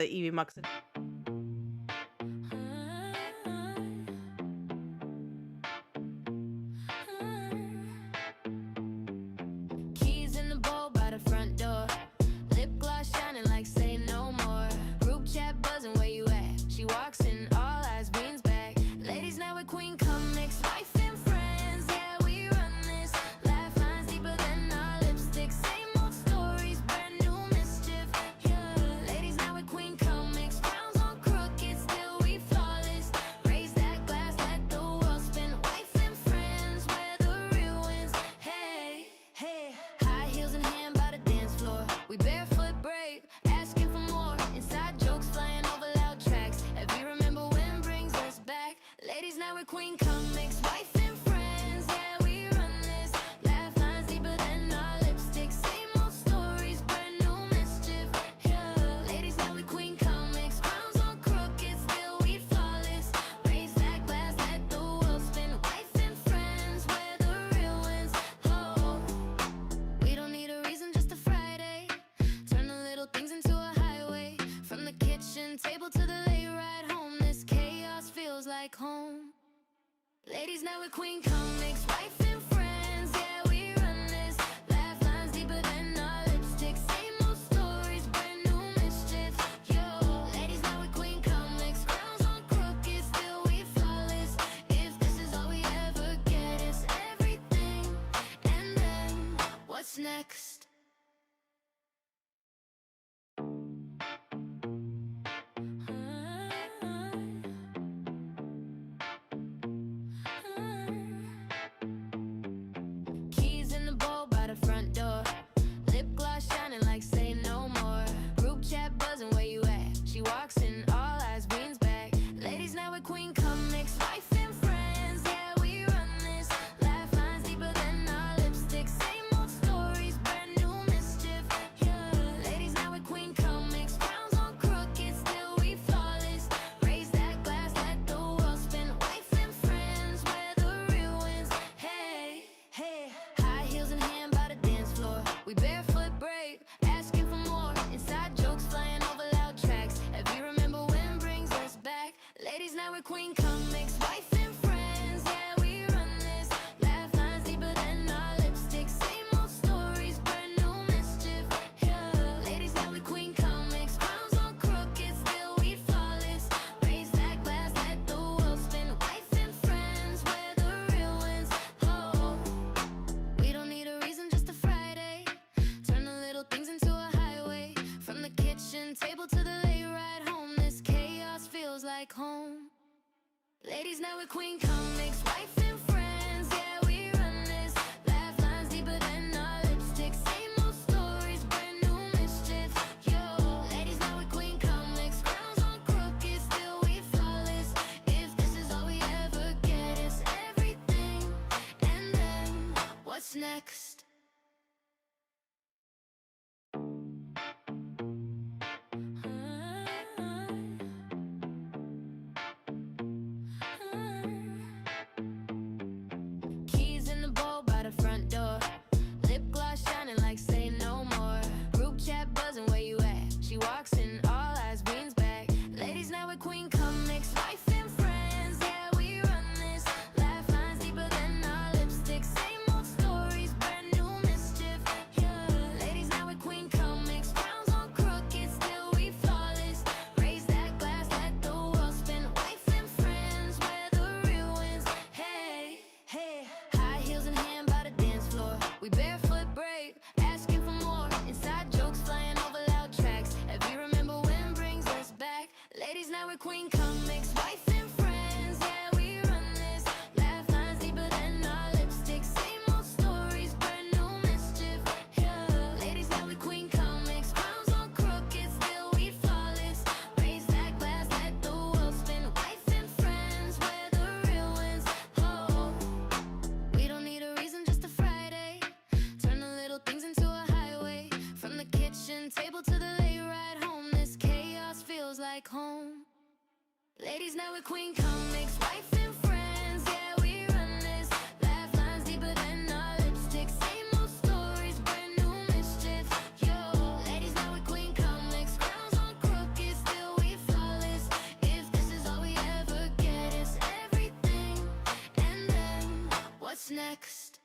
ivi makset. Keys in the bowl by the front door. Lip gloss shining like say no more. Group chat buzzing, where you at? She walks in, all eyes beams back. Ladies now with QueenComixWife and friends. Yeah, we run this. Laugh lines deeper than our lipstick. Same old stories, brand new mischief. Yeah, ladies now with QueenComix. Crowns on crooked, still we flawless. Raise that glass, let the world spin. Wife and friends, where the real wins. Hey, hey. High heels in hand by the dance floor. We barefoot brave, asking for more. Inside jokes flying over loud tracks. If you remember when brings us back. Ladies now with QueenComixWife and friends. Yeah, we run this. Laugh lines deeper than our lipstick. Same old stories, brand new mischief. Yeah, ladies now with QueenComix. Crowns on crooked, still we flawless. Raise that glass, let the world spin. Wife and friends, where the real wins. Oh, we don't need a reason, just a Friday. Turn the little things into a highway. From the kitchen table to the late ride home, this chaos feels like home. Ladies now with QueenComixWife and friends. Yeah, we run this. Laugh lines deeper than our lipstick. Same old stories, brand new mischief. Yo, ladies now with QueenComix. Crowns on crooked, still we flawless. If this is all we ever get, it's everything. And then, what's next? Keys in the bowl by the front door. Lip gloss shining like say no more. Group chat buzzing, where you at? She walks in, all eyes beams back. Ladies now with QueenComixWife and friends. Yeah, we run this. Laugh lines deeper than our lipstick. Same old stories, brand new mischief. Yeah, ladies now with QueenComix. Crowns on crooked, still we flawless. Raise that glass, let the world spin. Wife and friends, where the real wins. Hey, hey. High heels in hand by the dance floor. We barefoot brave, asking for more. Inside jokes flying over loud tracks. If you remember when brings us back. Ladies now with QueenComixWife and friends. Yeah, we run this. Laugh lines deeper than our lipstick. Same old stories, brand new mischief. Yeah, ladies now with QueenComix. Crowns on crooked, still we flawless. Raise that glass, let the world spin. Wife and friends, where the real wins. Oh, we don't need a reason, just a Friday. Turn the little things into a highway. From the kitchen table to the late ride home, this chaos feels like home. Ladies now with QueenComixWife and friends. Yeah, we run this. Laugh lines deeper than our lipstick. Same old stories, brand new mischief. Yo, ladies now with QueenComix. Crowns on crooked, still we flawless. If this is all we ever get, it's everything. And then, what's next? Keys in the bowl by the front door. Lip gloss shining like say no more. Group chat buzzing, where you at? She walks in, all eyes beams back. Ladies now with QueenComixWife and friends. Yeah, we run this. Laugh lines deeper than our lipstick. Same old stories, brand new mischief. Yeah, ladies now with QueenComix. Crowns on crooked, still we flawless. Raise that glass, let the world spin. Wife and friends, where the real wins. Hey, hey. High heels in hand by the dance floor. We barefoot brave, asking for more. Inside jokes flying over loud tracks. If you remember when brings us back. Ladies now with QueenComixWife and friends. Yeah, we run this. Laugh lines deeper than our lipstick. Same old stories, brand new mischief. Yeah, ladies now with QueenComix. Crowns on crooked, still we flawless. Raise that glass, let the world spin. Wife and friends, where the real wins. Oh, we don't need a reason, just a Friday. Turn the little things into a highway. From the kitchen table to the late ride home, this chaos feels like home. Ladies now with QueenComixWife and friends. Yeah, we run this. Laugh lines deeper than our lipstick. Same old stories, brand new mischief. Yo, ladies now with QueenComix. Crowns on crooked, still next.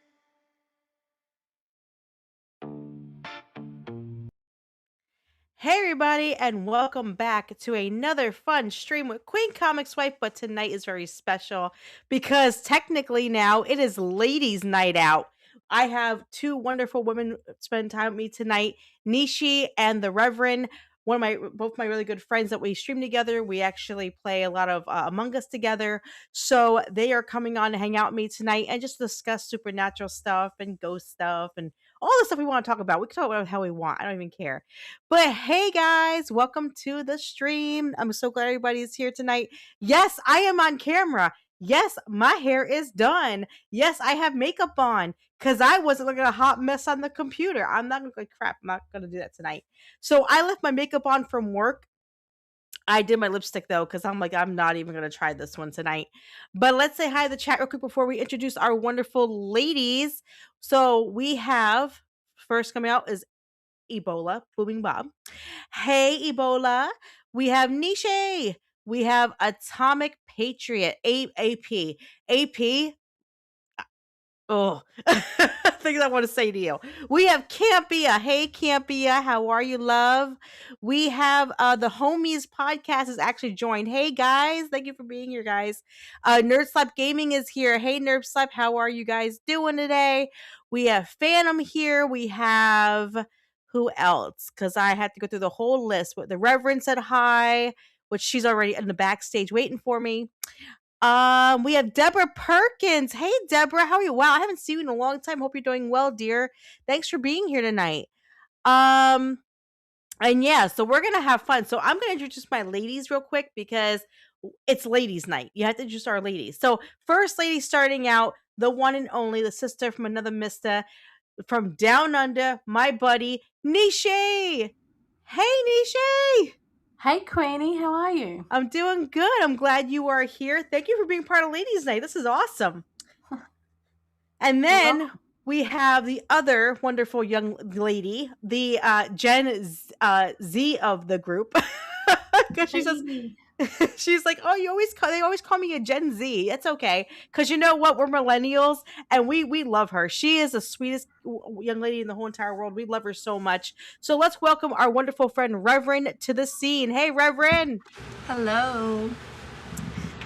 Hey everybody, and welcome back to another fun stream with QueenComixWife. But tonight is very special because technically now it is ladies' night out. I have two wonderful women spending time with me tonight, Nishi and the Reverend. Both my really good friends that we stream together. We actually play a lot of Among Us together. So they are coming on to hang out with me tonight and just discuss supernatural stuff and ghost stuff and all the stuff we want to talk about. We can talk about how we want. I don't even care. But hey guys, welcome to the stream. I'm so glad everybody's here tonight. Yes, I am on camera. Yes, my hair is done. Yes, I have makeup on because I wasn't looking a hot mess on the computer. I'm not like crap. I'm not gonna do that tonight. So I left my makeup on from work. I did my lipstick though, because I'm like, I'm not even gonna try this one tonight. But let's say hi to the chat real quick before we introduce our wonderful ladies. So we have first coming out is Ebola, Booming Bob. Hey, Ebola. We have Niche. We have Atomic Patriot, AP. AP. Oh, things I want to say to you. We have Campia. Hey, Campia. How are you, love? We have the Homies podcast is actually joined. Hey, guys. Thank you for being here, guys. Nerd Slap Gaming is here. Hey, Nerd Slap. How are you guys doing today? We have Phantom here. We have who else? Because I had to go through the whole list. But the Reverend said hi, which she's already in the backstage waiting for me. We have Deborah Perkins. Hey, Deborah, how are you? Wow, I haven't seen you in a long time. Hope you're doing well, dear. Thanks for being here tonight. And yeah, so we're gonna have fun. So I'm gonna introduce my ladies real quick because it's ladies' night. You have to introduce our ladies. So first lady starting out, the one and only, the sister from another Mister from down under, my buddy Nishi. Hey, Nishi. Hey, Queenie, how are you? I'm doing good. I'm glad you are here. Thank you for being part of Ladies' Night. This is awesome. And then we have the other wonderful young lady, the Gen Z of the group. Because she says, she's like, oh, they always call me a Gen Z. It's okay. Because you know what? We're millennials and we love her. She is the sweetest young lady in the whole entire world. We love her so much. So let's welcome our wonderful friend Reverend to the scene. Hey, Reverend. Hello.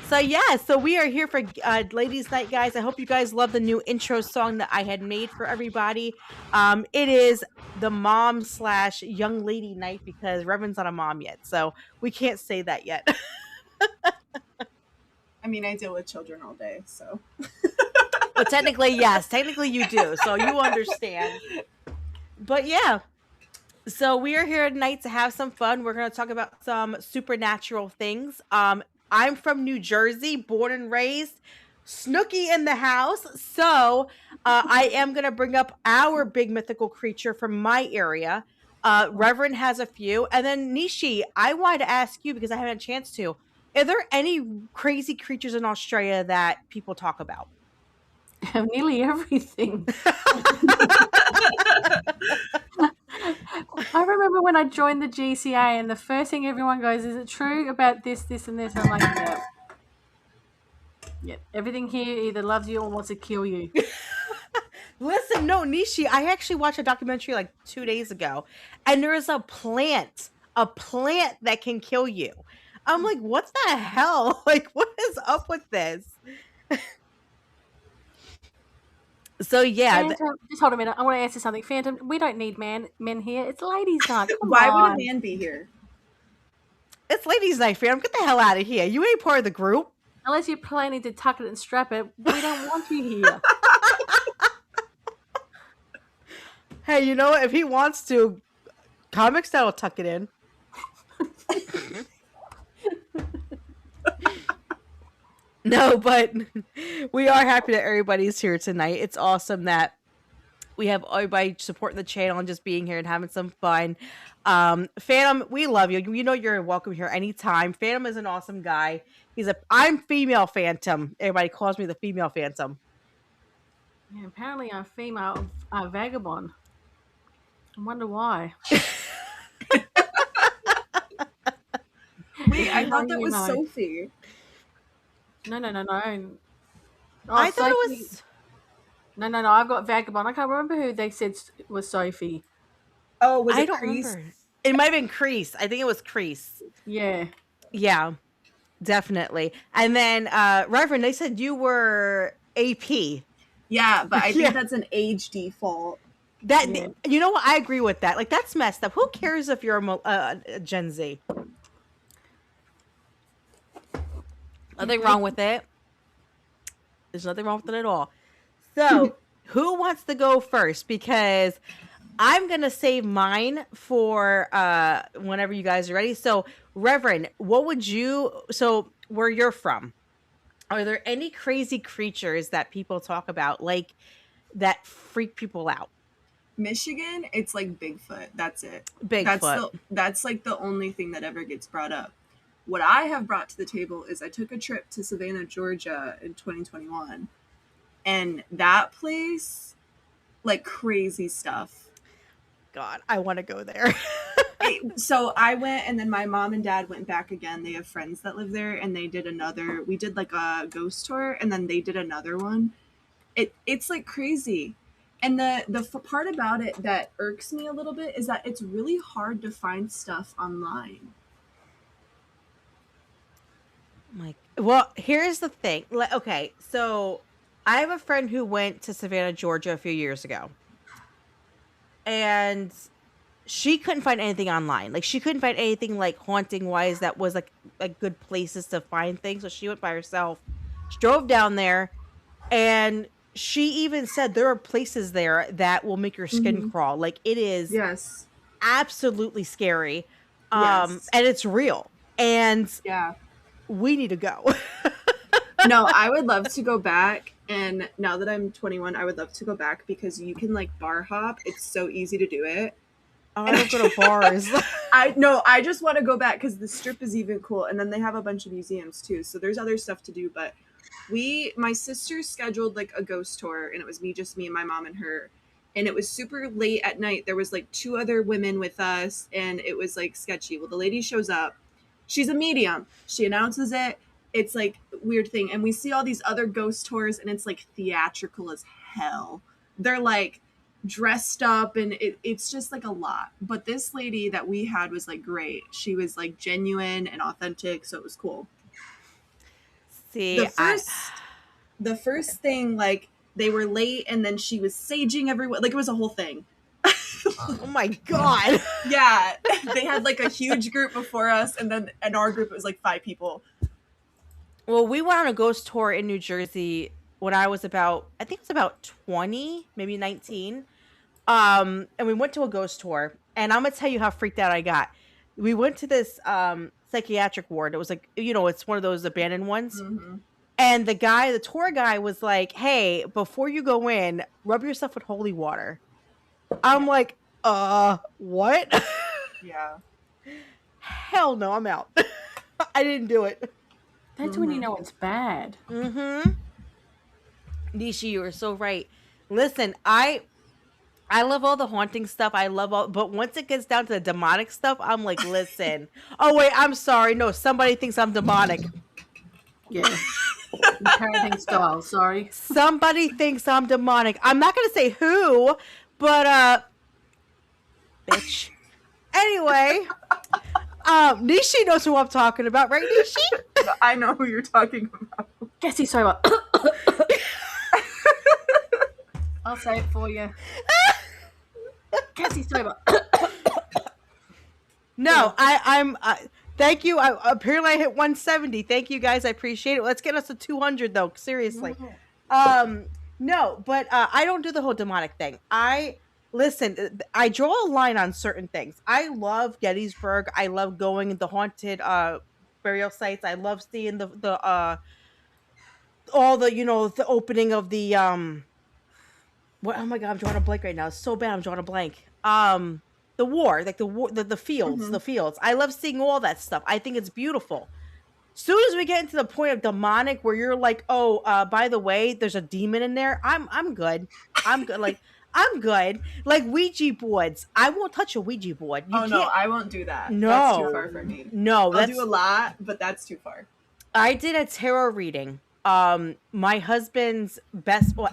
So yeah, so we are here for Ladies' Night, guys. I hope you guys love the new intro song that I had made for everybody. It is the mom/young lady night because Reverend's not a mom yet, so we can't say that yet. I mean, I deal with children all day, so. Well, technically, yes. Technically, you do, so you understand. But yeah. So we are here tonight to have some fun. We're going to talk about some supernatural things. I'm from New Jersey, born and raised. Snooki in the house. So I am going to bring up our big mythical creature from my area. Reverend has a few. And then Nishi, I wanted to ask you because I haven't had a chance to. Are there any crazy creatures in Australia that people talk about? Nearly everything. I remember when I joined the GCA and the first thing everyone goes, is it true about this, this, and this? I'm like, yeah. Yep. Everything here either loves you or wants to kill you. Listen, no, Nishi, I actually watched a documentary like 2 days ago, and there is a plant that can kill you. I'm like, what the hell? Like, what is up with this? So yeah, Phantom, just hold a minute. I want to answer something. Phantom, we don't need men here. It's ladies' night. Why would a man be here? It's ladies' night, Phantom. Get the hell out of here. You ain't part of the group. Unless you're planning to tuck it and strap it, we don't want you here. Hey, you know what? If he wants to, comics that'll tuck it in. No, but we are happy that everybody's here tonight. It's awesome that we have everybody supporting the channel and just being here and having some fun. Phantom, we love you. You know you're welcome here anytime. Phantom is an awesome guy. I'm female Phantom. Everybody calls me the female Phantom. Yeah, apparently I'm female vagabond. I wonder why. Wait, I thought that was Sophie. No. I thought it was... No. I've got Vagabond. I can't remember who they said was Sophie. Oh, was I it don't Crease? remember. It might have been Crease. I think it was Crease. Yeah. Yeah, definitely. And then Reverend, they said you were AP. Yeah, but I Yeah. think that's an age default. That Yeah. you know what? I agree with that. Like that's messed up. Who cares if you're a Gen Z? Nothing wrong with it. There's nothing wrong with it at all. So, who wants to go first? Because I'm gonna save mine for whenever you guys are ready. So, Reverend, what would you? So, where you're from? Are there any crazy creatures that people talk about, like that freak people out? Michigan, it's like Bigfoot. That's it. Bigfoot. That's like the only thing that ever gets brought up. What I have brought to the table is I took a trip to Savannah, Georgia in 2021. And that place, like crazy stuff. God, I want to go there. So I went, and then my mom and dad went back again. They have friends that live there, and we did like a ghost tour, and then they did another one. It's like crazy. And the part about it that irks me a little bit is that it's really hard to find stuff online. Like, well, here's the thing. Okay, so I have a friend who went to Savannah, Georgia a few years ago. And she couldn't find anything online. Like, she couldn't find anything, like, haunting-wise that was, like good places to find things. So she went by herself. She drove down there, and she even said there are places there that will make your skin crawl. Like, it is Yes. absolutely scary. Yes. And it's real. And Yeah. we need to go. No, I would love to go back. And now that I'm 21, I would love to go back because you can like bar hop. It's so easy to do it. I don't go to bars. I just want to go back because the strip is even cool. And then they have a bunch of museums too. So there's other stuff to do. But my sister scheduled like a ghost tour, and it was just me and my mom and her. And it was super late at night. There was like 2 other women with us, and it was like sketchy. Well, the lady shows up. She's a medium. She announces it. It's like weird thing. And we see all these other ghost tours, and it's like theatrical as hell. They're like dressed up, and it's just like a lot. But this lady that we had was like great. She was like genuine and authentic, so it was cool. See, the first thing, like they were late, and then she was saging everyone. Like it was a whole thing. oh my God. Yeah, they had like a huge group before us, and then in our group it was like 5 people. Well, we went on a ghost tour in New Jersey when I was about 20, maybe 19. And we went to a ghost tour, and I'm gonna tell you how freaked out I got. We went to this psychiatric ward. It was like, it's one of those abandoned ones. Mm-hmm. And the tour guy was like, "Hey, before you go in, rub yourself with holy water." I'm like, what? Yeah. Hell no, I'm out. I didn't do it. That's when you know it's bad. Mm-hmm. Nishi, you are so right. Listen, I love all the haunting stuff. But once it gets down to the demonic stuff, I'm like, listen. Oh wait, I'm sorry. No, somebody thinks I'm demonic. Yeah. Parenting style, sorry. Somebody thinks I'm demonic. I'm not gonna say who, but bitch. Anyway, Nishi knows who I'm talking about, right, Nishi? I know who you're talking about. Jesse, sorry about. I'll say it for you. Cassie, sorry about. No, I'm. Thank you. Apparently I hit 170. Thank you guys. I appreciate it. Let's get us to 200 though. Seriously. No, but I don't do the whole demonic thing. Listen. I draw a line on certain things. I love Gettysburg. I love going to haunted burial sites. I love seeing the all the the opening of the what? Oh my God, I'm drawing a blank right now. It's so bad. I'm drawing a blank. The war, like the fields, Mm-hmm. the fields. I love seeing all that stuff. I think it's beautiful. Soon as we get into the point of demonic, where you're like, oh, by the way, there's a demon in there. I'm good. I'm good. Like I'm good. Like Ouija boards. I won't touch a Ouija board. No, I won't do that. No, that's too far for me. No, I'll do a lot, but that's too far. I did a tarot reading my husband's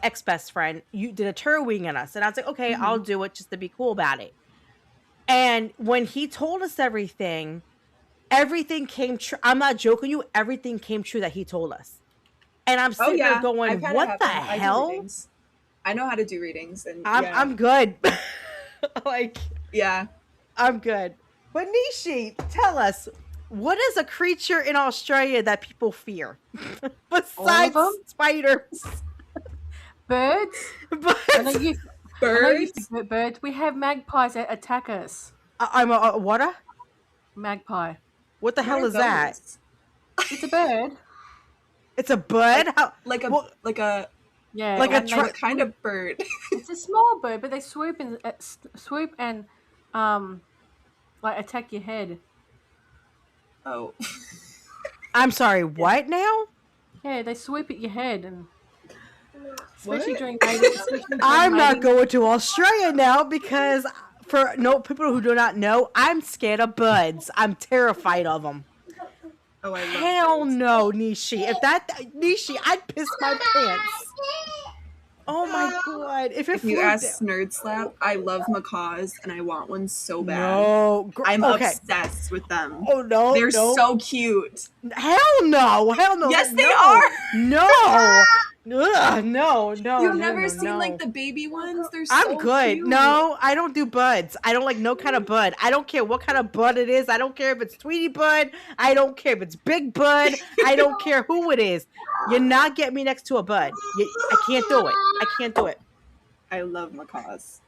ex-best friend, you did a turtle wing on us. And I was like, okay, I'll do it just to be cool about it. And when he told us everything came true. I'm not joking you. Everything came true that he told us. And I'm sitting there going, what the hell? I know how to do readings. And I'm good. Like, yeah. I'm good. But Nishi, tell us, what is a creature in Australia that people fear? Besides spiders. Birds. But Birds. We have magpies that attack us. I'm a what? Magpie. What the hell is that? It's a bird. It's a bird? Like a yeah, like a kind of bird. It's a small bird, but they swoop and like attack your head. Oh. I'm sorry, what now? Yeah, they swoop at your head and especially during mating. I'm not going to Australia now because for people who do not know, I'm scared of birds. I'm terrified of them. Oh, I love Hell birds. no, Nishi. Nishi, I'd piss my pants. Oh my god! If you ask Nerd Slap, I love macaws and I want one so bad. No, I'm obsessed with them. Oh no, they're so cute. Hell no! Yes, they are. No. Ugh, no. You've never seen like the baby ones? They're so I'm good. cute. No, I don't do buds. I don't like no kind of bud. I don't care what kind of bud it is. I don't care if it's Tweety Bud. I don't care if it's Big Bud. I don't care who it is. You're not getting me next to a bud. I can't do it. I can't do it. I love macaws.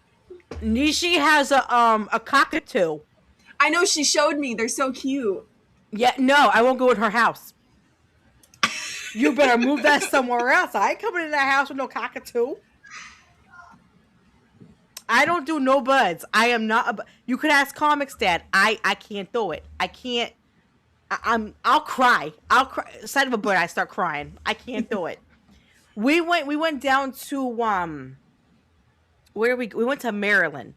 Nishi has a cockatoo. I know, she showed me. They're so cute. Yeah, no, I won't go in her house. You better move that somewhere else. I ain't coming in that house with no cockatoo. I don't do no buds. I am not. You could ask Comics Dad. I can't do it. I can't. I'll cry. I'll cry. Sight of a bird, I start crying. I can't do it. We went down to where we went to Maryland,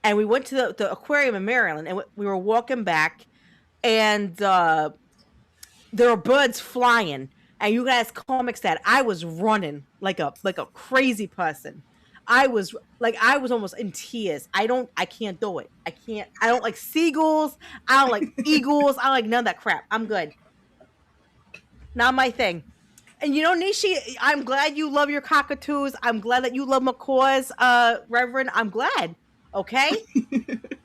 and we went to the aquarium in Maryland, and we were walking back, and there were birds flying. And you guys Comics Dad, I was running like a crazy person. I was almost in tears. I can't do it. I don't like seagulls. I don't like eagles. I don't like none of that crap. I'm good. Not my thing. And you know, Nishi, I'm glad you love your cockatoos. I'm glad that you love macaws, Reverend. I'm glad. Okay?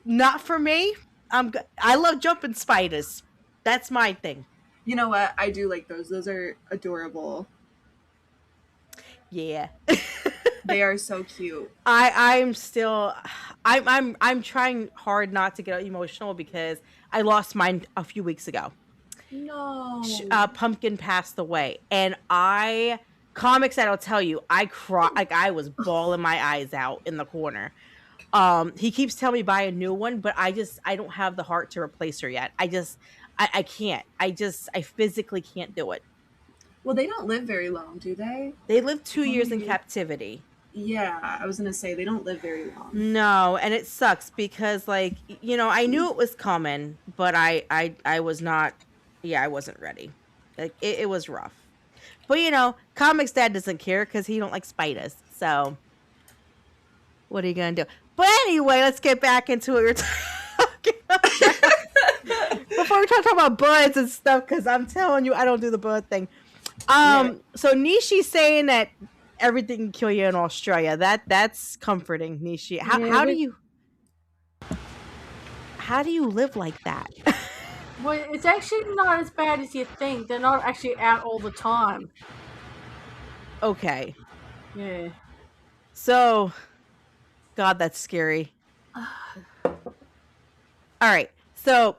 Not for me. I love jumping spiders. That's my thing. You know what? I do like those. Those are adorable. Yeah. They are so cute. I'm trying hard not to get emotional because I lost mine a few weeks ago. No. Pumpkin passed away, and Comics that I'll tell you, I cried, like I was bawling my eyes out in the corner. He keeps telling me buy a new one, but I don't have the heart to replace her yet. I can't. I physically can't do it. Well, they don't live very long, do they? They live 2 years in captivity. Yeah, I was gonna say they don't live very long. No, and it sucks because, like, you know, I knew it was coming, but I was not. Yeah, I wasn't ready. Like, it was rough. But you know, Comics Dad doesn't care because he don't like spiders. So, what are you gonna do? But anyway, let's get back into what we're talking about. Before we talk about buds and stuff, because I'm telling you, I don't do the bud thing. So Nishi's saying that everything can kill you in Australia. That's comforting, Nishi. How do you live like that? Well, it's actually not as bad as you think. They're not actually out all the time. Okay. Yeah. So, God, that's scary. All right. So,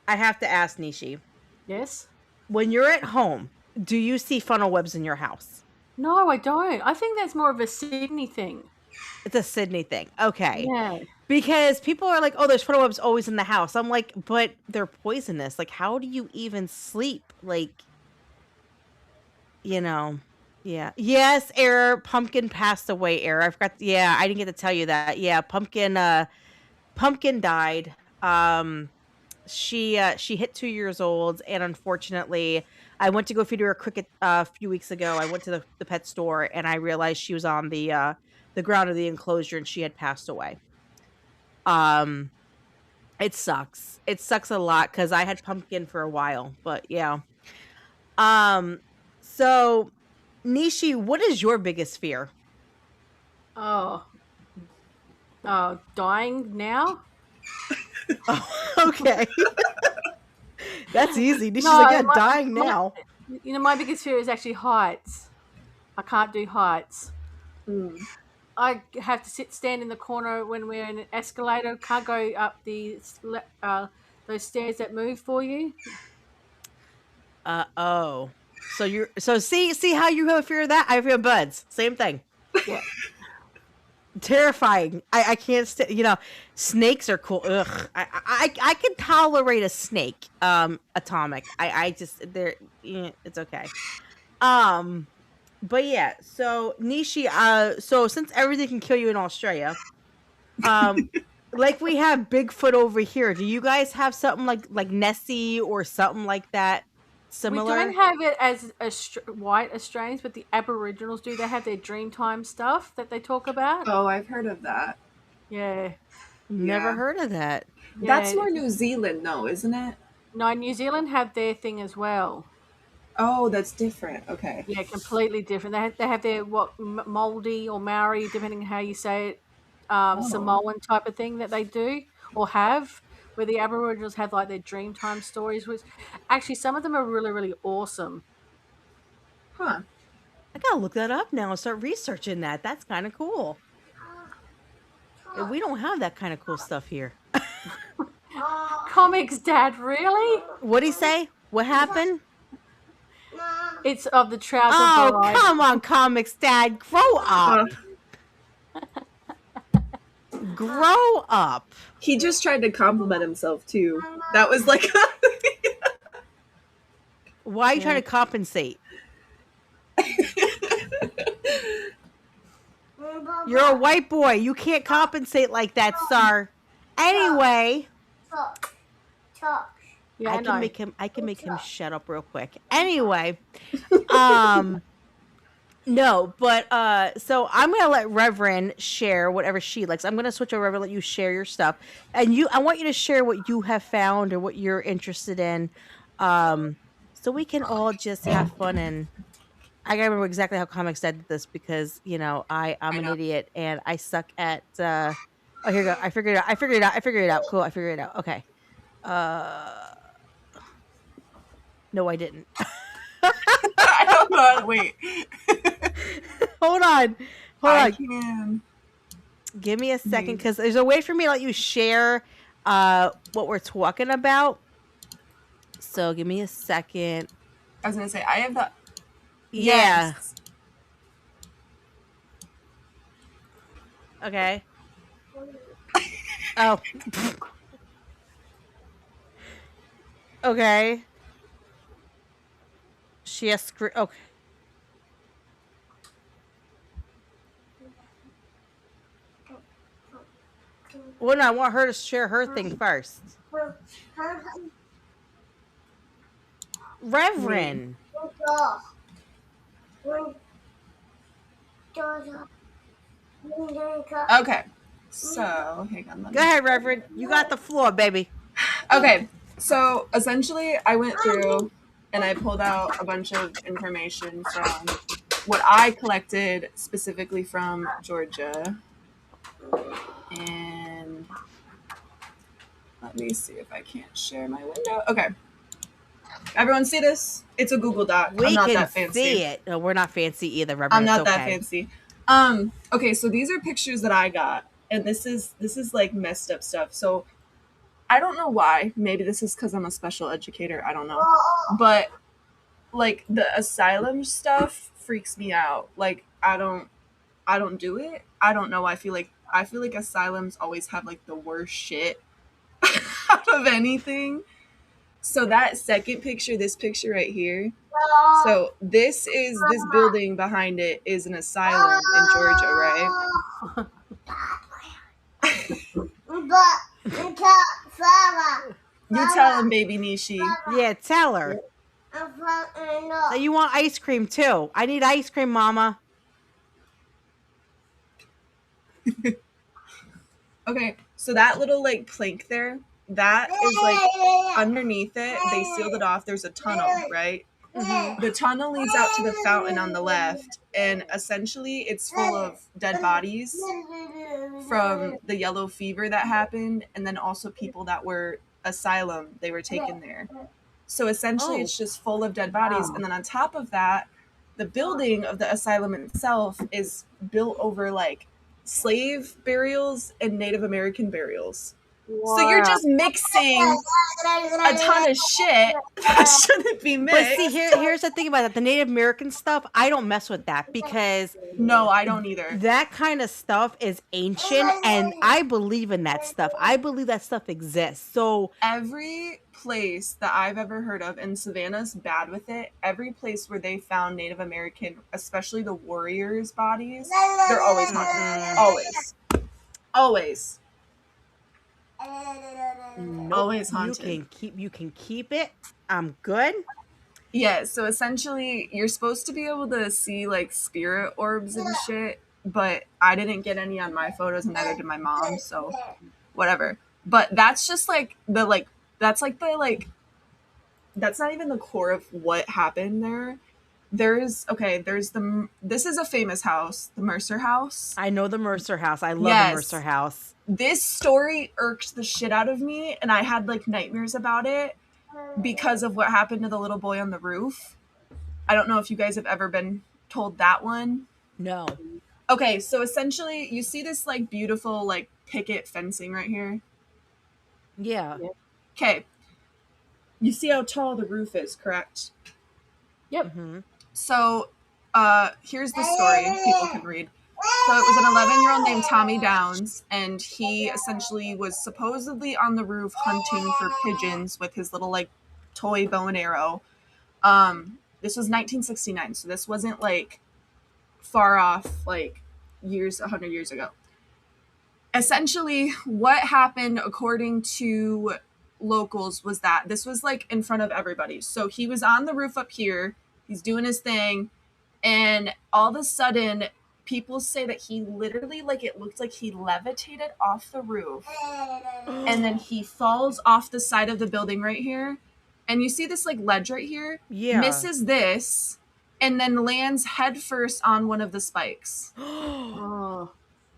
I have to ask Nishi. Yes? When you're at home, do you see funnel webs in your house? No, I don't. I think that's more of a Sydney thing. It's a Sydney thing. Okay. Yeah. Because people are like, oh, there's funnel webs always in the house. I'm like, but they're poisonous. Like, how do you even sleep? Like, you know, yeah. Yes, error. Pumpkin passed away, error. I forgot. Yeah, I didn't get to tell you that. Yeah, Pumpkin died. she hit 2 years old, and unfortunately, I went to go feed her a cricket a few weeks ago. I went to the pet store, and I realized she was on the ground of the enclosure, and she had passed away. Um, it sucks. It sucks a lot because I had Pumpkin for a while, but yeah. Um, so Nishi, what is your biggest fear? Oh, dying now? Oh, okay. That's easy. Nishi's No, like, yeah, dying my- now. my biggest fear is actually heights. I can't do heights. Mm. I have to stand in the corner when we're in an escalator. Can't go up those stairs that move for you. Oh. So see how you have a fear of that? I have buds. Same thing. Yeah. Terrifying. I can't snakes are cool. Ugh. I can tolerate a snake. Atomic. I just it's okay. But yeah, so Nishi, so since everything can kill you in Australia, like we have Bigfoot over here. Do you guys have something like Nessie or something like that similar? We don't have it as white Australians, but the Aboriginals do. They have their Dreamtime stuff that they talk about. Oh, I've heard of that. Yeah. Never Yeah. heard of that. That's Yeah. more New Zealand, though, isn't it? No, New Zealand have their thing as well. Oh, that's different. Okay. Yeah, completely different. They have their Māori or Maori, depending on how you say it, Samoan type of thing that they do or have, where the Aboriginals have like their Dreamtime stories, which actually some of them are really, really awesome. Huh. I gotta look that up now and start researching that. That's kind of cool. We don't have that kind of cool stuff here. Comics, Dad, really? What'd he say? What happened? It's of the trouser Oh, variety. come on, Comics Dad. Grow up. Grow up. He just tried to compliment himself, too. That was like... Why are you trying to compensate? You're a white boy. You can't compensate like that, sir. Anyway, Yeah, I I can know. make him shut up real quick. Anyway, no, but so I'm gonna let Reverend share whatever she likes. I'm gonna switch over and let you share your stuff, and I want you to share what you have found or what you're interested in, so we can all just have fun. And I gotta remember exactly how Comics did this because I'm an idiot and I suck at. Oh, here you go. I figured it out. Cool. I figured it out. Okay. No, I didn't. I don't know. Wait. Hold on. I can. Give me a second because there's a way for me to let you share what we're talking about. So give me a second. I was going to say, I have the... Yeah. Yes. Okay. Oh. Okay. She has okay. Well, no, I want her to share her thing first. Reverend. Okay. So, hang on. Go ahead, Reverend. You got the floor, baby. Okay. So, essentially, I went through and I pulled out a bunch of information from what I collected specifically from Georgia. And let me see if I can't share my window. Okay. Everyone see this? It's a Google Doc. We I'm not can that fancy. see it. No, we're not fancy either, Reverend. I'm not It's that okay. fancy. Okay, so these are pictures that I got, and this is like messed up stuff. So I don't know why. Maybe this is because I'm a special educator. I don't know. But like the asylum stuff freaks me out. Like I don't do it. I don't know. I feel like asylums always have like the worst shit out of anything. So that second picture, this picture right here. So this building behind it is an asylum in Georgia, right? You tell him, baby Nishi. Yeah, tell her. So you want ice cream too? I need ice cream, Mama. Okay, so that little like plank there, that is like underneath it. They sealed it off. There's a tunnel, right? Mhm. The tunnel leads out to the fountain on the left, and essentially it's full of dead bodies from the yellow fever that happened, and then also people that were asylum. They were taken there. So essentially, Oh. it's just full of dead bodies, and then on top of that, the building of the asylum itself is built over like slave burials and Native American burials. So you're Wow. just mixing a ton of shit that shouldn't be But mixed. see, here's the thing about that. The Native American stuff, I don't mess with that because No, I don't either. that kind of stuff is ancient, and I believe in that stuff. I believe that stuff exists. So Every place that I've ever heard of, and Savannah's bad with it, every place where they found Native American, especially the warriors' bodies, they're always haunted. Always. Always. nope, Always haunted. you can keep it. I'm good. Yeah, so essentially you're supposed to be able to see like spirit orbs and shit, but I didn't get any on my photos and neither did my mom, so whatever. But that's just like that's not even the core of what happened there. This is a famous house, the Mercer House. I know the Mercer House. I love Yes. the Mercer House. This story irked the shit out of me, and I had like nightmares about it because of what happened to the little boy on the roof. I don't know if you guys have ever been told that one. No. Okay, so essentially you see this like beautiful like picket fencing right here. Yeah. Okay. You see how tall the roof is, correct? Yep. Mm-hmm. So here's the story people can read. So it was an 11-year-old named Tommy Downs, and he essentially was supposedly on the roof hunting for pigeons with his little like toy bow and arrow. This was 1969, so this wasn't like far off, like 100 years ago. Essentially, what happened according to locals was that this was like in front of everybody. So he was on the roof up here, he's doing his thing, and all of a sudden people say that he literally, like, it looked like he levitated off the roof and then he falls off the side of the building right here, and you see this like ledge right here, Yeah. misses this and then lands headfirst on one of the spikes. Oh.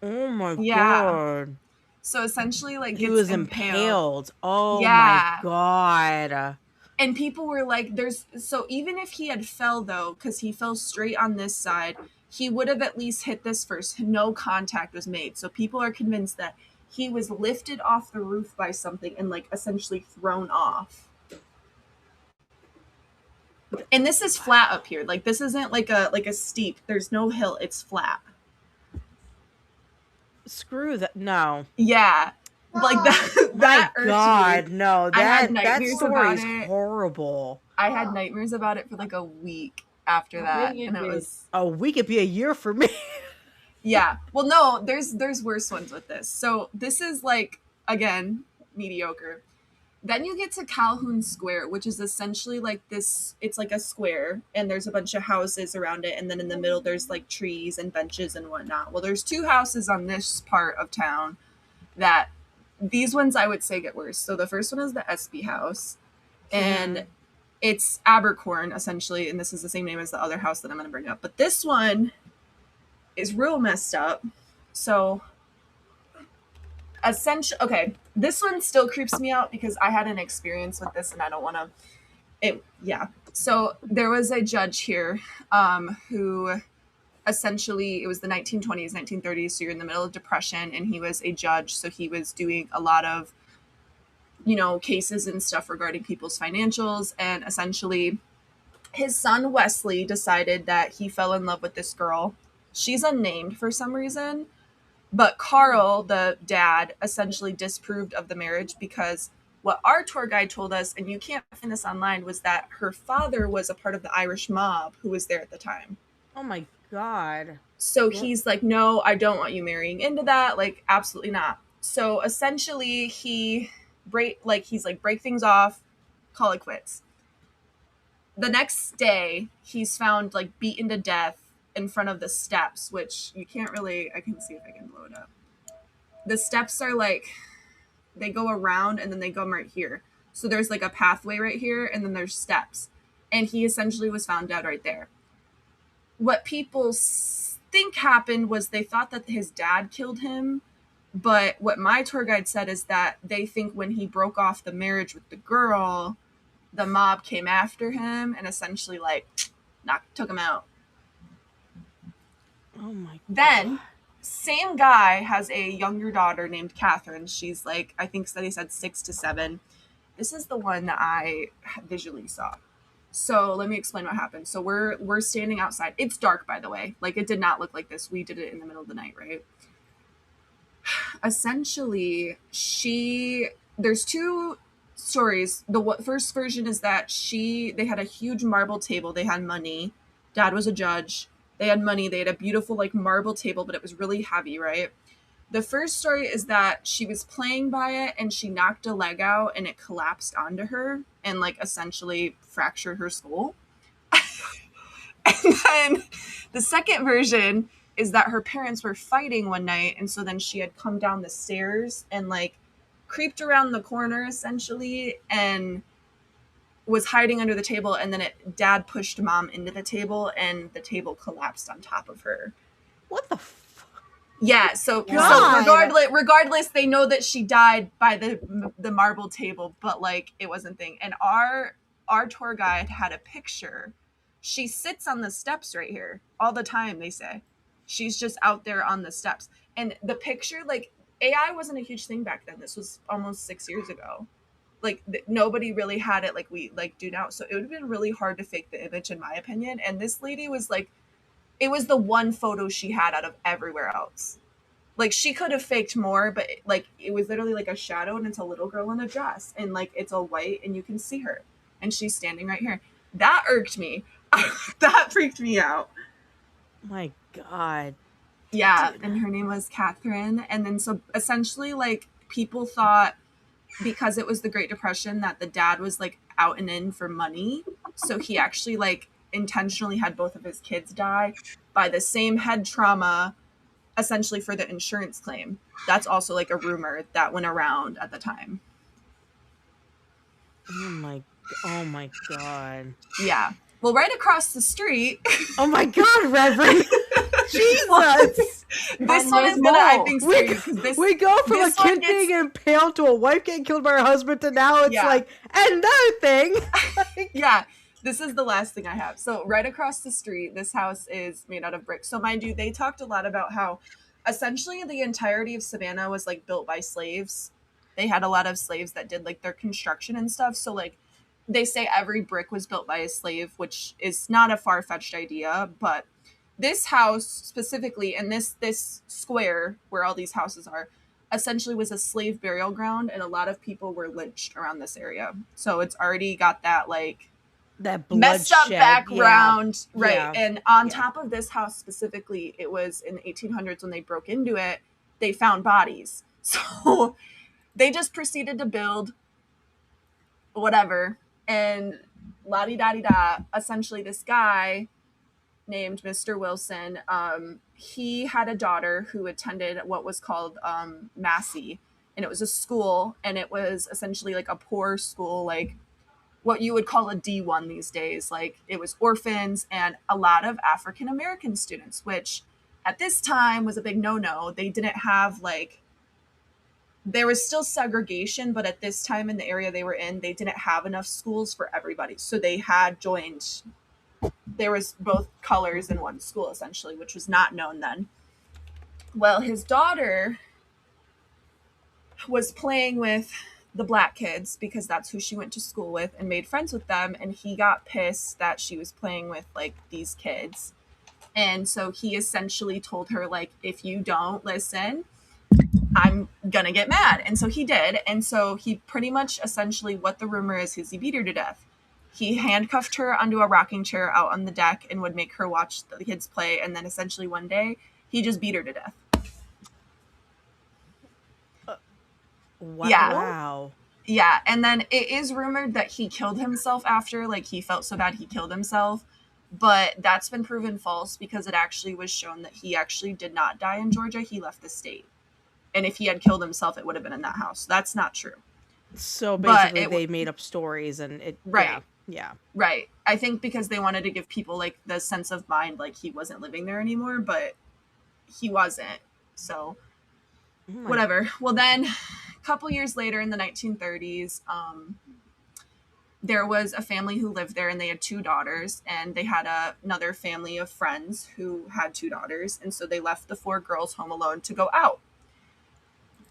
Oh my Yeah. god. So essentially, like, He gets was impaled. Oh Yeah. my god. And people were like, so even if he had fell though, because he fell straight on this side, he would have at least hit this first. No contact was made. So people are convinced that he was lifted off the roof by something and like essentially thrown off. And this is flat up here. Like, this isn't like a steep. There's no hill. It's flat. Screw that. No. Yeah. Like that. That My irked god, me. no. I had That nightmares story about is it. horrible. I had nightmares about it for like a week after that, you and it did. was A week could be a year for me. yeah. Well, no, there's worse ones with this. So this is like, again, mediocre. Then you get to Calhoun Square, which is essentially like this. It's like a square, and there's a bunch of houses around it, and then in the middle there's like trees and benches and whatnot. Well, there's two houses on this part of town that these ones I would say get worse. So the first one is the SB house, and it's Abercorn essentially, and this is the same name as the other house that I'm going to bring up. But this one is real messed up. So essentially, okay, this one still creeps me out because I had an experience with this and I don't want to. Yeah. So there was a judge here who essentially, it was the 1920s, 1930s, so you're in the middle of Depression, and he was a judge, so he was doing a lot of, cases and stuff regarding people's financials, and essentially his son Wesley decided that he fell in love with this girl. She's unnamed for some reason, but Carl, the dad, essentially disapproved of the marriage because what our tour guide told us, and you can't find this online, was that her father was a part of the Irish mob who was there at the time. Oh my god. So he's like, no, I don't want you marrying into that. Like, absolutely not. So essentially he break things off, call it quits. The next day, he's found like beaten to death in front of the steps, which you can't really, I can see if I can blow it up. The steps are like, they go around and then they come right here. So there's like a pathway right here and then there's steps. And he essentially was found dead right there. What people think happened was they thought that his dad killed him. But what my tour guide said is that they think when he broke off the marriage with the girl, the mob came after him and essentially like took him out. Oh my God. Then, same guy has a younger daughter named Catherine. She's like, I think they said 6 to 7. This is the one that I visually saw. So let me explain what happened. So we're standing outside. It's dark, by the way. Like, it did not look like this. We did it in the middle of the night, right? Essentially, there's 2 stories. The first version is that they had a huge marble table. They had money. Dad was a judge. They had money. They had a beautiful like marble table, but it was really heavy, right? The first story is that she was playing by it and she knocked a leg out and it collapsed onto her and like essentially fractured her skull. And then the second version is that her parents were fighting one night, and so then she had come down the stairs and like creeped around the corner essentially and was hiding under the table, and then dad pushed mom into the table and the table collapsed on top of her. What the Yeah, so God. regardless, they know that she died by the marble table, but like it wasn't thing. And our tour guide had a picture. She sits on the steps right here all the time, they say. She's just out there on the steps. And the picture, like, AI wasn't a huge thing back then. This was almost 6 years ago. Like, nobody really had it like we like do now. So it would have been really hard to fake the image, in my opinion. And this lady was like, it was the one photo she had out of everywhere else. Like, she could have faked more, but like it was literally like a shadow and it's a little girl in a dress and like it's all white and you can see her and she's standing right here. That irked me. That freaked me out. My God. Yeah, and her name was Catherine. And then so essentially like people thought because it was the Great Depression that the dad was like out and in for money. So he actually like intentionally had both of his kids die by the same head trauma, essentially for the insurance claim. That's also like a rumor that went around at the time. Oh my God. Yeah. Well, right across the street. Oh my God, Reverend. Jesus. This one is gonna, I think, scare you. We go from a kid being impaled to a wife getting killed by her husband to now it's like another thing. Yeah. This is the last thing I have. So right across the street, this house is made out of brick. So mind you, they talked a lot about how essentially the entirety of Savannah was like built by slaves. They had a lot of slaves that did like their construction and stuff. So like they say every brick was built by a slave, which is not a far-fetched idea. But this house specifically, and this square where all these houses are, essentially was a slave burial ground. And a lot of people were lynched around this area. So it's already got that like that messed up background, yeah. right? Yeah. And on top of this house specifically, it was in the 1800s when they broke into it, they found bodies. So they just proceeded to build whatever. And la-di-da-di-da, essentially this guy named Mr. Wilson, he had a daughter who attended what was called Massey. And it was a school, and it was essentially like a poor school, like what you would call a D1 these days. Like it was orphans and a lot of African American students, which at this time was a big no-no. They didn't have like, there was still segregation, but at this time in the area they were in, they didn't have enough schools for everybody. So they had joined, there was both colors in one school essentially, which was not known then. Well, his daughter was playing with the black kids because that's who she went to school with and made friends with them. And he got pissed that she was playing with like these kids. And so he essentially told her like, if you don't listen, I'm gonna get mad. And so he did. And so he pretty much essentially what the rumor is he beat her to death. He handcuffed her onto a rocking chair out on the deck and would make her watch the kids play. And then essentially one day he just beat her to death. Wow. Yeah. Wow. Yeah, and then it is rumored that he killed himself after, like he felt so bad he killed himself, but that's been proven false because it actually was shown that he actually did not die in Georgia. He left the state. And if he had killed himself, it would have been in that house. That's not true. So But basically, they made up stories, and yeah, right, yeah. right. I think because they wanted to give people like the sense of mind, like he wasn't living there anymore, but he wasn't. So Oh my whatever. Well, then a couple years later in the 1930s, there was a family who lived there and they had two daughters, and they had another family of friends who had two daughters, and so they left the four girls home alone to go out.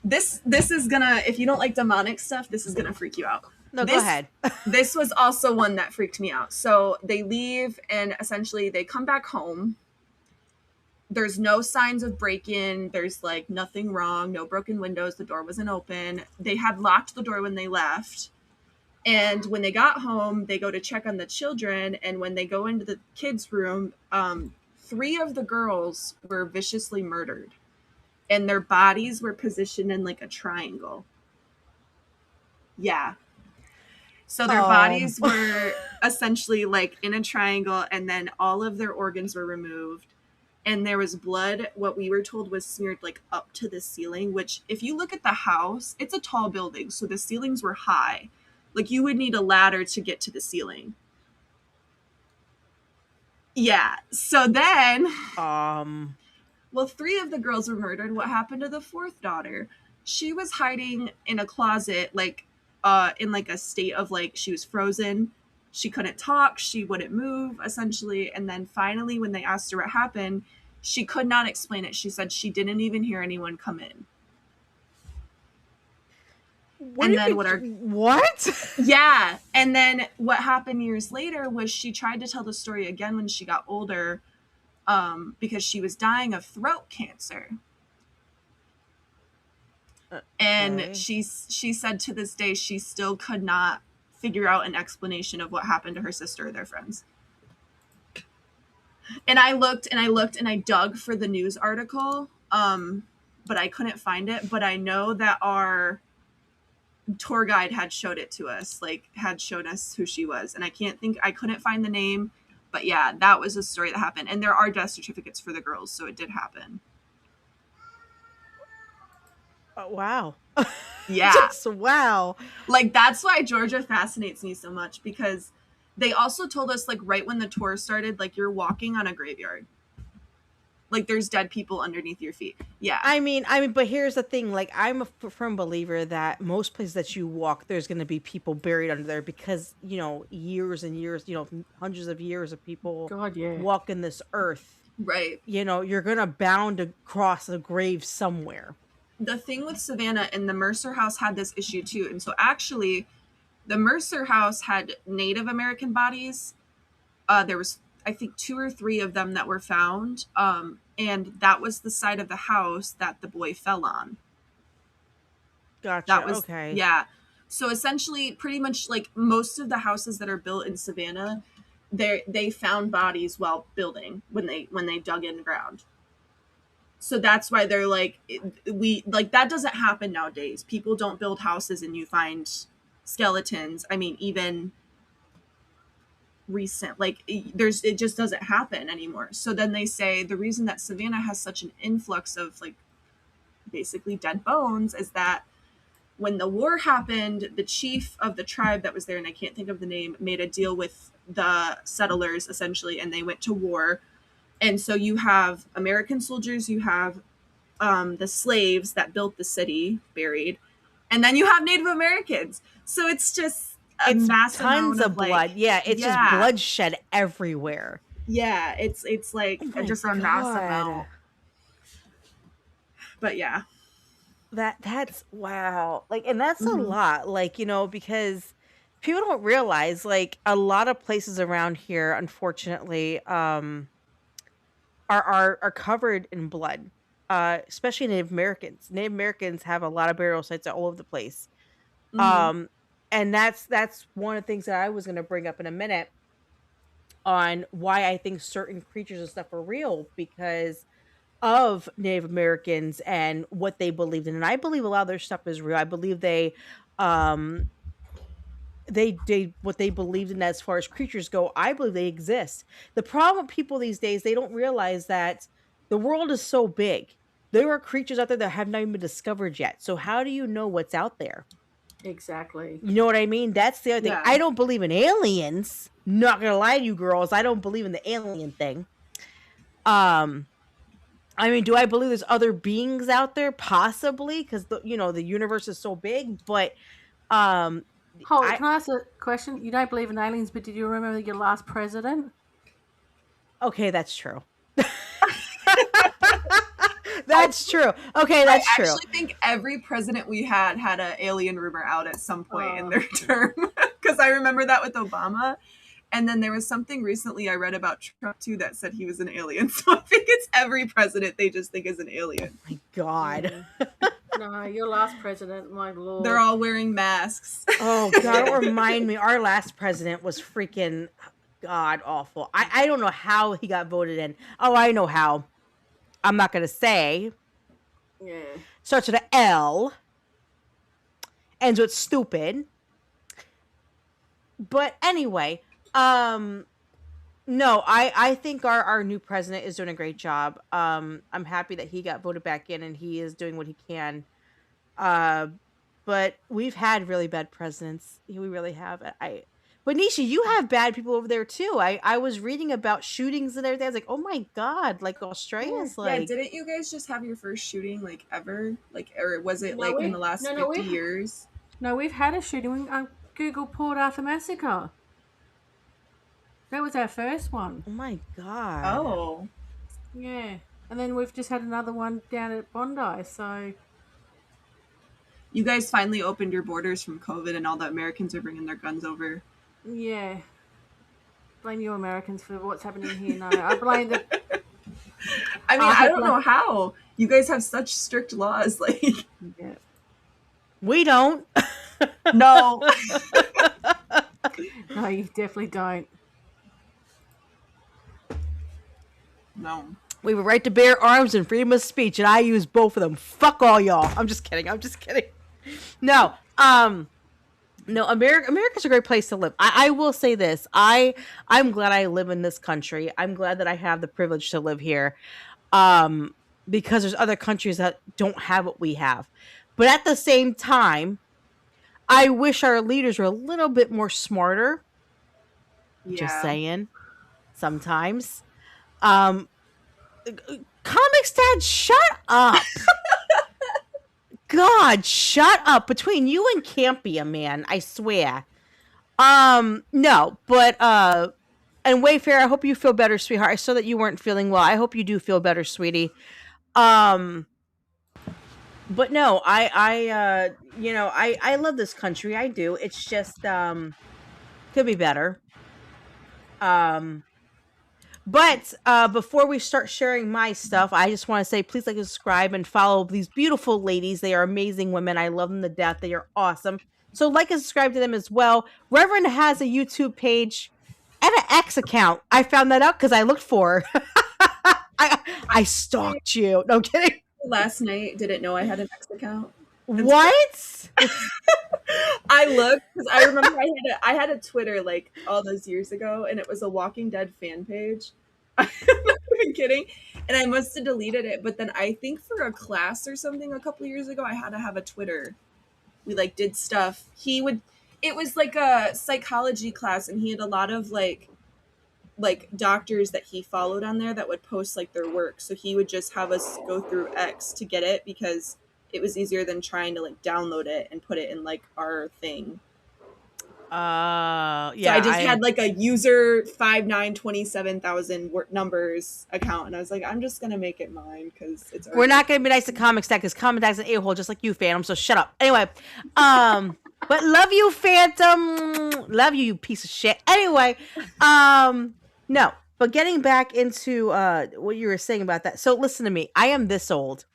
This is gonna, if you don't like demonic stuff, this is gonna freak you out. No, go ahead. This was also one that freaked me out. So they leave and essentially they come back home. There's no signs of break-in. There's like nothing wrong, no broken windows. The door wasn't open. They had locked the door when they left. And when they got home, they go to check on the children. And when they go into the kids' room, three of the girls were viciously murdered. And their bodies were positioned in like a triangle. Yeah. So their bodies were essentially like in a triangle, and then all of their organs were removed. And there was blood, what we were told was smeared like up to the ceiling, which if you look at the house, it's a tall building. So the ceilings were high. Like you would need a ladder to get to the ceiling. Yeah. So then, well, three of the girls were murdered. What happened to the fourth daughter? She was hiding in a closet, like in like a state of like she was frozen. She couldn't talk. She wouldn't move, essentially. And then finally, when they asked her what happened, she could not explain it. She said she didn't even hear anyone come in. What? Yeah. And then what happened years later was she tried to tell the story again when she got older, because she was dying of throat cancer. And she said to this day she still could not figure out an explanation of what happened to her sister or their friends. And I looked and I dug for the news article, but I couldn't find it. But I know that our tour guide had showed it to us, like had shown us who she was. And I couldn't find the name. But yeah, that was a story that happened. And there are death certificates for the girls, so it did happen. Oh, wow. Yeah. Just wow. Like, that's why Georgia fascinates me so much, because they also told us, like, right when the tour started, like, you're walking on a graveyard. Like, there's dead people underneath your feet. Yeah. I mean, but here's the thing. Like, I'm a firm believer that most places that you walk, there's going to be people buried under there because, years and years, hundreds of years of people walking this earth. Right. You're going to bound to cross a grave somewhere. The thing with Savannah and the Mercer House had this issue too. And so actually, the Mercer House had Native American bodies. There was, I think, 2 or 3 of them that were found. And that was the side of the house that the boy fell on. Gotcha. That was, okay. Yeah. So essentially, pretty much like most of the houses that are built in Savannah, they found bodies while building when they dug in the ground. So that's why they're like, that doesn't happen nowadays. People don't build houses and you find skeletons. I mean, even recent, like it just doesn't happen anymore. So then they say the reason that Savannah has such an influx of like basically dead bones is that when the war happened, the chief of the tribe that was there, and I can't think of the name, made a deal with the settlers essentially, and they went to war. And so you have American soldiers, you have the slaves that built the city buried, and then you have Native Americans. So it's just massive tons of blood. Just bloodshed everywhere. Yeah, it's like just a massive amount. But yeah. That's wow. Like, and that's a lot, like, because people don't realize, like, a lot of places around here, unfortunately, are covered in blood, especially Native Americans. Native Americans have a lot of burial sites all over the place. And that's one of the things that I was going to bring up in a minute on why I think certain creatures and stuff are real, because of Native Americans and what they believed in. And I believe a lot of their stuff is real. I believe they um they what they believed in as far as creatures go, I believe they exist. The problem with people these days, they don't realize that the world is so big. There are creatures out there that have not even been discovered yet. So how do you know what's out there? Exactly. You know what I mean? That's the other thing. Yeah. I don't believe in aliens. Not gonna lie to you girls, I don't believe in the alien thing. I mean, do I believe there's other beings out there? Possibly, because the universe is so big. But um, Hold, I can I ask a question? You don't believe in aliens, but did you remember your last president? okay, that's true. That's true. Okay, that's I true. actually think every president we had an alien rumor out at some point in their term. Because I remember that with Obama. And then there was something recently I read about Trump too that said he was an alien. So I think it's every president they just think is an alien. My God. No, your last president, my lord. They're all wearing masks. Oh God, don't remind me. Our last president was freaking God awful. I don't know how he got voted in. Oh, I know how. I'm not gonna say. Yeah. Starts with an L. Ends with stupid. But anyway, no, I think our new president is doing a great job. I'm happy that he got voted back in and he is doing what he can. But we've had really bad presidents. We really have. But Nisha, you have bad people over there too. I was reading about shootings and everything. I was like, oh my God, like Australia's like. Yeah, didn't you guys just have your first shooting like ever? Like, or was it No, in the last 50 years? No, we've had a shooting. Google Port Arthur Massacre. That was our first one. Oh my God. Oh. Yeah. And then we've just had another one down at Bondi, so... You guys finally opened your borders from COVID and all the Americans are bringing their guns over. Yeah. Blame you Americans for what's happening here. No, I blame the... I mean, I don't know how. You guys have such strict laws, like... Yeah. We don't. No. No, you definitely don't. No. We have a right to bear arms and freedom of speech, and I use both of them. Fuck all y'all. I'm just kidding. No, no. America's a great place to live. I will say this. I'm glad I live in this country. I'm glad that I have the privilege to live here. Because there's other countries that don't have what we have. But at the same time, I wish our leaders were a little bit more smarter. Yeah. Just saying. Sometimes. Comics Dad, shut up. God, shut up. Between you and Campia, man, I swear. No, but and Wayfair, I hope you feel better, sweetheart. I saw that you weren't feeling well. I hope you do feel better, sweetie. But no, I love this country. I do. It's just could be better. But before we start sharing my stuff, I just want to say, please like and subscribe and follow these beautiful ladies. They are amazing women. I love them to death. They are awesome. So like and subscribe to them as well. Reverend has a YouTube page and an X account. I found that out because I looked for her. I stalked you. No, I'm kidding. Last night, didn't know I had an X account. What? I looked because I remember I had a Twitter like all those years ago, and it was a Walking Dead fan page. I'm not even kidding, and I must have deleted it. But then I think for a class or something a couple years ago, I had to have a Twitter. We like did stuff. It was like a psychology class, and he had a lot of like doctors that he followed on there that would post like their work. So he would just have us go through X to get it because it was easier than trying to like download it and put it in like our thing. Yeah. So I just had like a user 5,927,000 numbers account, and I was like, I'm just gonna make it mine because it's. We're not gonna be nice to Comics Dad because Comics Dad's an a-hole just like you, Phantom. So shut up. Anyway, but love you, Phantom. Love you, you piece of shit. Anyway, no. But getting back into what you were saying about that. So listen to me. I am this old.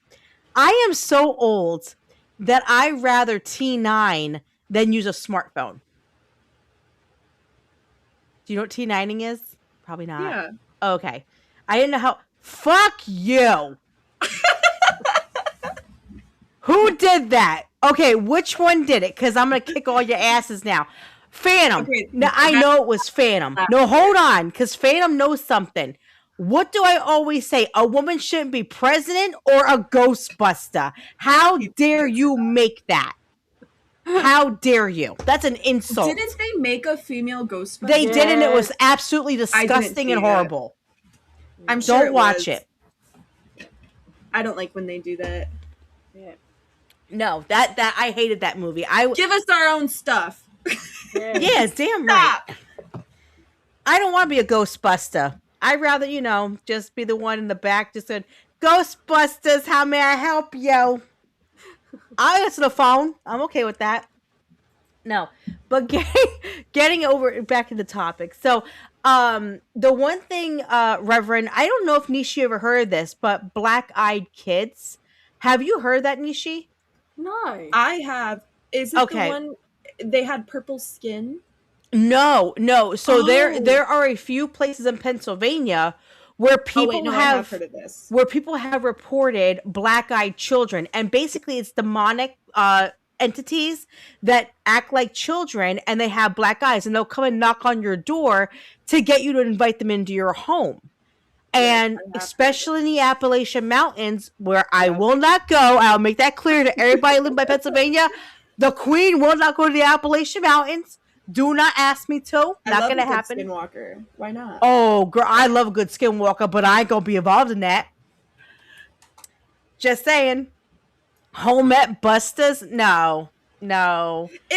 I am so old that I rather T9 than use a smartphone. Do you know what T9ing is? Probably not. Yeah. Okay. I didn't know how. Fuck you. Who did that? Okay, which one did it? Because I'm gonna kick all your asses now. Phantom. Okay, Now I know it was Phantom. No, hold on, because Phantom knows something. What do I always say? A woman shouldn't be president or a Ghostbuster. How dare you make that? How dare you? That's an insult. Didn't they make a female Ghostbuster? They did, and it was Yes. absolutely I didn't disgusting see and it. horrible. I'm sure Don't watch was. it. I don't like when they do that. Yeah. No, that I hated that movie. Give us our own stuff. Yeah, damn right. I don't want to be a Ghostbuster. I'd rather, just be the one in the back just said, Ghostbusters, how may I help you? I'll answer the phone. I'm okay with that. No, but getting over back to the topic. So, the one thing, Reverend, I don't know if Nishi ever heard of this, but Black-Eyed Kids. Have you heard that, Nishi? No. I have. Is it Okay. the one they had purple skin? No. So Oh. there are a few places in Pennsylvania where people I have heard of this. where people have reported black-eyed children, and basically it's demonic entities that act like children and they have black eyes, and they'll come and knock on your door to get you to invite them into your home. And especially in the Appalachian Mountains, where I will not go, I'll make that clear to everybody living by Pennsylvania. The Queen will not go to the Appalachian Mountains. Do not ask me to. Not gonna happen. Skinwalker. Why not? Oh, girl, I love a good skinwalker, but I ain't gonna be involved in that. Just saying. Home at Busta's? No. It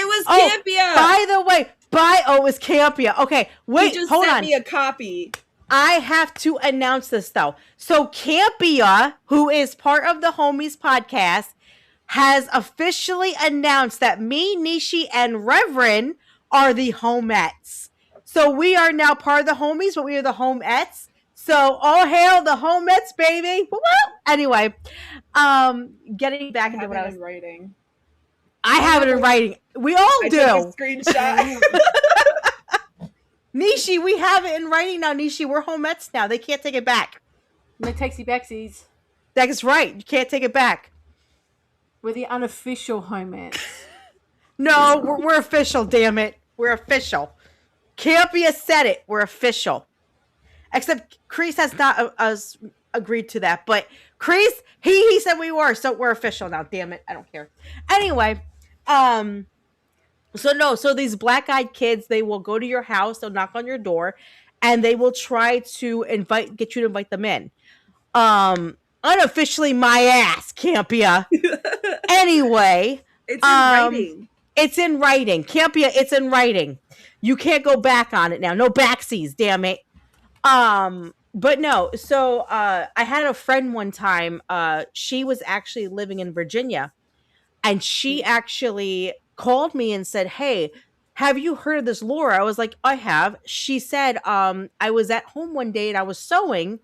was Oh, Campia. by the way, it was Campia. Okay, wait, He just hold sent on. me a copy. I have to announce this though. So Campia, who is part of the Homies podcast, has officially announced that me, Nishi, and Reverend are the Homettes. So we are now part of the Homies, but we are the Homettes. So all hail the Homettes, baby. Woo-woo! Anyway, getting back into what I was writing. I have it in writing. We all I do. took a screenshot. Nishi, we have it in writing now, Nishi. We're Homettes now. They can't take it back. No takesy backsies. That is right. You can't take it back. We're the unofficial Homettes. No, we're official, damn it. We're official. Campia said it. We're official. Except Kreese has not agreed to that. But Kreese, he said we were, so we're official now. Damn it. I don't care. Anyway, so these black-eyed kids, they will go to your house, they'll knock on your door, and they will try to get you to invite them in. Unofficially my ass, Campia. Anyway, It's in writing. It's in writing. Campia, it's in writing. You can't go back on it now. No backsies, damn it. But no, so I had a friend one time, she was actually living in Virginia, and she actually called me and said, "Hey, have you heard of this lore?" I was like, "I have." She said, I was at home one day and I was sewing,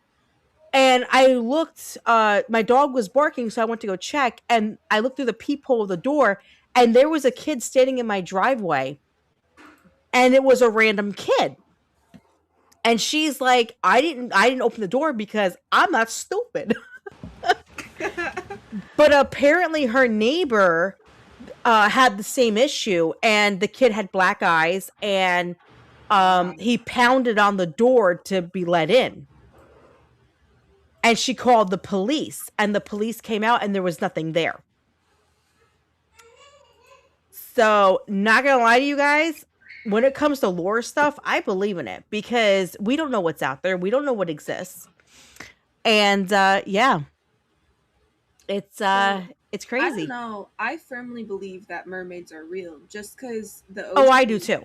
and I looked, my dog was barking, so I went to go check, and I looked through the peephole of the door, and there was a kid standing in my driveway, and it was a random kid. And she's like, I didn't open the door because I'm not stupid. But apparently her neighbor had the same issue, and the kid had black eyes, and he pounded on the door to be let in. And she called the police, and the police came out, and there was nothing there. So, not gonna lie to you guys, when it comes to lore stuff, I believe in it because we don't know what's out there. We don't know what exists. And yeah. It's crazy. I don't know. I firmly believe that mermaids are real just because the ocean, Oh, I do too.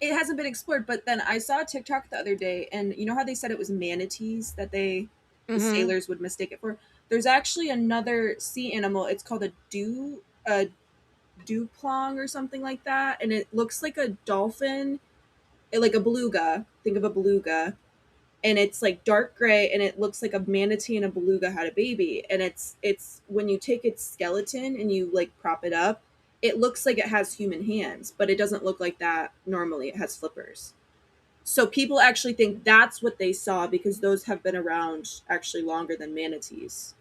It hasn't been explored, but then I saw a TikTok the other day, and you know how they said it was manatees that the sailors would mistake it for? There's actually another sea animal. It's called a duplong or something like that, and it looks like a dolphin, like a beluga. Think of a beluga, and it's like dark gray, and it looks like a manatee and a beluga had a baby. And it's when you take its skeleton and you like prop it up, it looks like it has human hands, but it doesn't look like that normally. It has flippers. So people actually think that's what they saw because those have been around actually longer than manatees.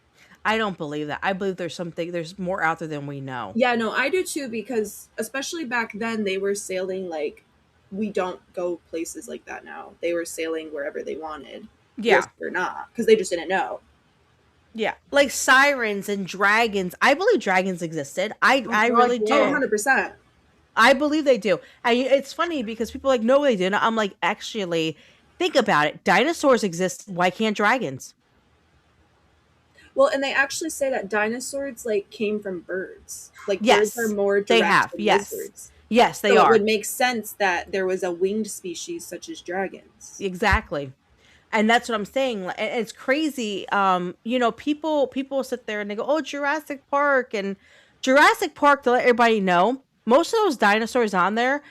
I don't believe that. I believe there's more out there than we know. Yeah, no, I do too, because especially back then they were sailing like we don't go places like that now. They were sailing wherever they wanted, Yeah. risk or not, because they just didn't know. Yeah. Like sirens and dragons. I believe dragons existed. I God, really yeah. Oh, do. 100%. I believe they do. And it's funny because people are like, no, they didn't. I'm like, actually, think about it. Dinosaurs exist. Why can't dragons? Well, and they actually say that dinosaurs like came from birds. Like birds are Yes, more they direct have. than Yes. lizards. Yes, they So it are. would make sense that there was a winged species such as dragons. Exactly. And that's what I'm saying. It's crazy. People sit there and they go, "Oh, Jurassic Park," and Jurassic Park. To let everybody know, most of those dinosaurs on there,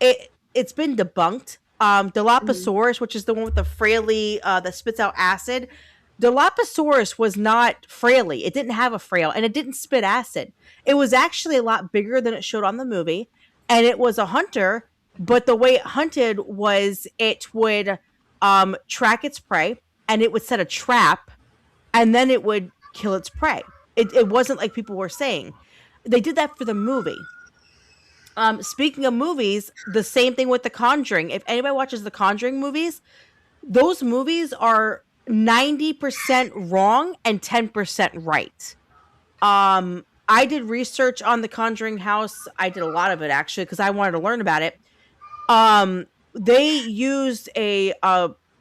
it's been debunked. Mhm. Dilophosaurus, which is the one with the Fraley that spits out acid. Dilophosaurus was not Fraley. It didn't have a frail, and it didn't spit acid. It was actually a lot bigger than it showed on the movie, and it was a hunter. But the way it hunted was it would track its prey, and it would set a trap, and then it would kill its prey. It wasn't like people were saying. They did that for the movie. Speaking of movies, the same thing with The Conjuring. If anybody watches the Conjuring movies, those movies are 90% wrong and 10% right. I did research on the Conjuring house. I did a lot of it actually because I wanted to learn about it. They used a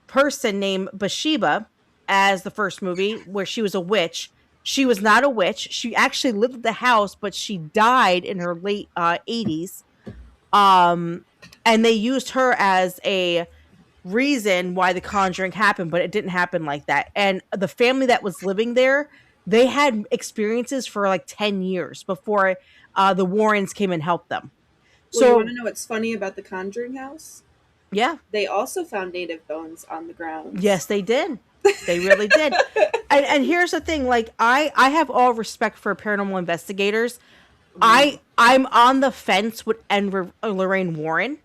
person named Bathsheba as the first movie where she was a witch. She was not a witch. She actually lived at the house, but she died in her late 80s. Um, and they used her as a reason why the conjuring happened, but it didn't happen like that. And the family that was living there, they had experiences for like 10 years before the Warrens came and helped them. Well, you want to So, know what's funny about the Conjuring house? yeah, They also found native bones on the grounds. yes, they did. They really did. And here's the thing, like I have all respect for paranormal investigators. I'm on the fence with Lorraine Warren.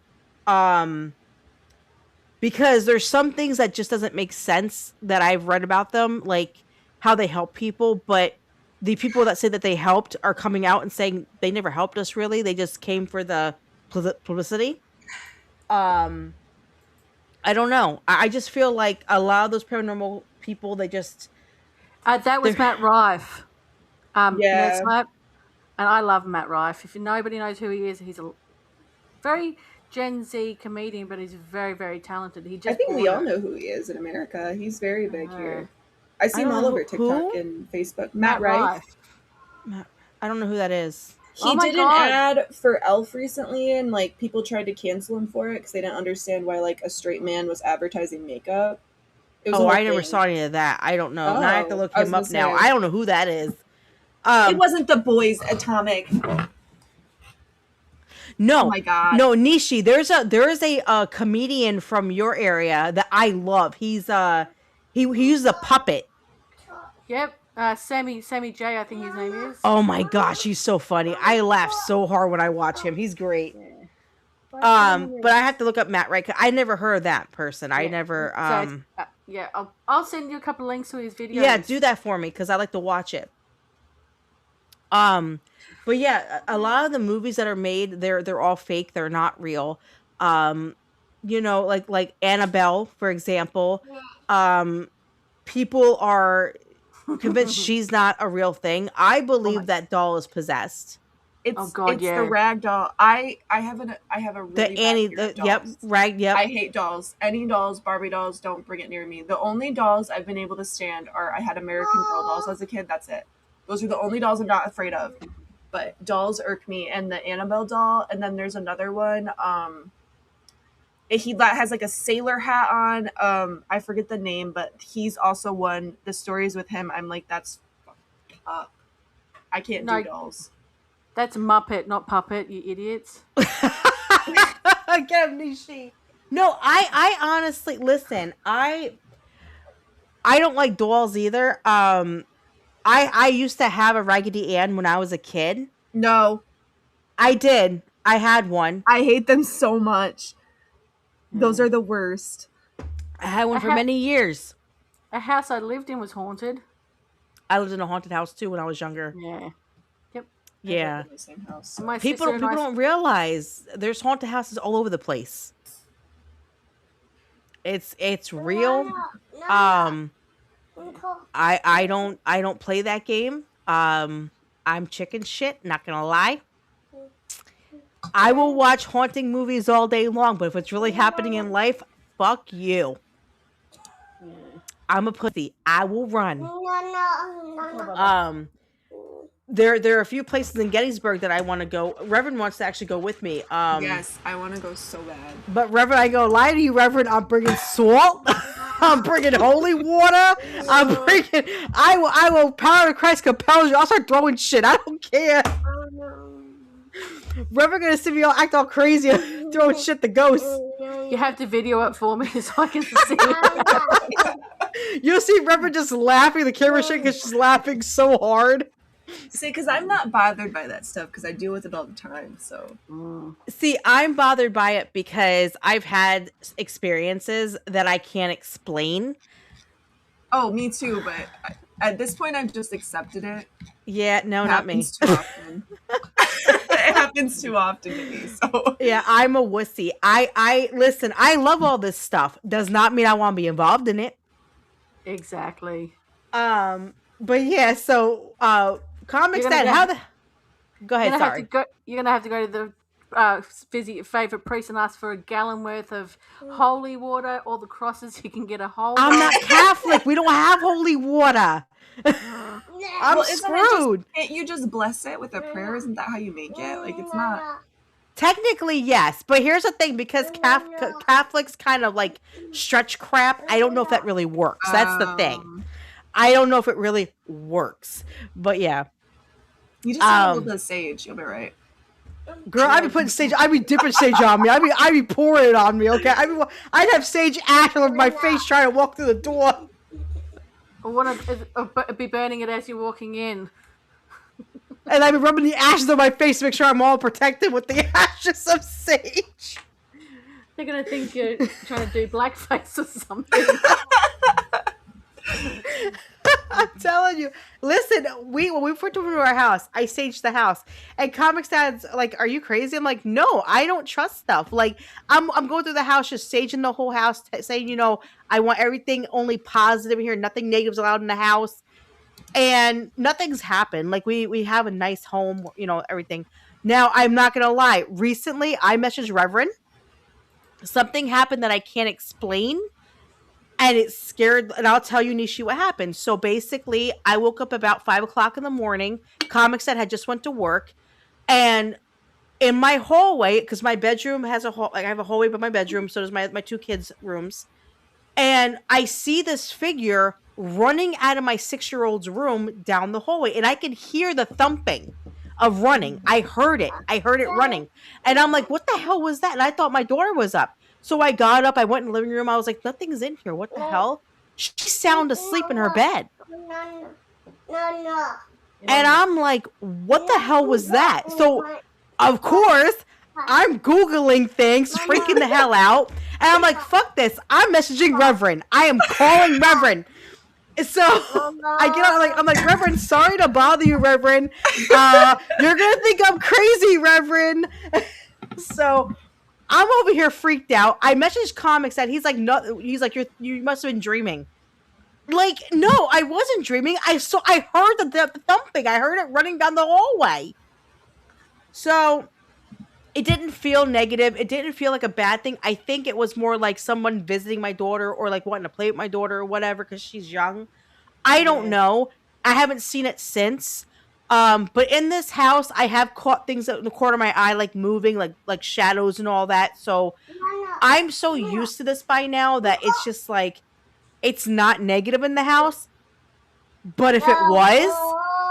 Um because there's some things that just doesn't make sense that I've read about them, like how they help people, but the people that say that they helped are coming out and saying they never helped us really. They just came for the publicity. Um I don't know. I just feel like a lot of those paranormal people, That was they're Matt Rife. Yeah. Matt, and I love Matt Rife. If nobody knows who he is, he's a very Gen Z comedian, but he's very, very talented. He I just think we all bought know who he is in America. He's very big Uh, here. I see I him don't all know over TikTok who? and Facebook. Matt Matt Rife. Rife. I don't know who that is. He Oh my did God. an ad for Elf recently, and like people tried to cancel him for it because they didn't understand why like a straight man was advertising makeup. It was a Oh, whole I never thing. saw any of that. I don't know. Now I have to Oh, look I was him gonna up now. say I don't know who that is. it wasn't the boys Atomic. No, Oh my God. no, Nishi. There is a comedian from your area that I love. He uses a puppet. Yep. Sammy J, I think his name is. Oh my gosh, he's so funny. I laugh so hard when I watch him. He's great. Yeah. But I have to look up Matt Wright. I never heard of that person. I Yeah. never. So yeah, I'll send you a couple of links to his videos. Yeah, do that for me because I like to watch it. But yeah, a lot of the movies that are made, they're all fake. They're not real. Like Annabelle, for example. People are convinced she's not a real thing. I believe that doll is possessed. It's Oh God, it's yeah. the rag doll. I have a really The bad Annie, fear of yep, dolls. rag, yep. I hate dolls. Any dolls, Barbie dolls, don't bring it near me. The only dolls I've been able to stand are I had American Girl dolls as a kid. That's it. Those are the only dolls I'm not afraid of. But dolls irk me. And the Annabelle doll, and then there's another one. He has like a sailor hat on. I forget the name, but he's also one. The stories with him, I'm like, that's fucked up. I can't do dolls. That's Muppet, not puppet, you idiots. Again, Nishi. No, I honestly listen. I don't like dolls either. I used to have a Raggedy Ann when I was a kid. No, I did. I had one. I hate them so much. Those are the worst. I had one for many years. A house I lived in was haunted. I lived in a haunted house too when I was younger. Yeah. Yep. I grew up Yeah. in the same house. My People sister and I. don't realize there's haunted houses all over the place. It's real. Um I don't play that game. I'm chicken shit, not gonna lie. I will watch haunting movies all day long, but if it's really happening in life, fuck you. I'm a pussy. I will run. There are a few places in Gettysburg that I want to go. Reverend wants to actually go with me. Yes, I want to go so bad. But Reverend, I go, lie to you, Reverend. I'm bringing salt. I'm bringing holy water. I will power of Christ compels you. I'll start throwing shit. I don't care. Reverend gonna see me all act all crazy and throwing shit to ghosts. You have to video it for me so I can see it. You'll see Reverend just laughing. The camera shaking because she's laughing so hard. See, because I'm not bothered by that stuff because I deal with it all the time. So, See, I'm bothered by it because I've had experiences that I can't explain. oh, me too. But at this point, I've just accepted it. Yeah, no, It not me. happens too often. It happens too often to me. So, Yeah, I'm a wussy. I listen. I love all this stuff. Does not mean I want to be involved in it. Exactly. But yeah. So, comics You're that gonna how the. Go ahead. Sorry. You're gonna have to go to the visit your favorite priest and ask for a gallon worth of holy water or the crosses you can get a hold I'm of. not Catholic. We don't have holy water. I'm well, isn't screwed. you just bless it with a prayer? Isn't that how you make it? Like, it's not. Technically, yes, but here's the thing: because Catholics kind of like stretch crap. I don't know if that really works. That's the thing. I don't know if it really works, but yeah. You just need a little bit of sage. You'll be right. Girl, I be putting sage. I be dipping sage on me. I be pouring it on me. Okay, I'd have sage ash all over my face trying to walk through the door. Or be burning it as you're walking in. And I've been rubbing the ashes on my face to make sure I'm all protected with the ashes of sage. They're gonna think you're trying to do blackface or something. I'm telling you. Listen, when we first moved to our house, I saged the house. And Comic Dad's like, are you crazy? I'm like, no, I don't trust stuff. Like, I'm going through the house, just saging the whole house, saying, I want everything only positive here. Nothing negatives allowed in the house. And nothing's happened. Like, we have a nice home, everything. Now, I'm not going to lie. Recently, I messaged Reverend. Something happened that I can't explain. And it scared, and I'll tell you, Nishi, what happened. So basically, I woke up about 5 o'clock in the morning. Comics that had just went to work. And in my hallway, because my bedroom has I have a hallway by my bedroom, so does my two kids' rooms. And I see this figure running out of my 6-year-old's room down the hallway. And I could hear the thumping of running. I heard it running. And I'm like, what the hell was that? And I thought my daughter was up. So I got up, I went in the living room, I was like, nothing's in here, what the hell? She's sound asleep in her bed. And I'm like, what the hell was that? So, of course, I'm Googling things, freaking the hell out. And I'm like, fuck this, I'm messaging Reverend. I am calling Reverend. So I get on, I'm like, Reverend, sorry to bother you, Reverend. You're gonna think I'm crazy, Reverend. So I'm over here freaked out. I messaged Comics that he's like, no, he's like, you must have been dreaming. Like, no, I wasn't dreaming. I heard the thumping. I heard it running down the hallway. So it didn't feel negative. It didn't feel like a bad thing. I think it was more like someone visiting my daughter or like wanting to play with my daughter or whatever because she's young. I don't know. I haven't seen it since. But in this house, I have caught things in the corner of my eye, like moving, like shadows and all that. So I'm so used to this by now that it's just like, it's not negative in the house. But if it was,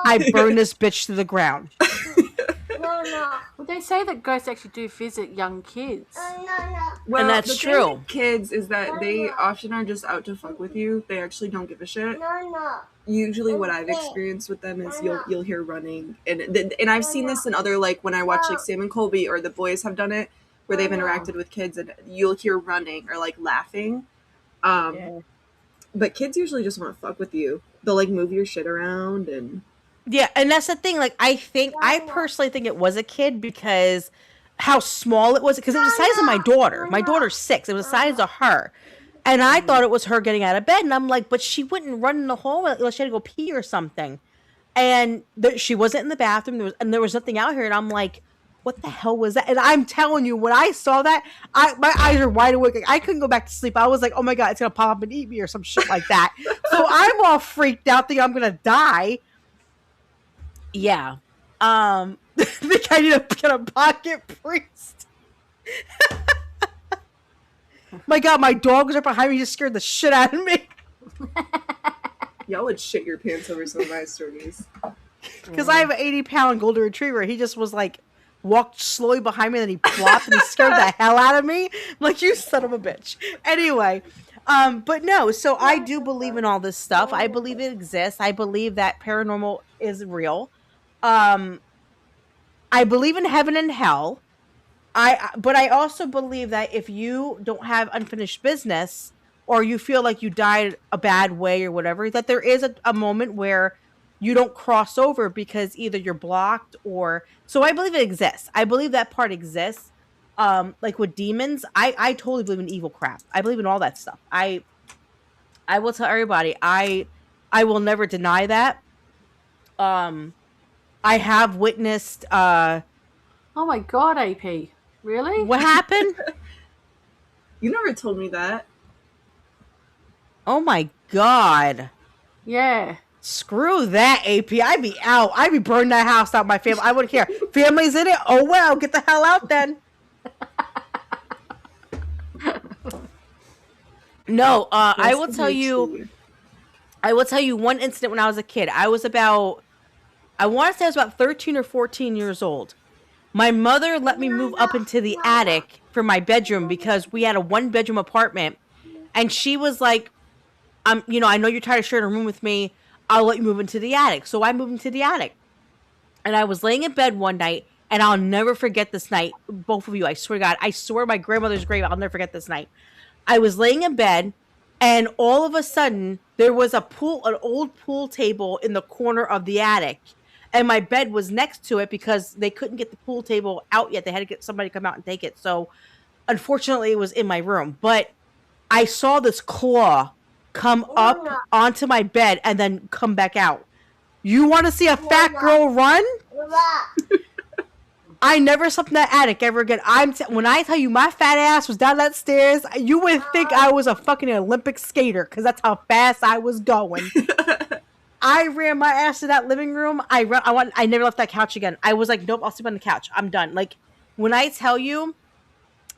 I burn this bitch to the ground. Well, they say that ghosts actually do visit young kids. Well, and that's the true. thing with kids is that they often are just out to fuck with you. They actually don't give a shit. Usually what I've experienced with them is you'll hear running. And I've seen this in other, like, when I watch, like, Sam and Colby, or the boys have done it, where they've interacted with kids, and you'll hear running or, like, laughing. But kids usually just want to fuck with you. they'll like move your shit around and. Yeah, and that's the thing. Like, I personally think it was a kid because how small it was. Because it was the size of my daughter. My daughter's 6. It was the size of her. And I thought it was her getting out of bed. And I'm like, but she wouldn't run in the hallway unless she had to go pee or something. And she wasn't in the bathroom. There was nothing out here. And I'm like, what the hell was that? And I'm telling you, when I saw that, my eyes are wide awake. Like, I couldn't go back to sleep. I was like, oh my God, it's going to pop up and eat me or some shit like that. So I'm all freaked out, thinking I'm going to die. Yeah. I think I need to get a pocket priest. My God, my dog was right behind me. He just scared the shit out of me. Y'all would shit your pants over some of my stories. Because I have an 80-pound golden retriever. He just was like, walked slowly behind me, and then he plopped and he scared the hell out of me. I'm like, you son of a bitch. Anyway, but no, so I do believe in all this stuff. I believe it exists. I believe that paranormal is real. I believe in heaven and hell. But I also believe that if you don't have unfinished business, or you feel like you died a bad way or whatever, that there is a moment where you don't cross over because either you're blocked or... So I believe it exists. I believe that part exists. Like with demons, I totally believe in evil crap. I believe in all that stuff. I will tell everybody, I will never deny that. I have witnessed... Oh my God, AP. Really? What happened? You never told me that. Oh my God. Yeah. Screw that, AP. I'd be out. I'd be burning that house out, my family. I wouldn't care. Family's in it? Oh well, get the hell out then. No, I will tell you one incident when I was a kid. I want to say I was about 13 or 14 years old. My mother let me move up into the attic for my bedroom because we had a 1-bedroom apartment. And she was like, I know you're tired of sharing a room with me. I'll let you move into the attic. So I moved into the attic. And I was laying in bed one night, and I'll never forget this night. Both of you, I swear to God. I swear my grandmother's grave, I'll never forget this night. I was laying in bed, and all of a sudden, there was an old pool table in the corner of the attic. And my bed was next to it because they couldn't get the pool table out yet. They had to get somebody to come out and take it. So, unfortunately, it was in my room. But I saw this claw come up onto my bed and then come back out. You want to see a fat girl run? I never slept in that attic ever again. When I tell you my fat ass was down that stairs, you would think I was a fucking Olympic skater because that's how fast I was going. I ran my ass to that living room. I never left that couch again. I was like, nope, I'll sleep on the couch. I'm done. Like, when I tell you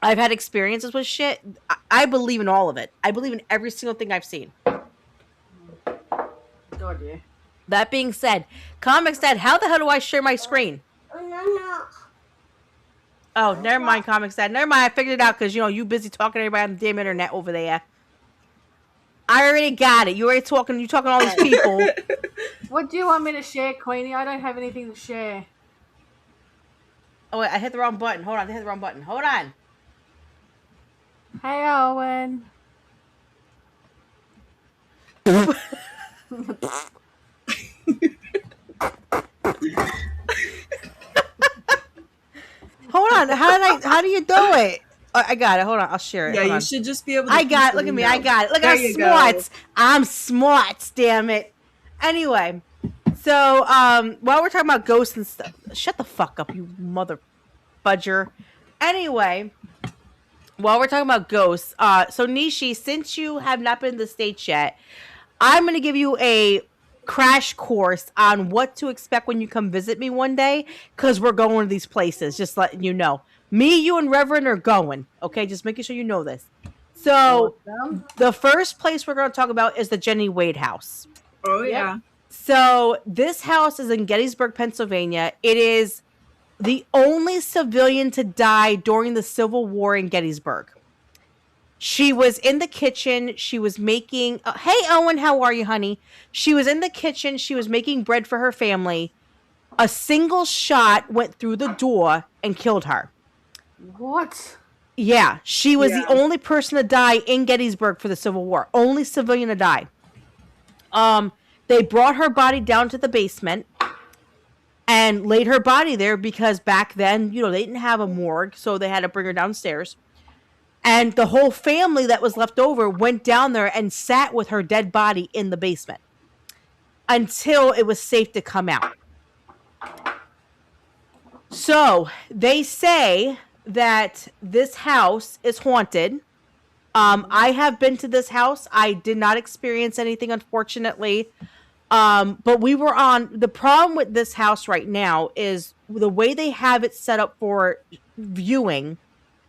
I've had experiences with shit, I believe in all of it. I believe in every single thing I've seen. God, yeah. That being said, Comics Dad, how the hell do I share my screen? Oh, never mind, Comics Dad. Never mind, I figured it out because, you busy talking to everybody on the damn internet over there. I already got it. You already talking. You talking to all these people. What do you want me to share, Queenie? I don't have anything to share. Oh, wait, I hit the wrong button. Hold on, I hit the wrong button. Hold on. Hey, Owen. Hold on. How do you do it? Oh, I got it. Hold on. I'll share it. Yeah, Hold you on. should just be able to. I got it. Look at me. I got it. Look, I'm smart. I'm smart. Damn it. Anyway, so while we're talking about ghosts and stuff, shut the fuck up, you mother fudger. Anyway, while we're talking about ghosts, so Nishi, since you have not been to the States yet, I'm gonna give you a crash course on what to expect when you come visit me one day, because we're going to these places. Just letting you know. Me, you, and Reverend are going. Okay, just making sure you know this. So, the first place we're going to talk about is the Jenny Wade house. Oh, yeah. So, this house is in Gettysburg, Pennsylvania. It is the only civilian to die during the Civil War in Gettysburg. She was in the kitchen. She was making... hey, Owen, how are you, honey? She was in the kitchen. She was making bread for her family. A single shot went through the door and killed her. What? Yeah, she was the only person to die in Gettysburg for the Civil War. Only civilian to die. They brought her body down to the basement and laid her body there because back then, you know, they didn't have a morgue, so they had to bring her downstairs. And the whole family that was left over went down there and sat with her dead body in the basement until it was safe to come out. So they say that this house is haunted. I have been to this house. I did not experience anything, unfortunately. But we were on, the problem with this house right now is the way they have it set up for viewing.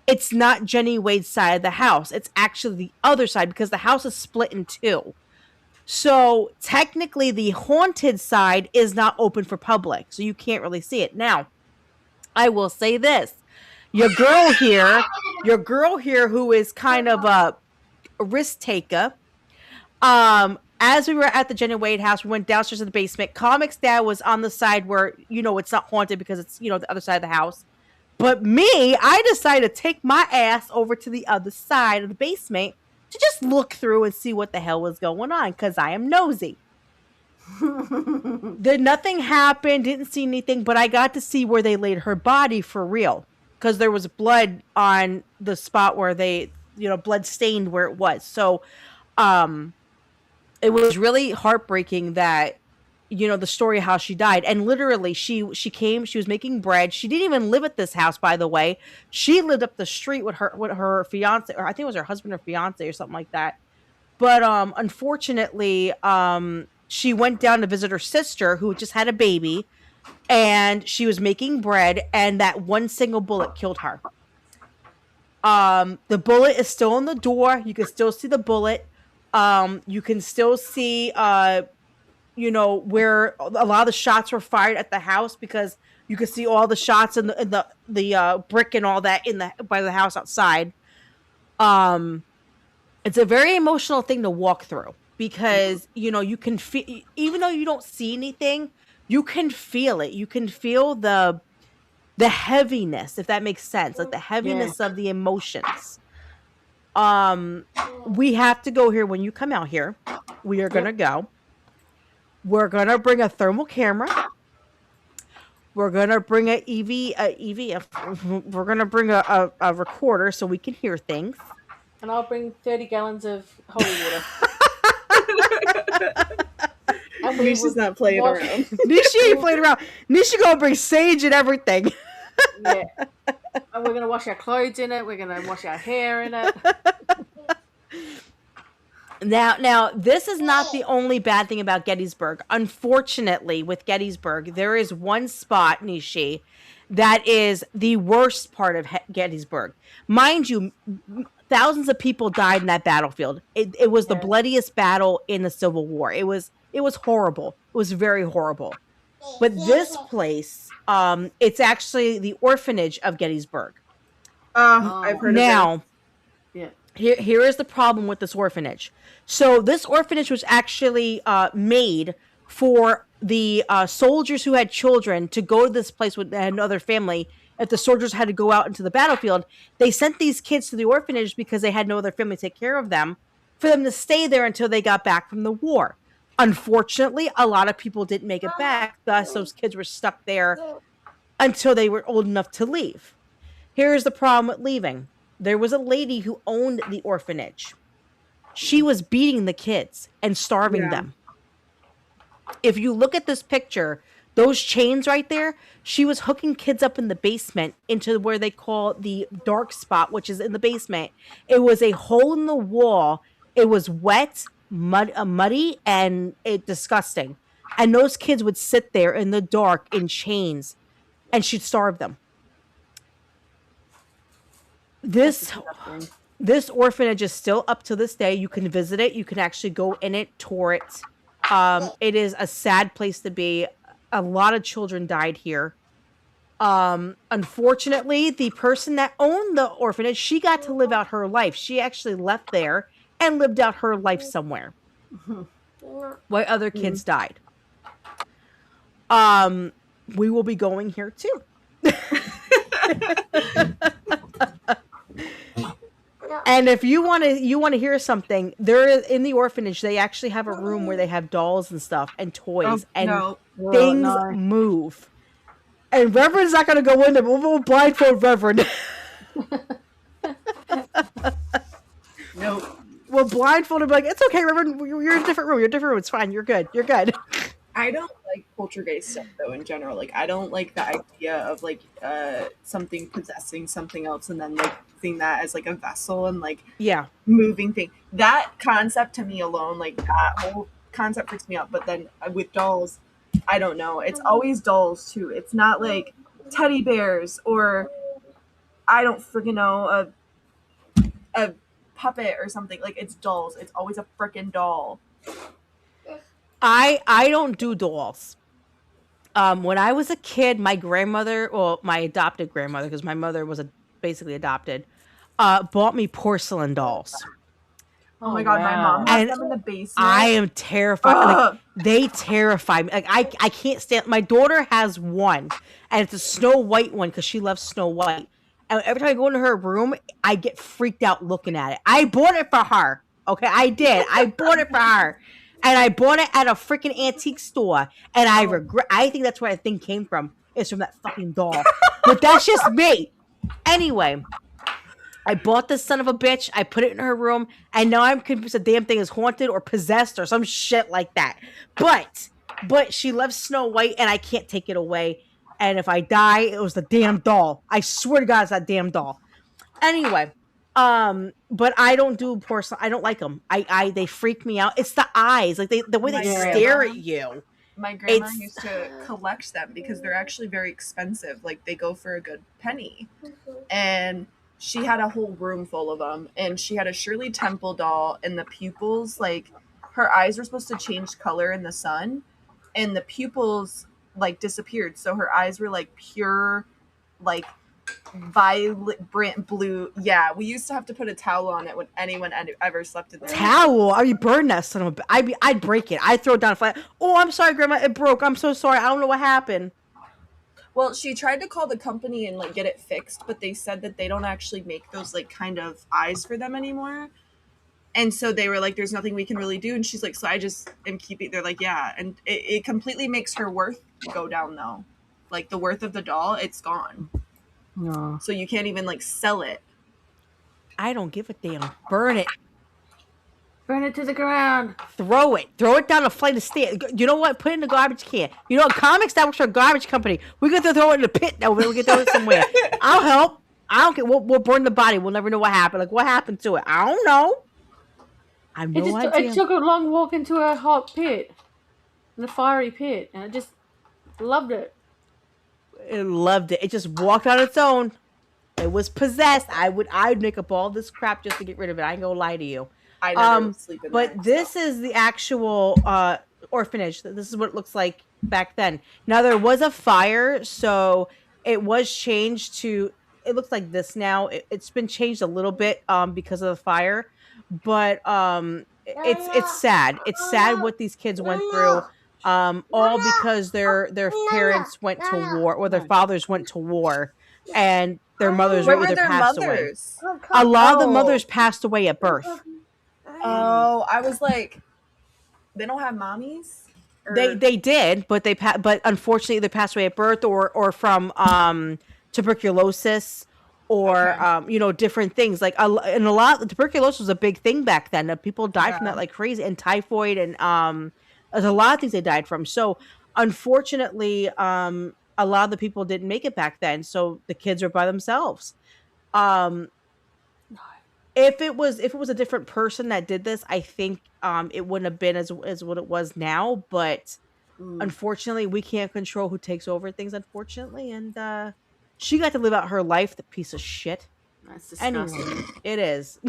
It's not Jenny Wade's side of the house. It's actually the other side because the house is split in two. So technically the haunted side is not open for public. So you can't really see it. Now, I will say this. Your girl here who is kind of a risk taker, as we were at the Jenny Wade house, we went downstairs to the basement. Comics Dad was on the side where, you know, it's not haunted because it's, you know, the other side of the house. But me, I decided to take my ass over to the other side of the basement to just look through and see what the hell was going on because I am nosy. Nothing happened, didn't see anything, but I got to see where they laid her body for real because there was blood on the spot where they, you know, blood stained where it was. So, it was really heartbreaking that, you know, the story of how she died. And literally she came, she was making bread. She didn't even live at this house, by the way. She lived up the street with her fiance, or I think it was her husband or fiance or something like that. But unfortunately, she went down to visit her sister who just had a baby, and she was making bread, and that one single bullet killed her. The bullet is still on the door. You can still see the bullet. You can still see, you know, where a lot of the shots were fired at the house because you could see all the shots in the brick and all that by the house outside. It's a very emotional thing to walk through because, you know, you can feel, even though you don't see anything, you can feel it. You can feel the heaviness, if that makes sense, like the heaviness of the emotions. We have to go here when you come out here. We are going to go. We're going to bring a thermal camera. We're going to bring an EV. We're going to bring a recorder so we can hear things. And I'll bring 30 gallons of holy water. And Nisha's not playing around. Nisha ain't playing around. Nisha going to bring sage and everything. Yeah. And we're going to wash our clothes in it. We're going to wash our hair in it. Now, this is not the only bad thing about Gettysburg. Unfortunately, with Gettysburg, there is one spot, Nishi, that is the worst part of Gettysburg. Mind you, thousands of people died in that battlefield. It was the bloodiest battle in the Civil War. It was horrible. It was very horrible. But this place, it's actually the orphanage of Gettysburg. I've heard now, of it. Yeah. Here is the problem with this orphanage. So this orphanage was actually made for the soldiers who had children to go to this place with another family. If the soldiers had to go out into the battlefield, they sent these kids to the orphanage because they had no other family to take care of them, for them to stay there until they got back from the war. Unfortunately, a lot of people didn't make it back. Thus, those kids were stuck there until they were old enough to leave. Here's the problem with leaving. There was a lady who owned the orphanage. She was beating the kids and starving them. If you look at this picture, those chains right there, she was hooking kids up in the basement into where they call the dark spot, which is in the basement. It was a hole in the wall. It was wet, muddy, and disgusting. And those kids would sit there in the dark in chains, and she'd starve them. This orphanage is still up to this day. You can visit it. You can actually go in it, tour it. It is a sad place to be. A lot of children died here. Unfortunately, the person that owned the orphanage, she got to live out her life. She actually left there and lived out her life somewhere. While other kids died. We will be going here too. And if you want to hear something, there in the orphanage they actually have a room where they have dolls and stuff and toys and No. things no. move. And Reverend's not going to go in there. We'll blindfold Reverend. Nope. We'll blindfold him. Like, it's okay, Reverend. You're in a different room. You're in a different room. It's fine. You're good. You're good. I don't like poltergeist stuff though in general. Like I don't like the idea of like something possessing something else and then like using that as like a vessel and like Yeah. moving thing. That concept to me alone, like that whole concept freaks me out. But then with dolls, I don't know. It's always dolls too. It's not like teddy bears or I don't freaking know a puppet or something. Like it's dolls. It's always a freaking doll. I don't do dolls. When I was a kid, my grandmother, well, my adopted grandmother, because my mother was basically adopted, bought me porcelain dolls. Oh my god, my mom has them in the basement. I am terrified. Like, they terrify me. Like I can't stand. My daughter has one, and it's a Snow White one because she loves Snow White. And every time I go into her room, I get freaked out looking at it. I bought it for her. Okay, I did. I bought it for her. And I bought it at a freaking antique store. And I regret. I think that's where that thing came from. It's from that fucking doll. But that's just me. Anyway, I bought this son of a bitch. I put it in her room. And now I'm convinced the damn thing is haunted or possessed or some shit like that. But she loves Snow White and I can't take it away. And if I die, it was the damn doll. I swear to God, it's that damn doll. Anyway. But I don't do porcelain. I don't like them. They freak me out. It's the eyes, like the way they stare at you. My grandma used to collect them because they're actually very expensive. Like they go for a good penny. And she had a whole room full of them. And she had a Shirley Temple doll, and the pupils, like her eyes were supposed to change color in the sun, and the pupils like disappeared. So her eyes were like pure, like vibrant blue. Yeah, we used to have to put a towel on it when anyone ever slept in there. Towel? Are you burn that son of a? I'd break it. I'd throw it down flat. Oh, I'm sorry, Grandma. It broke. I'm so sorry. I don't know what happened. Well, she tried to call the company and like get it fixed, but they said that they don't actually make those like kind of eyes for them anymore. And so they were like, there's nothing we can really do. And she's like, so I just am keeping. They're like, yeah. And it completely makes her worth go down though. Like the worth of the doll, it's gone. No. So you can't even like sell it. I don't give a damn. Burn it. Burn it to the ground. Throw it. Throw it down a flight of stairs. You know what? Put it in the garbage can. You know, comics, that works for a garbage company. We got to throw it in the pit now. We can throw it somewhere. I'll help. I don't care. We'll burn the body. We'll never know what happened. Like, what happened to it? I don't know. I have no idea. It took a long walk into a hot pit. In a fiery pit. And I just loved it. It loved it. It just walked on its own. It was possessed. I'd make up all this crap just to get rid of it. I ain't gonna lie to you. I never sleep in but there, this is the actual orphanage. This is what it looks like back then. Now there was a fire, so it was changed to. It looks like this now. It's been changed a little bit because of the fire, but it's sad. It's sad what these kids went through. All because their parents went to war, or their fathers went to war, and their mothers were either passed away. A lot of the mothers passed away at birth. Oh, I was like, they don't have mommies? Or... They did, but but unfortunately they passed away at birth or from tuberculosis or different things. Like and a lot tuberculosis was a big thing back then. People died from that like crazy, and typhoid and there's a lot of things they died from. So unfortunately, a lot of the people didn't make it back then. So the kids were by themselves. If it was a different person that did this, I think it wouldn't have been as what it was now. But unfortunately, we can't control who takes over things. Unfortunately, and she got to live out her life. The piece of shit. That's disgusting. Anyway, it is.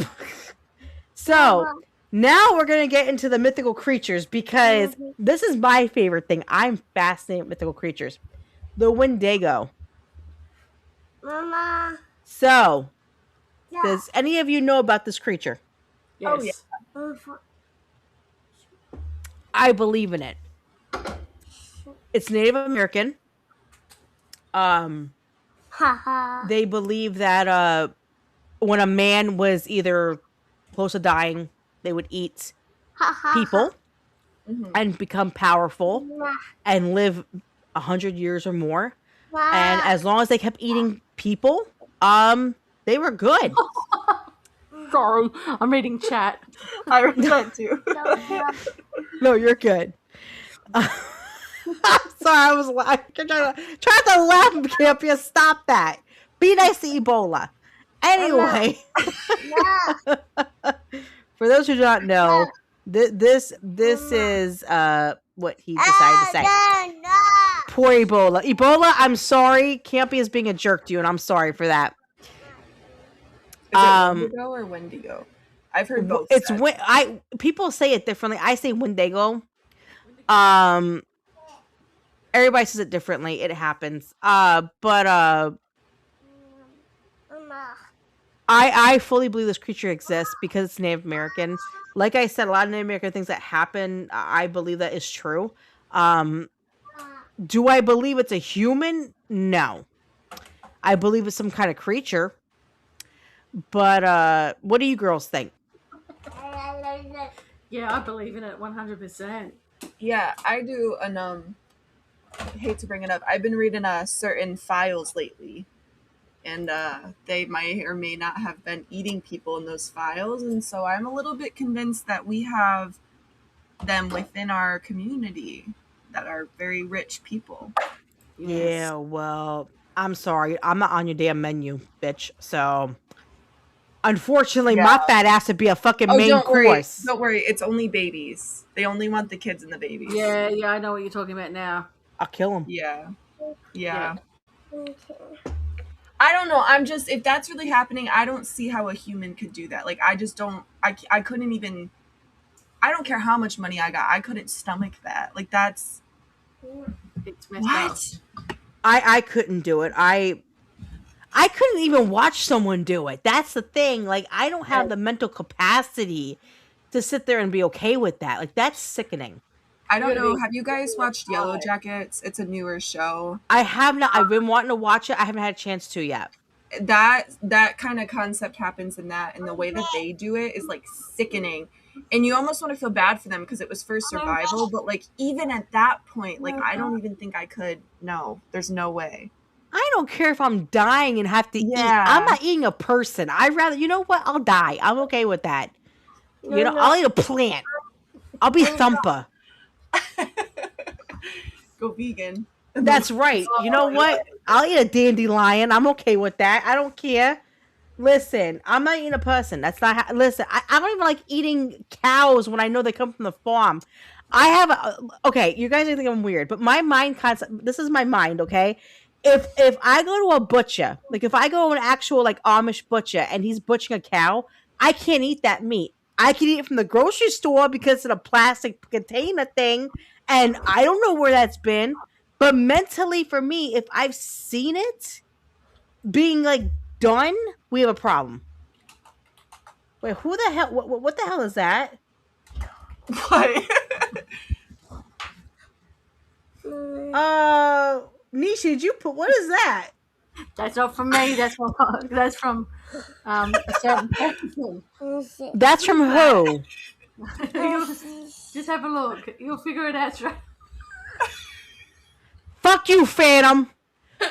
So now we're gonna get into the mythical creatures because this is my favorite thing. I'm fascinated with mythical creatures. The Wendigo. Mama. So. Does any of you know about this creature? Yes. Oh, yeah. I believe in it. It's Native American. They believe that when a man was either close to dying, they would eat people and become powerful and live 100 years or more. And as long as they kept eating people, they were good. Sorry, I'm reading chat. I read that too. No, you're good. I'm sorry, I was trying to laugh, Campia. Stop that. Be nice to Ebola. Anyway, for those who do not know, this is what he decided to say. Poor Ebola. Ebola, I'm sorry. Campy is being a jerk to you, and I'm sorry for that. Is it Wendigo or Wendigo? I've heard both. It's people say it differently. I say Wendigo. Everybody says it differently. It happens. But I fully believe this creature exists because it's Native American. Like I said, a lot of Native American things that happen, I believe that is true. Do I believe it's a human? No. I believe it's some kind of creature. But what do you girls think? Yeah, I believe in it 100%. Yeah, I do. And I hate to bring it up. I've been reading certain files lately, and they may or may not have been eating people in those files, and so I'm a little bit convinced that we have them within our community that are very rich people. Yes. Yeah, well, I'm sorry. I'm not on your damn menu, bitch. So, unfortunately, my fat ass would be a fucking main course. Don't worry. It's only babies. They only want the kids and the babies. Yeah, I know what you're talking about now. I'll kill them. Yeah. I don't know. I'm just, if that's really happening, I don't see how a human could do that. Like, I just don't, I couldn't even, I don't care how much money I got. I couldn't stomach that. Like, that's, It's messed up. I couldn't do it. I couldn't even watch someone do it. That's the thing. Like, I don't have the mental capacity to sit there and be okay with that. Like, that's sickening. I don't know. Have you guys watched Yellow Jackets? It's a newer show. I have not. I've been wanting to watch it. I haven't had a chance to yet. That kind of concept happens in that, and the way that they do it is like sickening. And you almost want to feel bad for them because it was for survival. But like, even at that point, like, I don't even think I could. No, there's no way. I don't care if I'm dying and have to eat. I'm not eating a person. I'd rather, you know what? I'll die. I'm okay with that. You know, I'll eat a plant. I'll be Thumper. Go vegan. That's right. You know what? I'll eat a dandelion. I'm okay with that. I don't care. Listen, I'm not eating a person. That's not listen, I don't even like eating cows when I know they come from the farm. I have okay, you guys are thinking I'm weird, but my mind concept, this is my mind, okay? If I go to a butcher, like if I go to an actual like Amish butcher and he's butchering a cow, I can't eat that meat. I can eat it from the grocery store because of the plastic container thing, and I don't know where that's been. But mentally, for me, if I've seen it being like done, we have a problem. Wait, who the hell? What the hell is that? What? Nisha, did you put? What is that? That's not from me. That's from a certain person. That's from who? Just have a look. You'll figure it out. Fuck you, Phantom.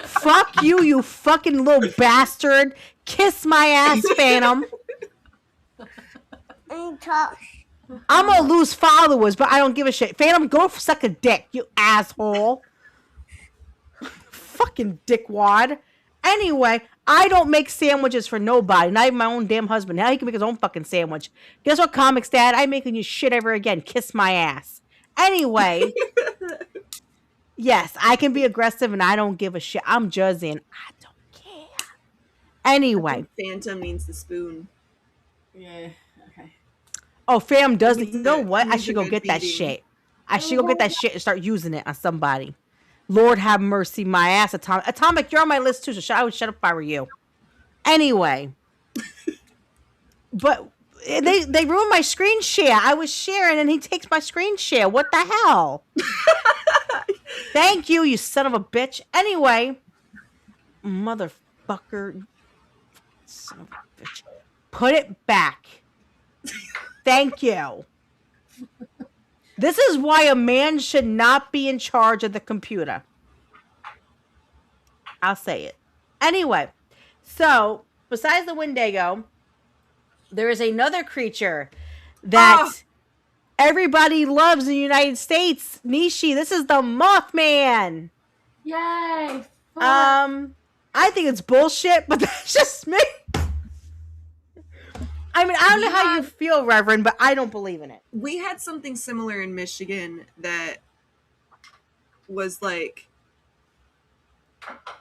Fuck you, you fucking little bastard. Kiss my ass, Phantom. I'm gonna lose followers, but I don't give a shit. Phantom, go suck a dick, you asshole. Fucking dickwad. Anyway, I don't make sandwiches for nobody. Not even my own damn husband. Now he can make his own fucking sandwich. Guess what, Comics Dad? I ain't making you shit ever again. Kiss my ass. Anyway. Yes, I can be aggressive and I don't give a shit. I'm Jersey and I don't care. Anyway. Phantom means the spoon. Yeah, okay. Oh, fam doesn't. You know what? I should go get that shit. I should go get that shit and start using it on somebody. Lord have mercy, my ass, Atomic. Atomic, you're on my list too, so I would shut up if I were you. Anyway. But they ruined my screen share. I was sharing and he takes my screen share. What the hell? Thank you, you son of a bitch. Anyway, motherfucker. Son of a bitch. Put it back. Thank you. This is why a man should not be in charge of the computer. I'll say it. Anyway, so besides the Wendigo, there is another creature that everybody loves in the United States. Nishi, this is the Mothman. Yay! I think it's bullshit, but that's just me. I mean, I don't know how you feel, Reverend, but I don't believe in it. We had something similar in Michigan that was like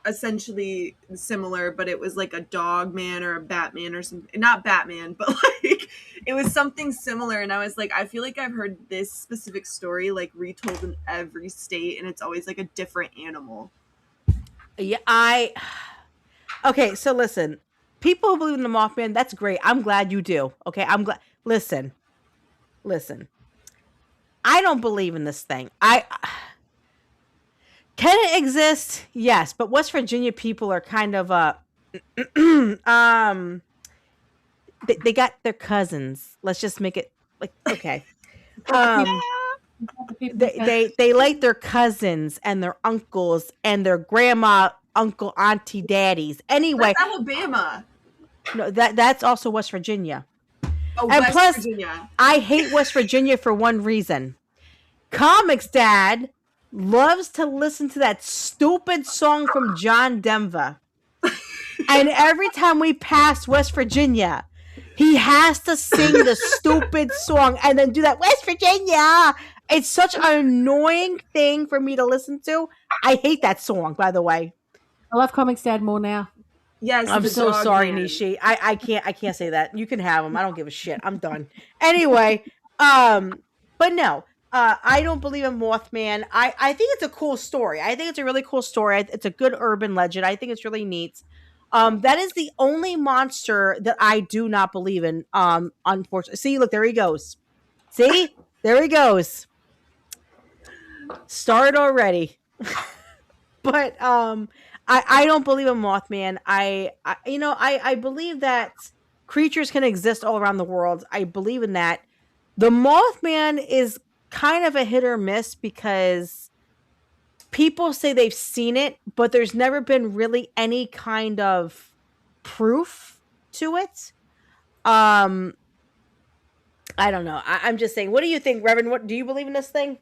essentially similar, but it was like a dog man or a Batman or something. Not Batman, but like it was something similar. And I was like, I feel like I've heard this specific story like retold in every state, and it's always like a different animal. Yeah, okay, so listen. People who believe in the Mothman, that's great. I'm glad you do. Okay, I'm glad. Listen. I don't believe in this thing. Can it exist? Yes, but West Virginia people are kind of they got their cousins. Let's just make it like okay. They like their cousins and their uncles and their grandma, uncle, auntie, daddies. Anyway, that's Alabama. No, that's also West Virginia. Oh, and West plus, Virginia. I hate West Virginia for one reason. Comics Dad loves to listen to that stupid song from John Denver. And every time we pass West Virginia, he has to sing the stupid song and then do that, West Virginia. It's such an annoying thing for me to listen to. I hate that song, by the way. I love Comics Dad more now. Yes, I'm so sorry, Nishi. I can't say that. You can have them. I don't give a shit. I'm done. Anyway, but no, I don't believe in Mothman. I think it's a cool story. I think it's a really cool story. It's a good urban legend. I think it's really neat. That is the only monster that I do not believe in. Unfortunately, see, look, there he goes. See, there he goes. Started already. But I don't believe in Mothman. I believe that creatures can exist all around the world. I believe in that. The Mothman is kind of a hit or miss because people say they've seen it, but there's never been really any kind of proof to it. I don't know. I'm just saying. What do you think, Reverend? What do you believe in this thing?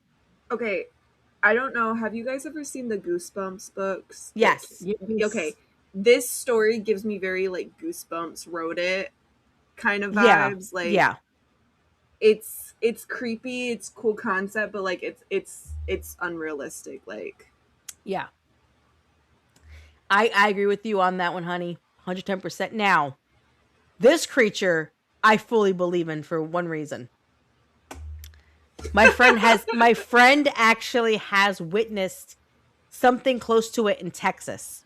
Okay, I don't know. Have you guys ever seen the Goosebumps books? Yes. Okay. This story gives me very like Goosebumps wrote it kind of vibes. It's creepy. It's cool concept, but like it's unrealistic. Like, yeah. I agree with you on that one, honey. 110%. Now, this creature I fully believe in for one reason. My friend actually has witnessed something close to it in Texas.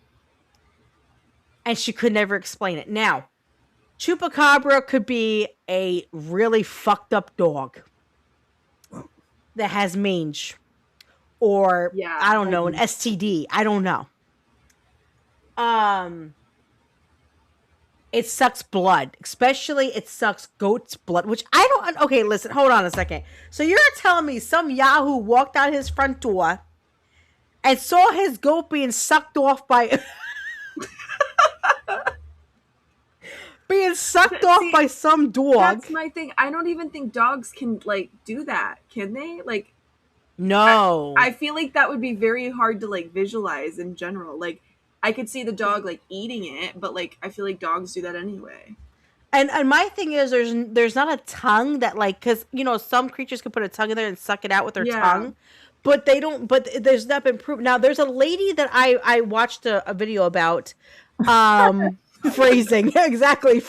And she could never explain it. Now, Chupacabra could be a really fucked up dog that has mange. Or, I don't know, an STD. I don't know. It sucks blood. Especially it sucks goat's blood, which I don't... Okay, listen, hold on a second. So you're telling me some Yahoo walked out his front door and saw his goat being sucked off by... being sucked off by some dog. That's my thing. I don't even think dogs can, like, do that. Can they? Like... No. I feel like that would be very hard to, like, visualize in general. Like, I could see the dog like eating it, but like I feel like dogs do that anyway. And my thing is there's not a tongue that like, because you know some creatures can put a tongue in there and suck it out with their tongue, but they don't. But there's not been proven. Now there's a lady that I watched a video about, phrasing exactly.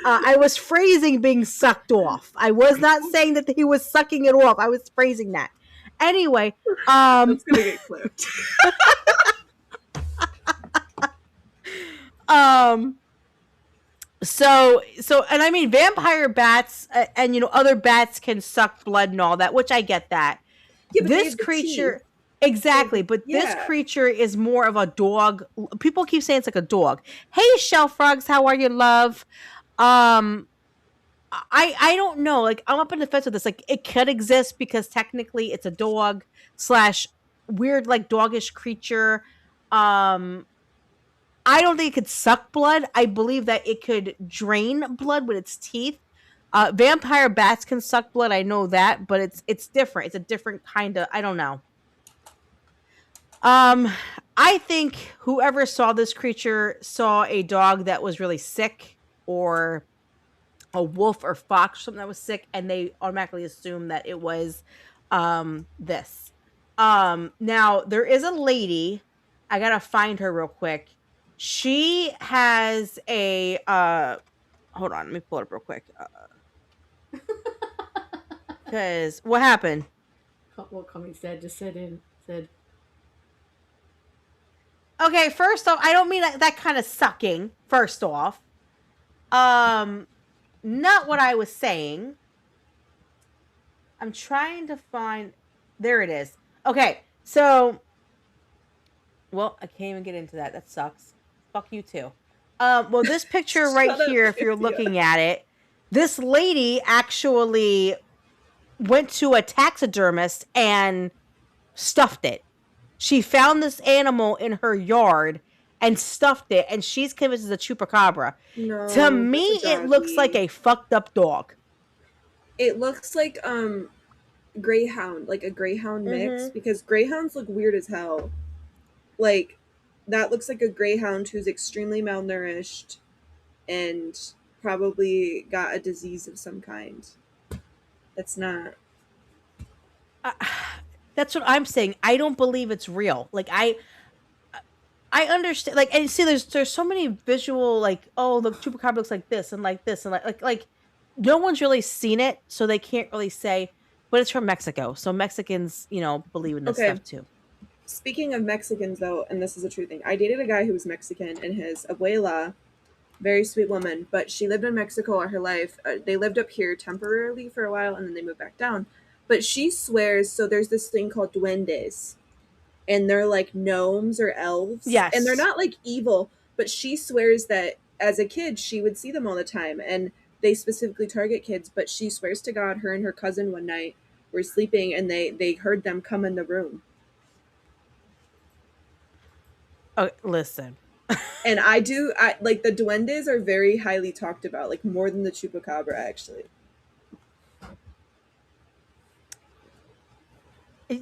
I was phrasing being sucked off. I was not saying that he was sucking it off. I was phrasing that. Anyway, that's gonna get clipped. So and I mean vampire bats and you know other bats can suck blood and all that, which I get that. Yeah, this creature Exactly, but this Yeah. creature is more of a dog. People keep saying it's like a dog. Hey, Shelf Frogs, how are you, love? Um, I don't know. Like, I'm up in the fence with this. Like, it could exist because technically it's a dog slash weird like doggish creature. Um, I don't think it could suck blood. I believe that it could drain blood with its teeth. Vampire bats can suck blood. I know that, but it's different. It's a different kind of. I don't know. Um, I think whoever saw this creature saw a dog that was really sick, or a wolf or fox or something that was sick, and they automatically assumed that it was this. Now there is a lady. I gotta find her real quick. She has a hold on, let me pull it up real quick. Because what happened? What Comic said just said. Okay, first off, I don't mean that kind of sucking. First off, um, not what I was saying. I'm trying to find. There it is. Okay, so, well, I can't even get into that. That sucks. Fuck you too. Well, this picture right Shut up, here, if you're Cynthia. looking at it, this lady actually went to a taxidermist and stuffed it. She found this animal in her yard and stuffed it, and she's convinced it's a chupacabra. No, To me, that's a it looks like doggy. a fucked up dog. It looks like greyhound, like a greyhound mix, because greyhounds look weird as hell. Like, that looks like a greyhound who's extremely malnourished and probably got a disease of some kind. That's not. That's what I'm saying. I don't believe it's real. Like, I understand. Like, and see, there's so many visual, like, oh, the chupacabra looks like this and like this and like no one's really seen it, so they can't really say. But it's from Mexico, so Mexicans, believe in this Okay. stuff too. Speaking of Mexicans, though, and this is a true thing, I dated a guy who was Mexican, and his abuela, very sweet woman, but she lived in Mexico all her life. They lived up here temporarily for a while, and then they moved back down. But she swears, so there's this thing called duendes, and they're like gnomes or elves. Yes. And they're not like evil, but she swears that as a kid, she would see them all the time, and they specifically target kids, but she swears to God, her and her cousin one night were sleeping, and they heard them come in the room. Listen. And I like the duendes are very highly talked about, like more than the chupacabra, actually.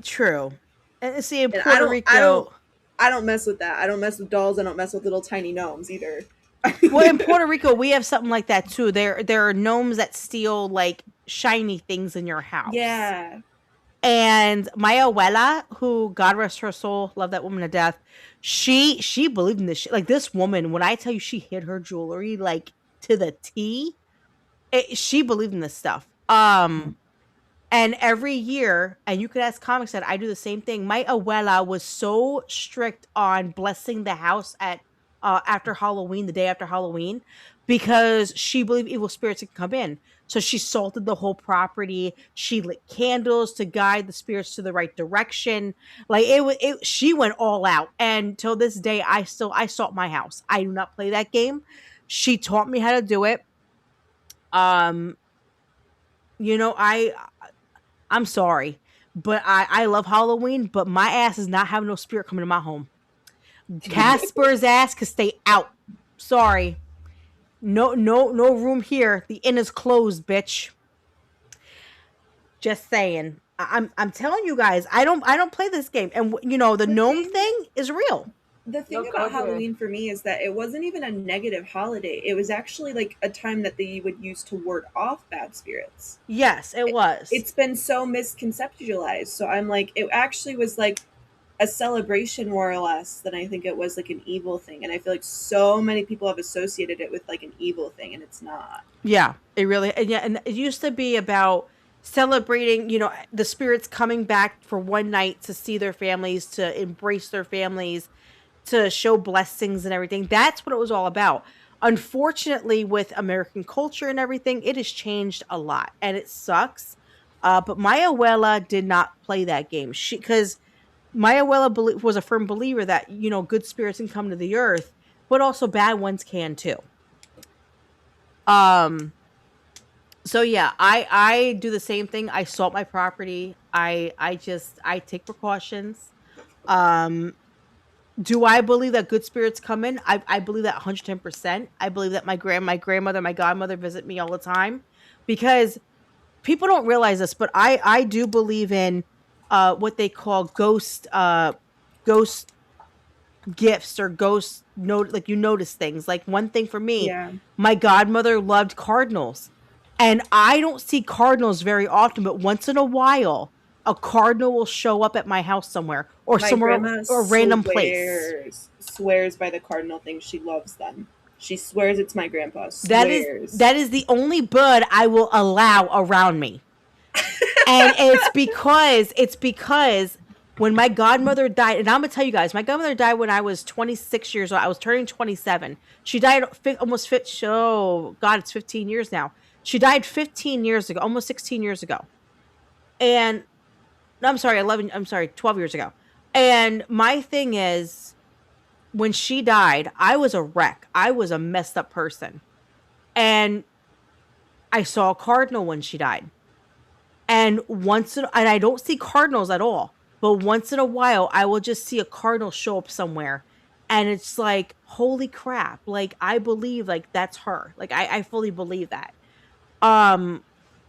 True. And see, in And Puerto Rico, I don't mess with that. I don't mess with dolls. I don't mess with little tiny gnomes either. well, in Puerto Rico, we have something like that too. There are gnomes that steal like shiny things in your house. Yeah. And my abuela, who God rest her soul, love that woman to death, she believed in this shit. Like, this woman, when I tell you she hid her jewelry like to the T, she believed in this stuff. And every year, and you could ask Comics that I do the same thing. My abuela was so strict on blessing the house at after Halloween, the day after Halloween, because she believed evil spirits could come in. So she salted the whole property. She lit candles to guide the spirits to the right direction. Like, she went all out. And till this day, I salt my house. I do not play that game. She taught me how to do it. I'm sorry, but I love Halloween, but my ass is not having no spirit coming to my home. Casper's ass can stay out. Sorry. No room here. The inn is closed, bitch. Just saying. I'm telling you guys, I don't play this game. And the gnome thing is real. The thing Oh, about God, yeah. Halloween for me is that it wasn't even a negative holiday. It was actually like a time that they would use to ward off bad spirits. Yes, it was. It's been so misconceptualized. So I'm like, it actually was like a celebration more or less than I think it was like an evil thing. And I feel like so many people have associated it with like an evil thing, and it's not. Yeah, it really, and it used to be about celebrating, the spirits coming back for one night to see their families, to embrace their families, to show blessings and everything. That's what it was all about. Unfortunately, with American culture and everything, it has changed a lot, and it sucks. But my abuela did not play that game. Because my abuela was a firm believer that, you know, good spirits can come to the earth, but also bad ones can too. So yeah, I do the same thing. I salt my property. I take precautions. Um, do I believe that good spirits come in? I believe that 110%. I believe that my grandmother, my godmother visit me all the time, because people don't realize this, but I do believe in what they call ghost gifts, or ghost note, like you notice things. Like, one thing for me, Yeah. my godmother loved cardinals, and I don't see cardinals very often, but once in a while a cardinal will show up at my house somewhere, or My somewhere, grandma or a random place. swears by the cardinal things. She loves them. She swears it's my grandpa. That is Swears. that is the only bird I will allow around me. And it's because when my godmother died, and I'm gonna tell you guys, my godmother died when I was 26 years old. I was turning 27. She died almost oh God, it's 15 years now. She died 15 years ago, almost 16 years ago. And I'm sorry, 12 years ago. And my thing is, when she died, I was a wreck. I was a messed up person. And I saw a cardinal when she died. And and I don't see cardinals at all, but once in a while I will just see a cardinal show up somewhere, and it's like, holy crap, like, I believe, like, that's her. Like, I fully believe that.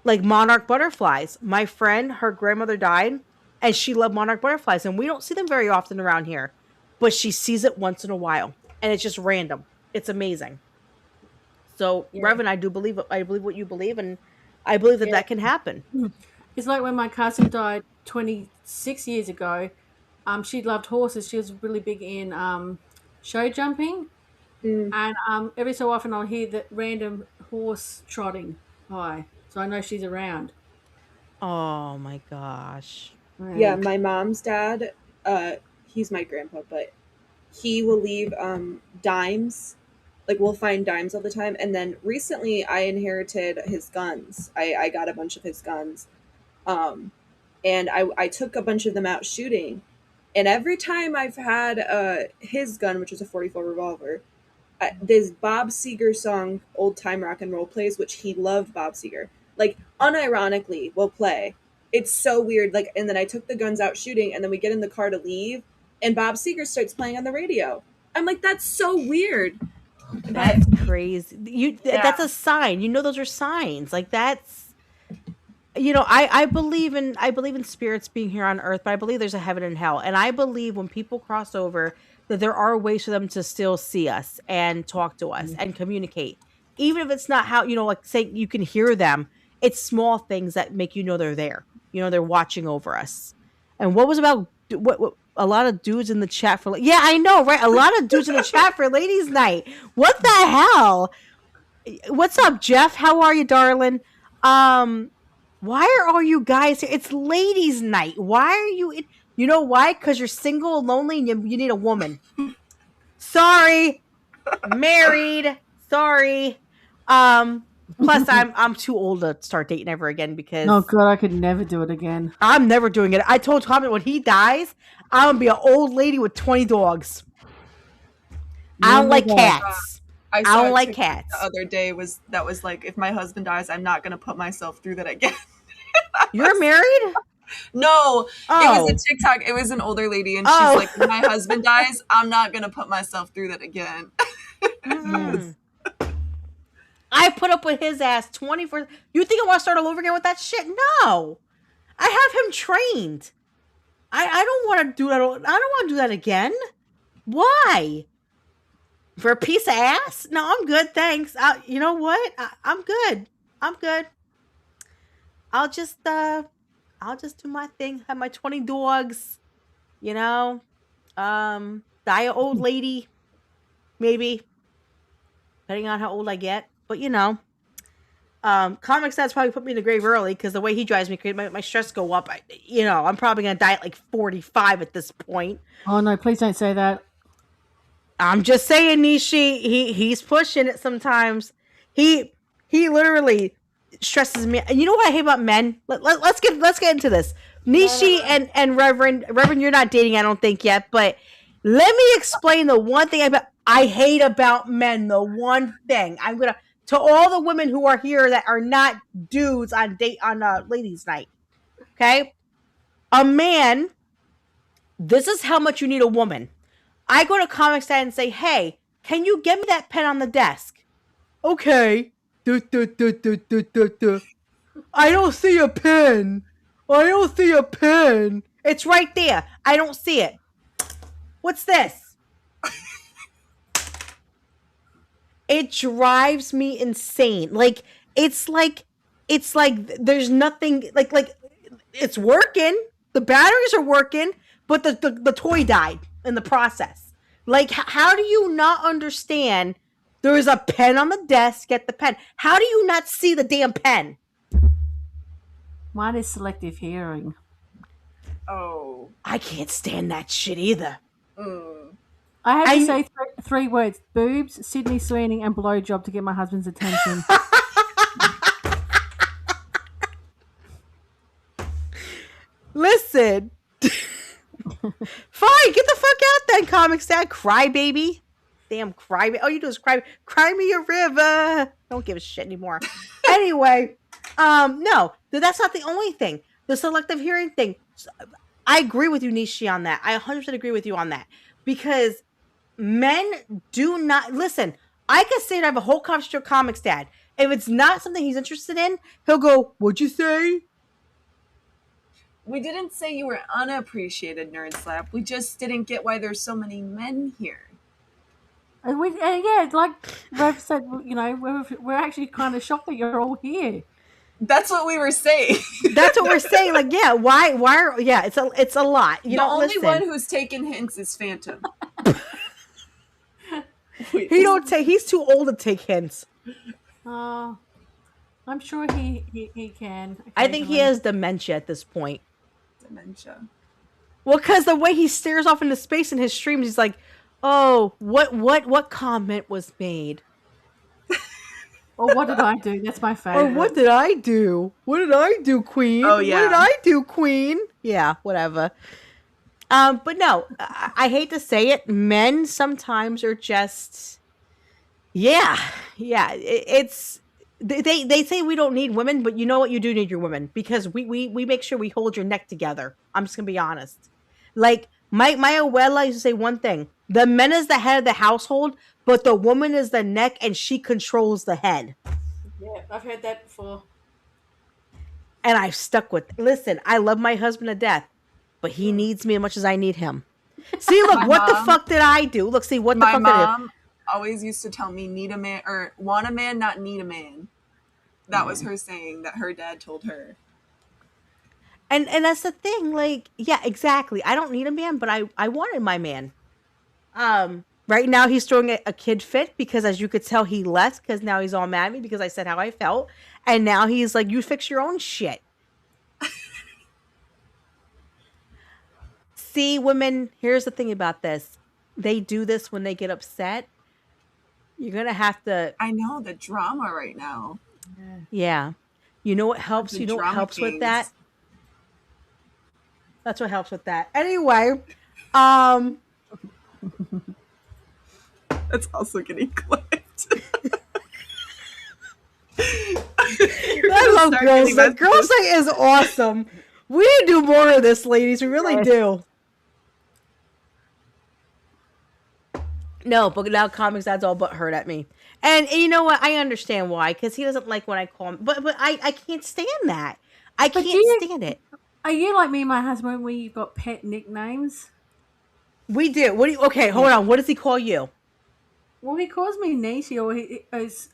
Like monarch butterflies. My friend, her grandmother died, and she loved monarch butterflies, and we don't see them very often around here, but she sees it once in a while, and it's just random. It's amazing. So, Yeah. Reverend, I believe what you believe, and I believe that that can happen. It's like when my cousin died 26 years ago. She loved horses. She was really big in show jumping. And every so often I'll hear that random horse trotting by. So I know she's around. Oh my gosh. Yeah, my mom's dad, he's my grandpa, but he will leave dimes. Like, we'll find dimes all the time. And then recently I inherited his guns. I got a bunch of his guns. And I took a bunch of them out shooting. And every time I've had his gun, which was a 44 revolver, this Bob Seger song, Old Time Rock and Roll, plays, which he loved Bob Seger. Like, unironically, will play. It's so weird. Like, and then I took the guns out shooting, and then we get in the car to leave, and Bob Seger starts playing on the radio. I'm like, that's so weird. That's crazy. That's a sign. You know, those are signs. Like, that's, you know, I believe in spirits being here on earth, but I believe there's a heaven and hell. And I believe when people cross over, that there are ways for them to still see us and talk to us and communicate. Even if it's not how, you know, like, say you can hear them, it's small things that make you know they're there. You know, they're watching over us. And what was about what a lot of dudes in the chat for? Yeah, I know, right? A lot of dudes in the chat for ladies' night. What the hell? What's up, Jeff? How are you, darling? Why are all you guys here? It's ladies' night. Why are you in? You know why? Because you're single, lonely, and you need a woman. Sorry. Married. Sorry. Plus, I'm too old to start dating ever again, because Oh God, I could never do it again. I'm never doing it. I told Tommy when he dies, I'm gonna be an old lady with 20 dogs. I don't like cats. I don't like TikTok cats. The other day was like, if my husband dies, I'm not gonna put myself through that again. You're married? No, It Oh. was a TikTok. It was an older lady, and she's like, "When my husband dies, I'm not gonna put myself through that again." I put up with his ass 24. You think I want to start all over again with that shit? No. I have him trained. I don't want to do that. I don't want to do that again. Why? For a piece of ass? No, I'm good. Thanks. You know what? I'm good. I'm good. I'll just do my thing. Have my 20 dogs. You know, die an old lady, maybe, depending on how old I get. But you know, Comic Stats probably put me in the grave early, because the way he drives me crazy, my stress go up. I'm probably gonna die at like 45 at this point. Oh no, please don't say that. I'm just saying, Nishi, he's pushing it sometimes. He literally stresses me. And you know what I hate about men? Let's get into this. Nishi and Reverend, you're not dating, I don't think yet, but let me explain the one thing I hate about men. The one thing I'm gonna to all the women who are here that are not dudes on ladies' night. Okay, a man. This is how much you need a woman. I go to Comic Stand and say, "Hey, can you get me that pen on the desk?" Okay. I don't see a pen. I don't see a pen. It's right there. I don't see it. What's this? It drives me insane. It's like there's nothing like it's working. The batteries are working, but the toy died in the process. Like, how do you not understand? There is a pen on the desk. Get the pen. How do you not see the damn pen? Mine is selective hearing. Oh. I can't stand that shit either. I had to say three words: boobs, Sydney Sweeney, and blowjob to get my husband's attention. Listen. Fine, get the fuck out then, Comics Dad. Crybaby. Damn crybaby. All you do is cry me a river. Don't give a shit anymore. Anyway, no, that's not the only thing. The selective hearing thing. I agree with you, Nishi, on that. I 100% agree with you on that. Because men do not listen. I can say that I have a whole conversation with Comics Dad. If it's not something he's interested in, he'll go, "What'd you say?" We didn't say you were unappreciated, Nerd Slap. We just didn't get why there's so many men here. And yeah, like Rev said, you know, we're actually kind of shocked that you're all here. That's what we were saying. That's what we're saying. Like, yeah, why yeah, it's a lot. You the don't only listen. one who's taken hints is Phantom. Wait, he's too old to take hints. I'm sure he can. I think he has dementia at this point. Dementia. Well, because the way he stares off into space in his streams, he's like, "Oh, what comment was made?" Or what did I do? That's my favorite. Or what did I do? What did I do, Queen? Oh, yeah. What did I do, Queen? Yeah, whatever. But no, I hate to say it. Men sometimes are just, yeah. It's they say we don't need women, but you know what? You do need your women because we make sure we hold your neck together. I'm just gonna be honest. Like my abuela used to say one thing: the man is the head of the household, but the woman is the neck, and she controls the head. Yeah, I've heard that before. And I've stuck with. Listen, I love my husband to death, but he needs me as much as I need him. See, look, what the fuck did I do? Look, see, what the fuck did I do? My mom always used to tell me, need a man, or want a man, not need a man. That was her saying that her dad told her. And that's the thing, like, yeah, exactly. I don't need a man, but I wanted my man. Right now he's throwing a kid fit because, as you could tell, he left because now he's all mad at me because I said how I felt. And now he's like, you fix your own shit. See, women, here's the thing about this. They do this when they get upset. You're going to have to... I know, the drama right now. Yeah. You know what helps? You know what helps with that? That's what helps with that. Anyway, That's also getting clipped. I love Girls Night. Girls Night is awesome. We need to do more of this, ladies. We really do. No, but now Comics Dad's all but hurt at me. And you know what? I understand why. Because he doesn't like when I call him. But I can't stand that. I can't stand it. Are you like me and my husband where you've got pet nicknames? We do. What do you... Okay, hold on. What does he call you? Well, he calls me Nisi, or he is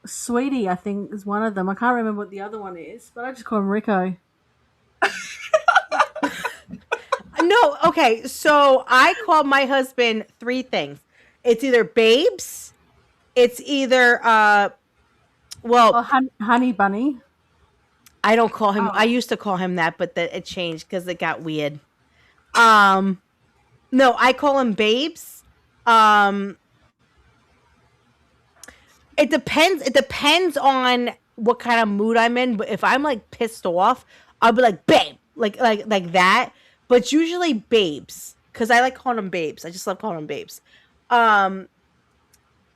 Sweetie, I think, is one of them. I can't remember what the other one is, but I just call him Rico. No, okay. So I call my husband 3 things. It's either babes. It's either Honey Bunny. I don't call him. I used to call him that, but it changed because it got weird. No, I call him babes. It depends on what kind of mood I'm in. But if I'm like pissed off, I'll be like, babe, like that. But it's usually babes, because I like calling them babes. I just love calling them babes.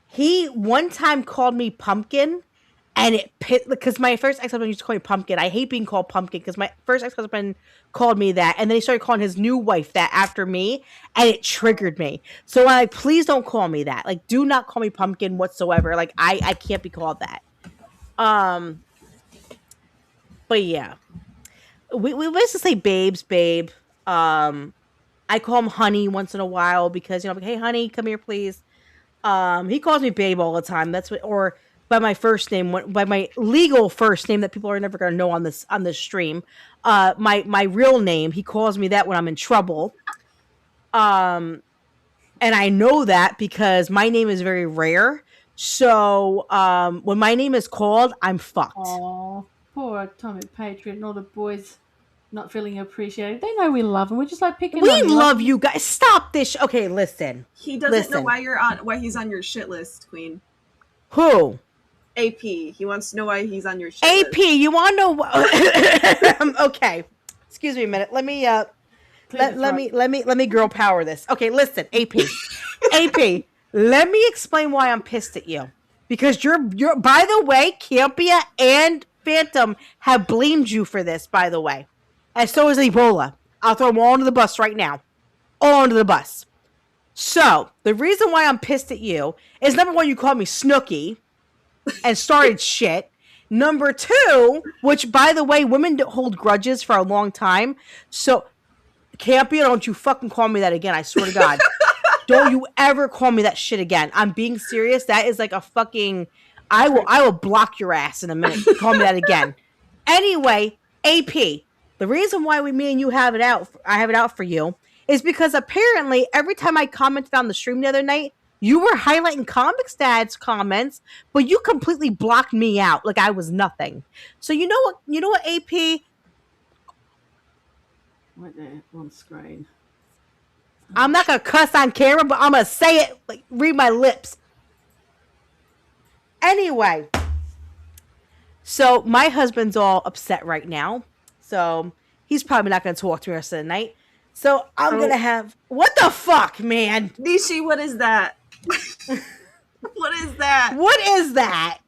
He one time called me pumpkin, and it pit because my first ex-husband used to call me pumpkin. I hate being called pumpkin because my first ex-husband called me that, and then he started calling his new wife that after me, and it triggered me. So I'm like, please don't call me that. Like, do not call me pumpkin whatsoever. Like, I can't be called that. But yeah, we basically say babes, babe. I call him honey once in a while because, I'm like, hey honey, come here please. He calls me babe all the time. That's what, or by my first name, by my legal first name that people are never gonna know on this stream. My real name, he calls me that when I'm in trouble. And I know that because my name is very rare. So when my name is called, I'm fucked. Oh, poor Atomic Patriot and all the boys not feeling appreciated. They know we love them. We're just like picking on We love you guys. Stop this. Okay, listen. He doesn't know why he's on your shit list, Queen. Who? AP. He wants to know why he's on your shit AP, list. you want to know what? Okay. Excuse me a minute. Let me girl power this. Okay, listen, AP. AP, let me explain why I'm pissed at you. Because you're by the way, Campia and Phantom have blamed you for this, by the way. And so is Ebola. I'll throw them all under the bus right now. All under the bus. So, the reason why I'm pissed at you is, number one, you called me Snooki and started shit. Number two, which, by the way, women don't hold grudges for a long time. So, Campia, don't you fucking call me that again. I swear to God. Don't you ever call me that shit again. I'm being serious. That is like a fucking... I will block your ass in a minute. Call me that again. Anyway, AP... The reason why me and you have it out, I have it out for you, is because apparently every time I commented on the stream the other night, you were highlighting Comics Dad's comments, but you completely blocked me out like I was nothing. So you know what, AP? Right there on screen. I'm not gonna cuss on camera, but I'm gonna say it. Like, read my lips. Anyway, so my husband's all upset right now. So he's probably not going to talk to me the rest of the night. So I'm going to have... What the fuck, man? Nishi, what is that? What is that? What is that?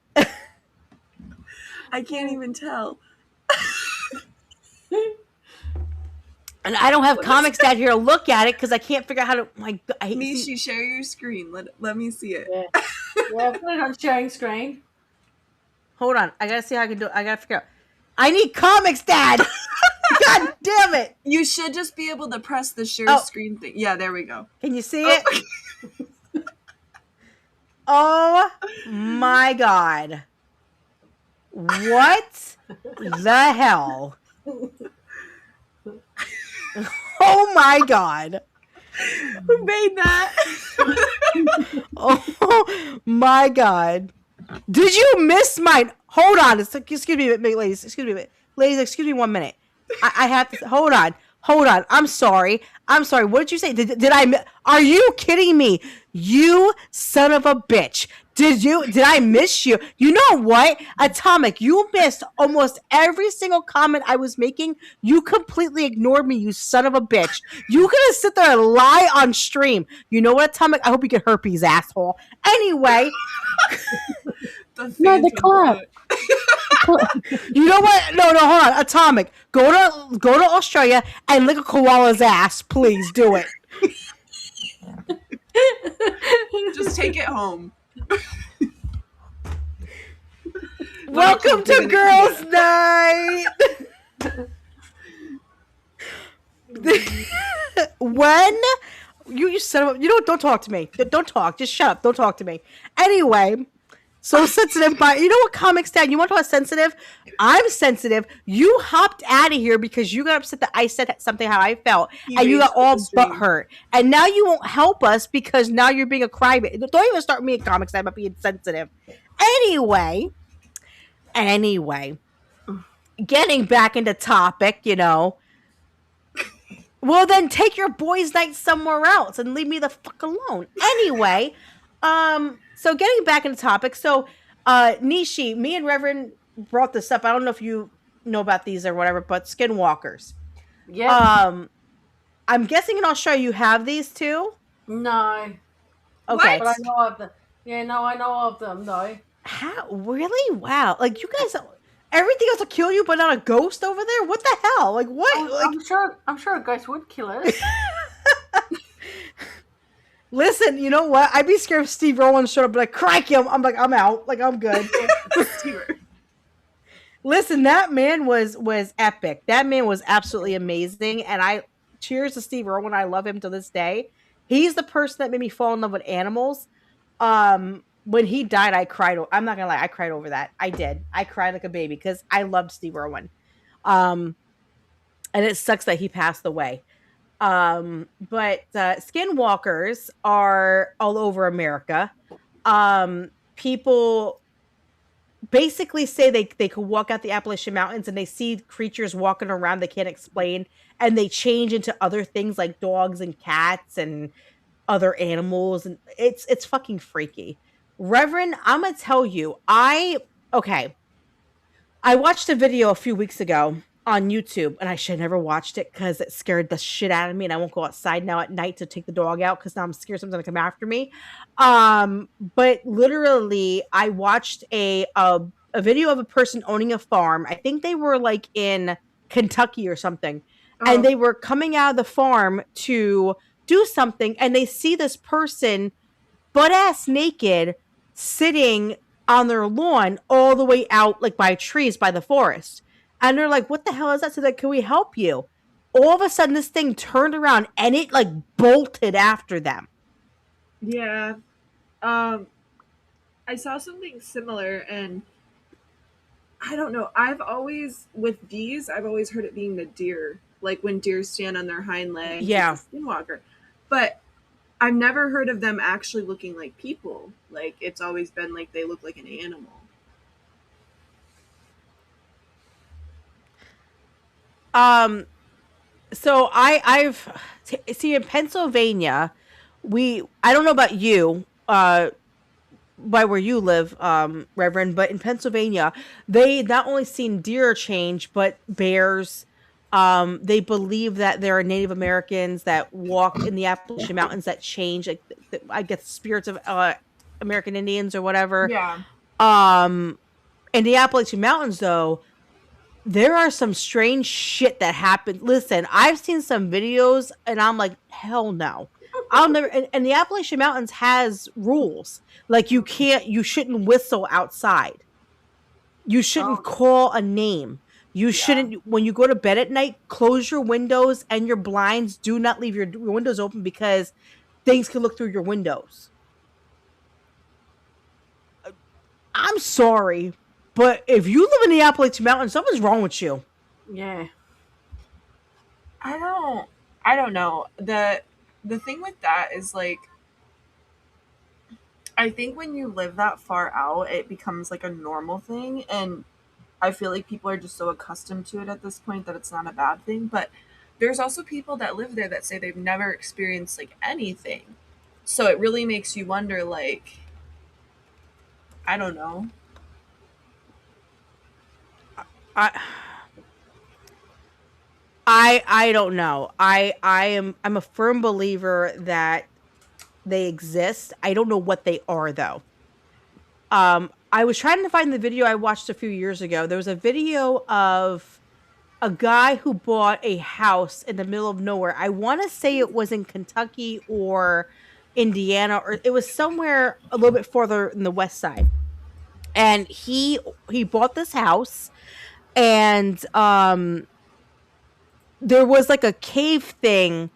I can't even tell. And I don't have Comics Dad here to look at it because I can't figure out how to... Nishi, share your screen. Let me see it. Yeah, I'll put it on sharing screen. Hold on. I got to see how I can do it. I got to figure out... I need Comics Dad! God damn it! You should just be able to press the share screen thing. Yeah, there we go. Can you see it? Oh my God. What the hell? Oh my God. Who made that? Oh my God. Did you miss mine? Hold on. Excuse me, ladies. Excuse me. Ladies, excuse me 1 minute. I have to... Hold on. I'm sorry. What did you say? Did I... Are you kidding me? You son of a bitch. Did I miss you? You know what? Atomic, you missed almost every single comment I was making. You completely ignored me, you son of a bitch. You gonna sit there and lie on stream. You know what, Atomic? I hope you get herpes, asshole. Anyway... The club. You know what? No, hold on. Atomic, go to Australia and lick a koala's ass. Please do it. Just take it home. Welcome to Girls' Night. When you son of a... don't talk to me. Don't talk. Just shut up. Don't talk to me. Anyway... So sensitive, but you know what, Comics Dad? You want to talk sensitive? I'm sensitive. You hopped out of here because you got upset that I said something how I felt, and you got all butthurt. And now you won't help us because now you're being a crybaby. Don't even start me at Comics Dad about being sensitive. Anyway, getting back into topic, well, then take your boys' night somewhere else and leave me the fuck alone. Anyway, so getting back into topic. So, Nishi, me and Reverend brought this up. I don't know if you know about these or whatever, but skinwalkers. Yeah. I'm guessing in Australia you have these too. No. Okay. But I know of them. Yeah, no, I know of them though. How really? Wow! Like you guys, everything else will kill you, but not a ghost over there. What the hell? Like what? Like I'm sure a ghost would kill us. listen, you know what? I'd be scared if Steve Rowland showed up, like crack him. I'm like, I'm out. Like I'm good. Listen, that man was epic. That man was absolutely amazing, and I cheers to Steve Irwin. I love him to this day. He's the person that made me fall in love with animals. When he died, I cried. I'm not gonna lie, I cried over that. I did. I cried like a baby because I loved Steve Irwin. And it sucks that he passed away. But skinwalkers are all over America. People basically say they could walk out the Appalachian Mountains and they see creatures walking around they can't explain, and they change into other things like dogs and cats and other animals, and it's fucking freaky. Reverend, I'm gonna tell you, okay, I watched a video a few weeks ago on YouTube, and I should have never watched it because it scared the shit out of me, and I won't go outside now at night to take the dog out because now I'm scared someone's gonna come after me. But literally, I watched a video of a person owning a farm. I think they were like in Kentucky or something, and they were coming out of the farm to do something, and they see this person butt ass naked sitting on their lawn all the way out like by trees by the forest. And they're like, what the hell is that? So like, can we help you? All of a sudden this thing turned around and it like bolted after them. Yeah. I saw something similar, and I don't know. I've always heard it being the deer, like when deer stand on their hind legs. Yeah. It's a skinwalker. But I've never heard of them actually looking like people. Like, it's always been like they look like an animal. So I've see in Pennsylvania, I don't know about you, by where you live, Reverend, but in Pennsylvania, they not only seen deer change, but bears. They believe that there are Native Americans that walk in the Appalachian Mountains that change, like I guess spirits of American Indians or whatever. Yeah. In the Appalachian Mountains, though, there are some strange shit that happened. Listen, I've seen some videos, and I'm like, hell no. I'll never. And the Appalachian Mountains has rules. Like you shouldn't whistle outside. You shouldn't call a name. You shouldn't, when you go to bed at night, close your windows and your blinds. Do not leave your windows open because things can look through your windows. I'm sorry, but if you live in the Appalachian Mountains, something's wrong with you. Yeah. I don't know. The thing with that is, like, I think when you live that far out, it becomes like a normal thing, and I feel like people are just so accustomed to it at this point that it's not a bad thing. But there's also people that live there that say they've never experienced like anything. So it really makes you wonder, like, I don't know. I don't know. I'm a firm believer that they exist. I don't know what they are though. I was trying to find the video I watched a few years ago. There was a video of a guy who bought a house in the middle of nowhere. I want to say it was in Kentucky or Indiana, or it was somewhere a little bit further in the west side. And he bought this house, and there was like a cave thing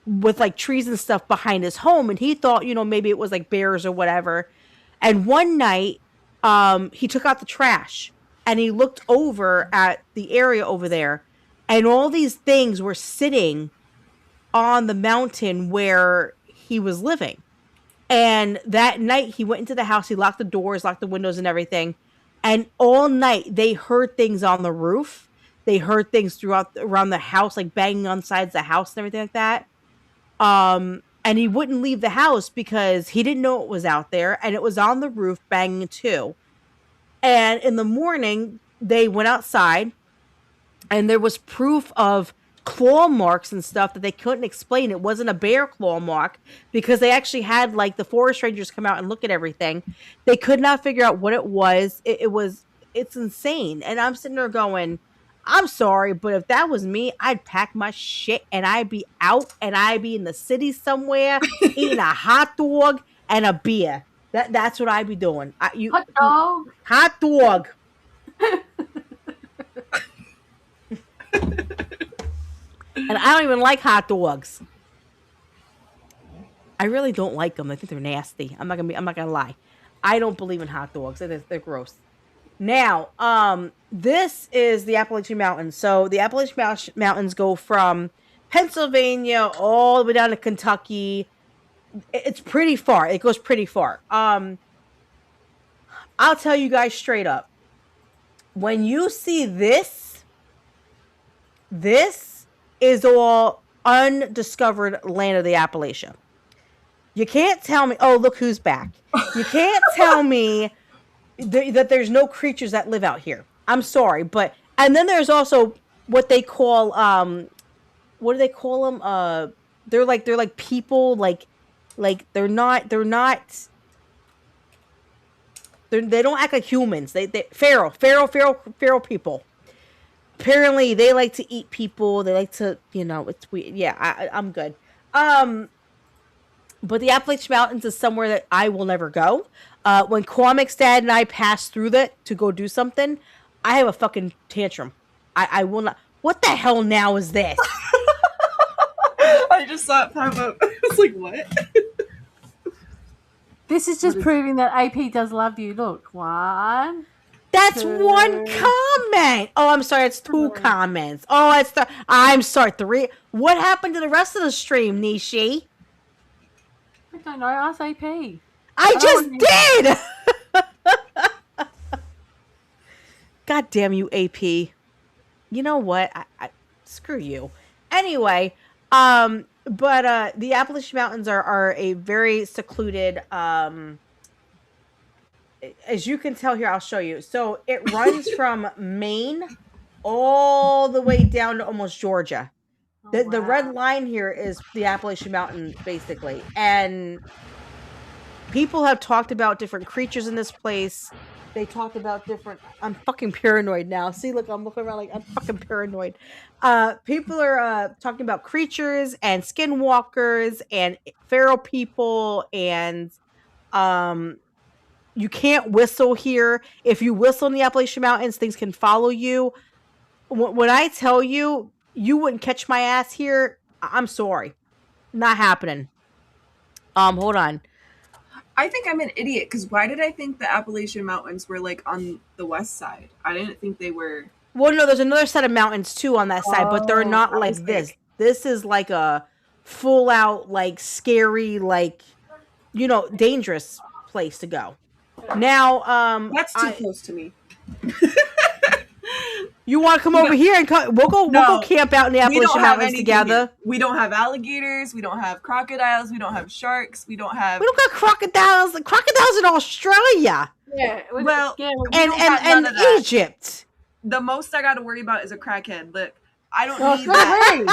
with like trees and stuff behind his home, and he thought, maybe it was like bears or whatever. And one night, he took out the trash and he looked over at the area over there, and all these things were sitting on the mountain where he was living. And that night he went into the house, he locked the doors, locked the windows and everything. And all night they heard things on the roof. They heard things around the house, like banging on sides of the house and everything like that. And he wouldn't leave the house because he didn't know it was out there, and it was on the roof banging too. And in the morning, they went outside and there was proof of claw marks and stuff that they couldn't explain. It wasn't a bear claw mark because they actually had like the forest rangers come out and look at everything. They could not figure out what it was. It's insane. And I'm sitting there going, I'm sorry, but if that was me, I'd pack my shit and I'd be out and I'd be in the city somewhere eating a hot dog and a beer. That's what I'd be doing. Hot dog. Hot dog. And I don't even like hot dogs. I really don't like them. I think they're nasty. I'm not gonna lie. I don't believe in hot dogs. They're gross. Now, this is the Appalachian Mountains. So the Appalachian Mountains go from Pennsylvania all the way down to Kentucky. It's pretty far. It goes pretty far. I'll tell you guys straight up. When you see this is all undiscovered land of the Appalachia. You can't tell me, oh, look who's back. You can't tell me that there's no creatures that live out here. I'm sorry, but, and then there's also what they call, what do they call them? They're like people, like they don't act like humans. They feral people. Apparently, they like to eat people. They like to, it's weird. Yeah, I'm good. But the Appalachian Mountains is somewhere that I will never go. When Comics Dad and I pass through that to go do something, I have a fucking tantrum. I will not. What the hell now is this? I just saw it pop up. I was like, what? This is just proving that AP does love you. Look, one. That's one comment. Oh, I'm sorry. It's two comments. Oh, I'm sorry. Three. What happened to the rest of the stream, Nishi? I don't know. Ask AP. I just did. God damn you, AP. You know what? I screw you. Anyway, but the Appalachian Mountains are a very secluded. As you can tell here, I'll show you. So it runs from Maine all the way down to almost Georgia. The red line here is the Appalachian Mountains, basically. And people have talked about different creatures in this place. They talked about different... I'm fucking paranoid now. See, look, I'm looking around like I'm fucking paranoid. People are talking about creatures and skinwalkers and feral people and... you can't whistle here. If you whistle in the Appalachian Mountains, things can follow you. When I tell you, you wouldn't catch my ass here, I'm sorry. Not happening. Hold on. I think I'm an idiot, because why did I think the Appalachian Mountains were, like, on the west side? I didn't think they were... Well, no, there's another set of mountains, too, on that side, but they're not like this. This is like a full-out, like, scary, like, dangerous place to go. Now, that's too close to me. You want to come over here and we'll go camp out in the Appalachian Mountains together. We don't have alligators. We don't have crocodiles. We don't have sharks. We don't got crocodiles. The crocodiles in Australia. Yeah. Well, and Egypt. The most I got to worry about is a crackhead. Look, I don't need that.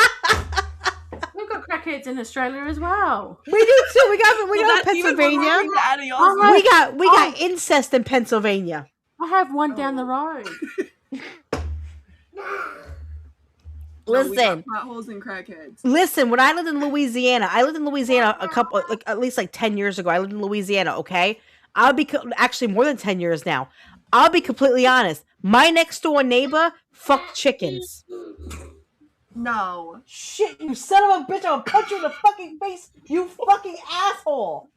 We've got crackheads in Australia as well. We do too. We got Pennsylvania. We got incest in Pennsylvania. I have one down the road. Listen, we got potholes and crackheads. Listen, when I lived in Louisiana, at least 10 years ago. I lived in Louisiana. Okay, I'll be actually more than 10 years now. I'll be completely honest. My next door neighbor fucked chickens. No. Shit, you son of a bitch, I'll punch you in the fucking face, you fucking asshole.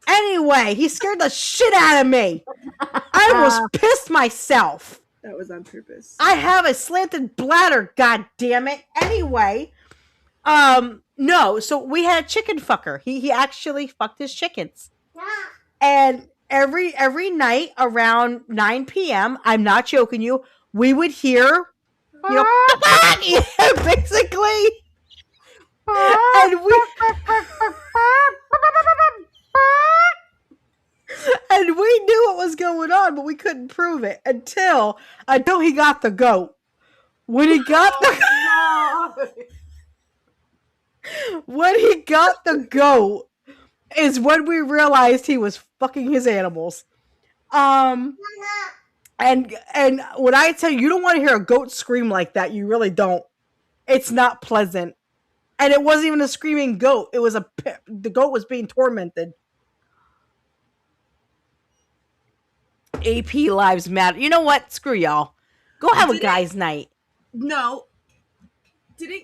Anyway, he scared the shit out of me. I almost pissed myself. That was on purpose. I have a slanted bladder, god damn it. Anyway, no, so we had a chicken fucker. He actually fucked his chickens. And every night around 9 p.m., I'm not joking you, we would hear basically. And we knew what was going on, but we couldn't prove it until he got the goat. When he got the No. when he got the goat is when we realized he was fucking his animals. And when I tell you, you don't want to hear a goat scream like that, you really don't. It's not pleasant. And it wasn't even a screaming goat. It was the goat was being tormented. AP lives matter. You know what? Screw y'all. Go have a guy's night. No. Didn't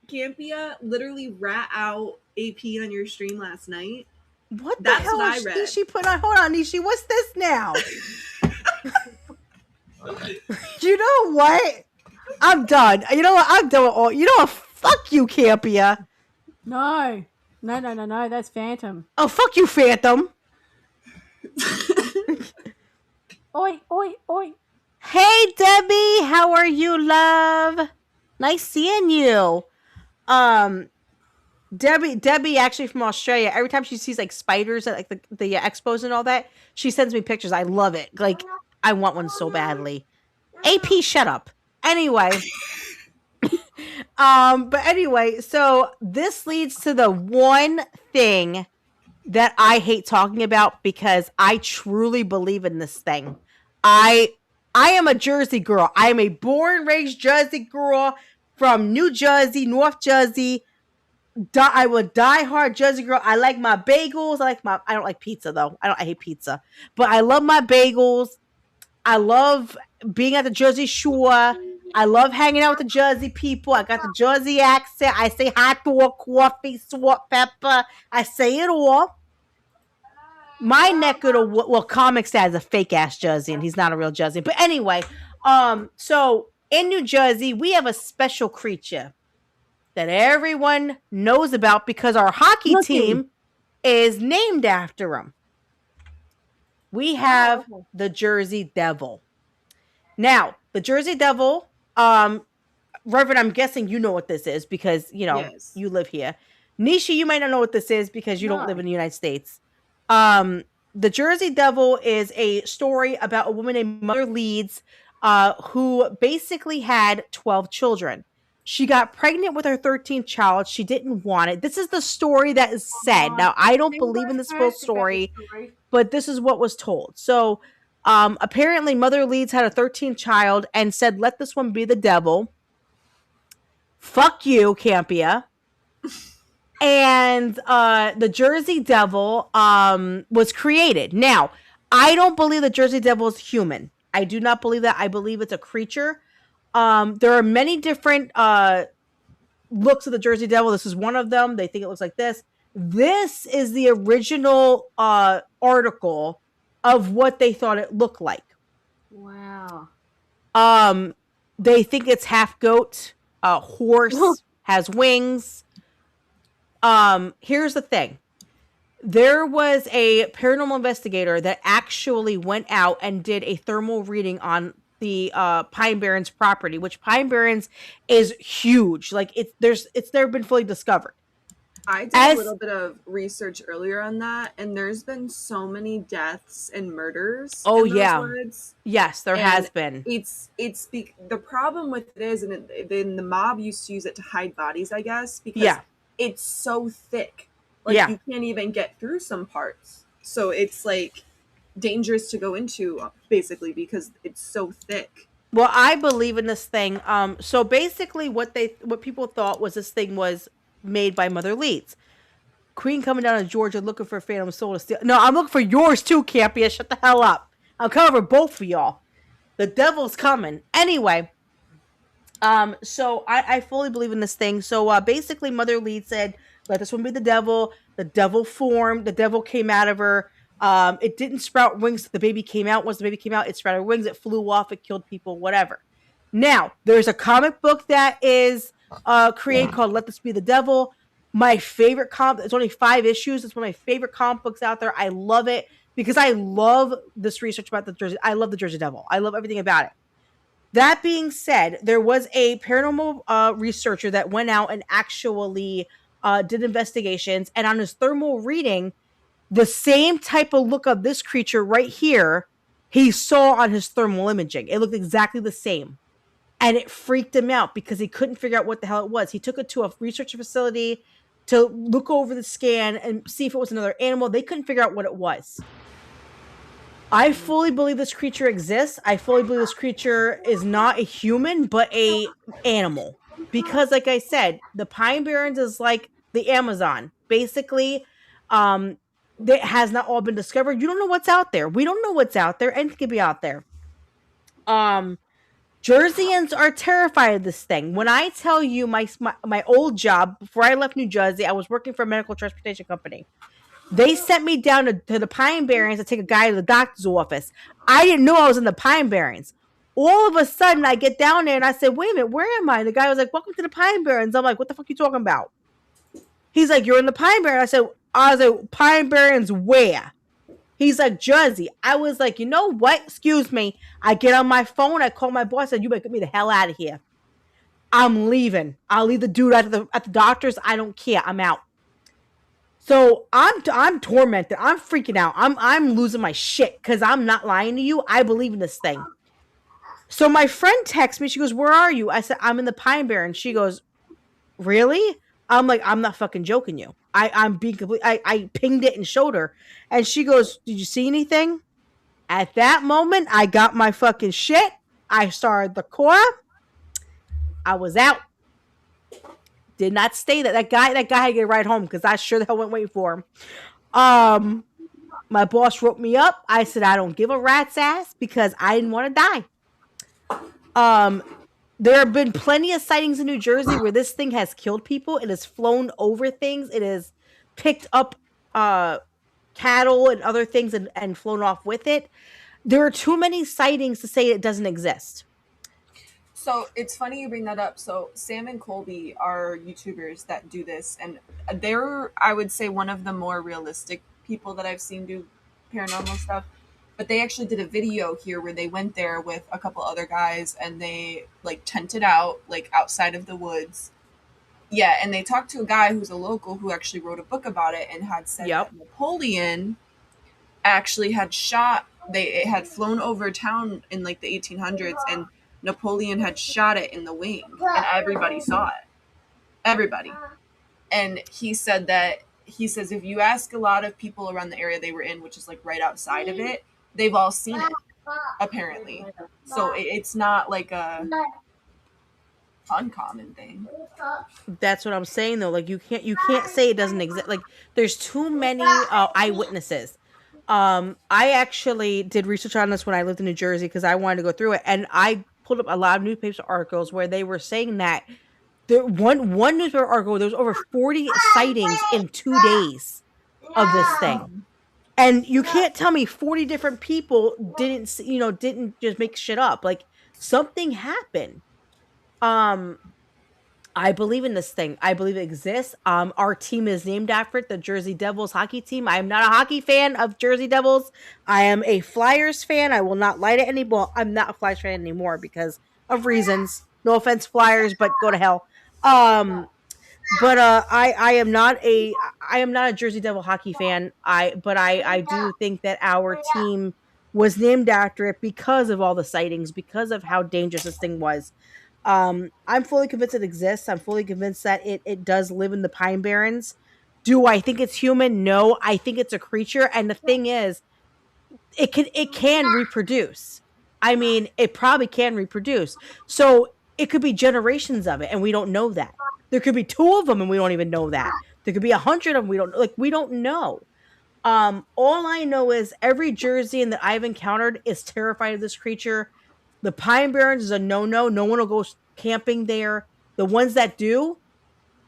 Campia literally rat out AP on your stream last night? What That's the hell what I is read. Nishi put on? Hold on, Nishi. What's this now? You know what? I'm done. You know what? I'm done with all. You know what? Fuck you, Campia. No. That's Phantom. Oh, fuck you, Phantom. Oi, oi, oi. Hey, Debbie. How are you, love? Nice seeing you. Debbie actually from Australia. Every time she sees like spiders at like the expos and all that, she sends me pictures. I love it. Like I want one so badly. AP, shut up. Anyway. But anyway, so this leads to the one thing that I hate talking about because I truly believe in this thing. I am a Jersey girl. I am a born and raised Jersey girl from New Jersey, North Jersey. I'm a diehard Jersey girl. I like my bagels. I don't like pizza though. I hate pizza, but I love my bagels. I love being at the Jersey Shore. I love hanging out with the Jersey people. I got the Jersey accent. I say hot dog, coffee, salt, pepper. I say it all. My neck of the Comics Dad is a fake ass Jersey, and he's not a real Jersey. But anyway, so in New Jersey, we have a special creature that everyone knows about because our hockey team is named after him. We have the Jersey Devil. Now, the Jersey Devil, Reverend, I'm guessing you know what this is because, you know, you live here. Nishi, you might not know what this is because you don't live in the United States. The Jersey Devil is a story about a woman named Mother Leeds who basically had 12 children. She got pregnant with her 13th child. She didn't want it. This is the story that is said. Now, I don't believe in this full story, but this is what was told. So, apparently, Mother Leeds had a 13th child and said, let this one be the devil. Fuck you, Campia. And the Jersey Devil was created. Now, I don't believe the Jersey Devil is human. I do not believe that. I believe it's a creature. There are many different looks of the Jersey Devil. This is one of them. They think it looks like this. This is the original article of what they thought it looked like. Wow. They think it's half goat, horse, has wings. Here's the thing. There was a paranormal investigator that actually went out and did a thermal reading on the Pine Barrens property, which Pine Barrens is huge. Like it's never been fully discovered. I did a little bit of research earlier on that, and there's been so many deaths and murders. Oh, in those woods. Yes, there has been. It's the problem with it is, and then the mob used to use it to hide bodies, I guess, because it's so thick. Like you can't even get through some parts. So it's like dangerous to go into, basically, because it's so thick. Well, I believe in this thing. So basically what people thought was this thing was made by Mother Leeds. Queen coming down to Georgia looking for a phantom soul to steal. No, I'm looking for yours too, Campia. Shut the hell up. I'm coming for both of y'all. The devil's coming. Anyway, so I fully believe in this thing. So basically Mother Leeds said, let this one be the devil. The devil formed. The devil came out of her. It didn't sprout wings. The baby came out. Once the baby came out, it sprouted wings. It flew off. It killed people, whatever. Now, there's a comic book that is created called Let This Be the Devil. My favorite it's only 5 issues. It's one of my favorite comic books out there. I love it because I love this research about the Jersey. I love the Jersey Devil. I love everything about it. That being said, there was a paranormal researcher that went out and actually did investigations. And on his thermal reading, the same type of look of this creature right here, he saw on his thermal imaging. It looked exactly the same and it freaked him out because he couldn't figure out what the hell it was. He took it to a research facility to look over the scan and see if it was another animal. They couldn't figure out what it was. I fully believe this creature exists. I fully believe this creature is not a human, but a animal. Because, like I said, the Pine Barrens is like the Amazon. Basically, that has not all been discovered. You don't know what's out there. We don't know what's out there. Anything could be out there. Jerseyans are terrified of this thing. When I tell you my old job, before I left New Jersey, I was working for a medical transportation company. They sent me down to the Pine Barrens to take a guy to the doctor's office. I didn't know I was in the Pine Barrens. All of a sudden, I get down there and I said, wait a minute, where am I? And the guy was like, welcome to the Pine Barrens. I'm like, what the fuck are you talking about? He's like, you're in the Pine Barrens. I was like, Pine Barrens where? He's like, Jersey. I was like, you know what? Excuse me. I get on my phone. I call my boss. I said, you better get me the hell out of here. I'm leaving. I'll leave the dude at the doctor's. I don't care. I'm out. So I'm tormented. I'm freaking out. I'm losing my shit because I'm not lying to you. I believe in this thing. So my friend texts me. She goes, where are you? I said, I'm in the Pine Barrens. She goes, really? I'm like, I'm not fucking joking you. I'm being complete. I pinged it and showed her. And she goes, did you see anything? At that moment, I got my fucking shit. I started the car. I was out. Did not stay there. That guy had to get a ride home because I sure the hell went waiting for him. My boss wrote me up. I said, I don't give a rat's ass because I didn't want to die. There have been plenty of sightings in New Jersey where this thing has killed people. It has flown over things. It has picked up cattle and other things and flown off with it. There are too many sightings to say it doesn't exist. So it's funny you bring that up. So Sam and Colby are YouTubers that do this, and they're, I would say, one of the more realistic people that I've seen do paranormal stuff. But they actually did a video here where they went there with a couple other guys and they like tented out like outside of the woods. Yeah, and they talked to a guy who's a local who actually wrote a book about it and had said that Napoleon actually had shot, it had flown over town in like the 1800s, and Napoleon had shot it in the wing and everybody saw it. Everybody. And he said if you ask a lot of people around the area they were in, which is like right outside of it, they've all seen it, apparently. So it's not like a uncommon thing. That's what I'm saying though. Like you can't say it doesn't exist. Like there's too many eyewitnesses. I actually did research on this when I lived in New Jersey because I wanted to go through it, and I pulled up a lot of newspaper articles where they were saying that there one newspaper article, there was over 40 sightings in 2 days of this thing. And you can't tell me 40 different people didn't just make shit up. Like something happened. I believe in this thing. I believe it exists. Our team is named after it, the Jersey Devils hockey team. I am not a hockey fan of Jersey Devils. I am a Flyers fan. I will not lie to any. Well, I'm not a Flyers fan anymore because of reasons. No offense, Flyers, but go to hell. I am not a Jersey Devil hockey fan. I do think that our team was named after it because of all the sightings, because of how dangerous this thing was. I'm fully convinced it exists. I'm fully convinced that it does live in the Pine Barrens. Do I think it's human? No, I think it's a creature. And the thing is, it can reproduce. I mean, it probably can reproduce. So it could be generations of it, and we don't know that. There could be 2 of them, and we don't even know that. There could be 100 of them. We don't know. All I know is every Jerseyan that I've encountered is terrified of this creature. The Pine Barrens is a no-no. No one will go camping there. The ones that do,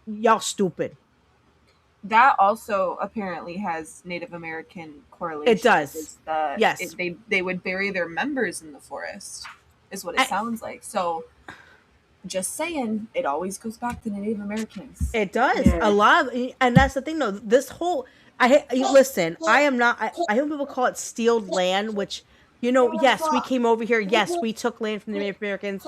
y'all stupid. That also apparently has Native American correlation. It does. Yes. They would bury their members in the forest, is what it sounds like. So, just saying, it always goes back to the Native Americans. It does. Yeah. A lot of, and that's the thing, though. This whole, listen, I hear people call it stealed land, which, yes, we came over here. Yes, we took land from the Native Americans.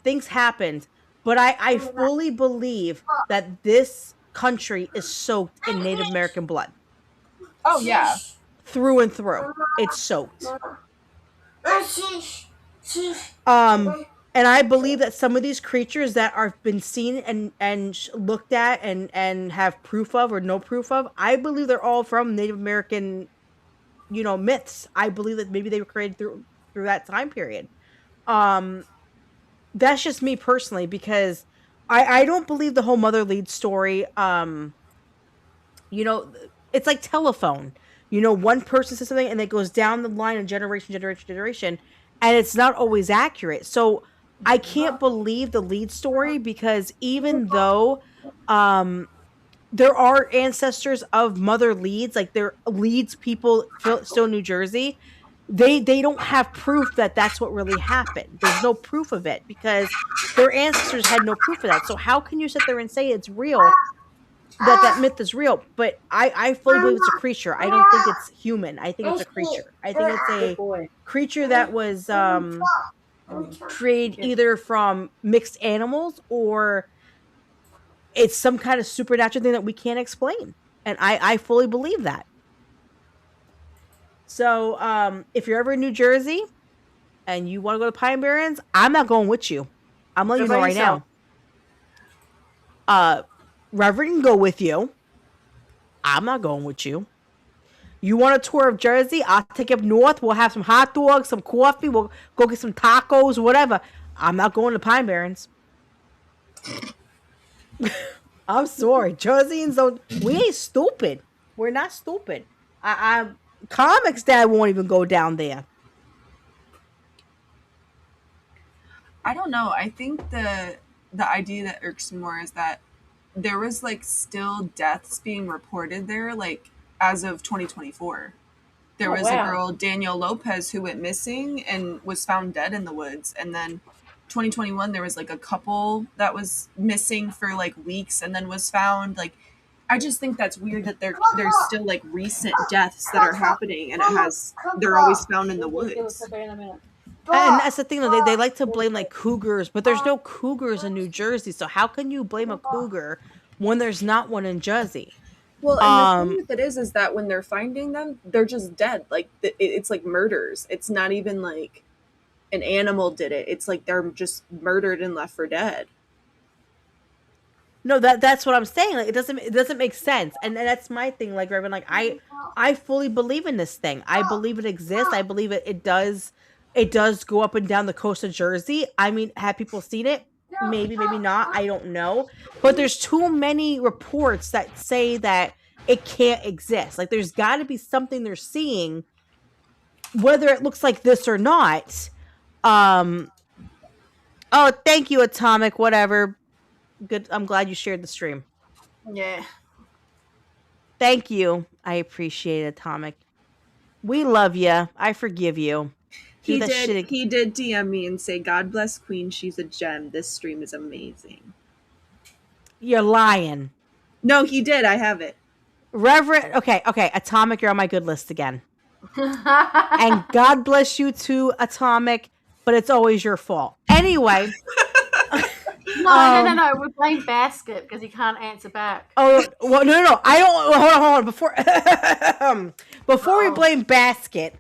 Things happened. But I fully believe that this country is soaked in Native American blood. Oh, yeah. Through and through. It's soaked. And I believe that some of these creatures that are been seen and looked at and have proof of or no proof of, I believe they're all from Native American, myths. I believe that maybe they were created through that time period. Um, that's just me personally, because I don't believe the whole mother lead story. You know, it's like telephone. One person says something and it goes down the line of generation, and it's not always accurate. So I can't believe the lead story, because even though um there are ancestors of mother leads, like there leads people still in New Jersey, they don't have proof that that's what really happened. There's no proof of it because their ancestors had no proof of that. So how can you sit there and say it's real, that myth is real? But I fully believe it's a creature. I don't think it's human. I think it's a creature. I think it's a creature that was created either from mixed animals, or it's some kind of supernatural thing that we can't explain. And I fully believe that. So if you're ever in New Jersey and you want to go to Pine Barrens, I'm not going with you. I'm letting you know right now. Reverend can go with you. I'm not going with you. You want a tour of Jersey? I'll take you up north. We'll have some hot dogs, some coffee. We'll go get some tacos, whatever. I'm not going to Pine Barrens. I'm sorry. Jerseyans don't. We ain't stupid. We're not stupid. Comics Dad won't even go down there. I don't know. I think the idea that irks me more is that there was like still deaths being reported there, like as of 2024. There was a girl, Danielle Lopez, who went missing and was found dead in the woods. And then 2021, there was like a couple that was missing for like weeks and then was found. Like, I just think that's weird that there's still like recent deaths that are happening, and they're always found in the woods. And that's the thing, though. They like to blame like cougars, but there's no cougars in New Jersey. So how can you blame a cougar when there's not one in Jersey? Well, and the thing with it is that when they're finding them, they're just dead. Like it's like murders. It's not even like an animal did it. It's like they're just murdered and left for dead. No, that's what I'm saying. Like it doesn't make sense, and that's my thing. Like Reverend, like I fully believe in this thing. I believe it exists. I believe it does. It does go up and down the coast of Jersey. I mean, have people seen it? Maybe not. I don't know. But there's too many reports that say that it can't exist. Like there's got to be something they're seeing, whether it looks like this or not. Oh, thank you, Atomic. Whatever. Good. I'm glad you shared the stream. Yeah. Thank you. I appreciate it, Atomic. We love you. I forgive you. He did DM me and say, "God bless Queen. She's a gem. This stream is amazing." You're lying. No, he did. I have it. Reverend. Okay. Atomic, you're on my good list again. And God bless you too, Atomic. But it's always your fault. Anyway. No. We're playing basket because he can't answer back. Oh, well, no. I don't. Hold on. Before we blame basket,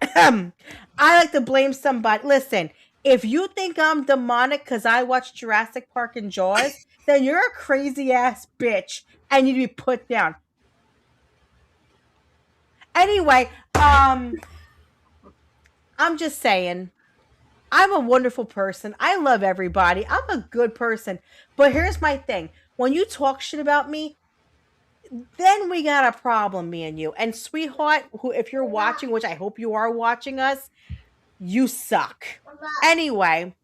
I like to blame somebody. Listen, if you think I'm demonic because I watched Jurassic Park and Jaws, then you're a crazy ass bitch and you need to be put down. Anyway, I'm just saying. I'm a wonderful person. I love everybody. I'm a good person. But here's my thing. When you talk shit about me, then we got a problem, me and you. And sweetheart, who, if you're watching, which I hope you are watching us, you suck. Anyway,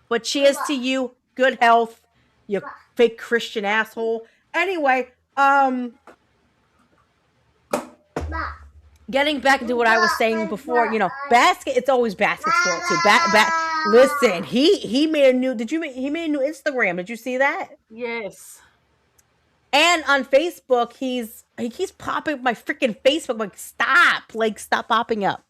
but cheers to you. Good health, you fake Christian asshole. Anyway, getting back into what I was saying before, basket. It's always basket's fault too. Listen, he made a new. He made a new Instagram. Did you see that? Yes. And on Facebook, he keeps popping up my freaking Facebook. Stop popping up.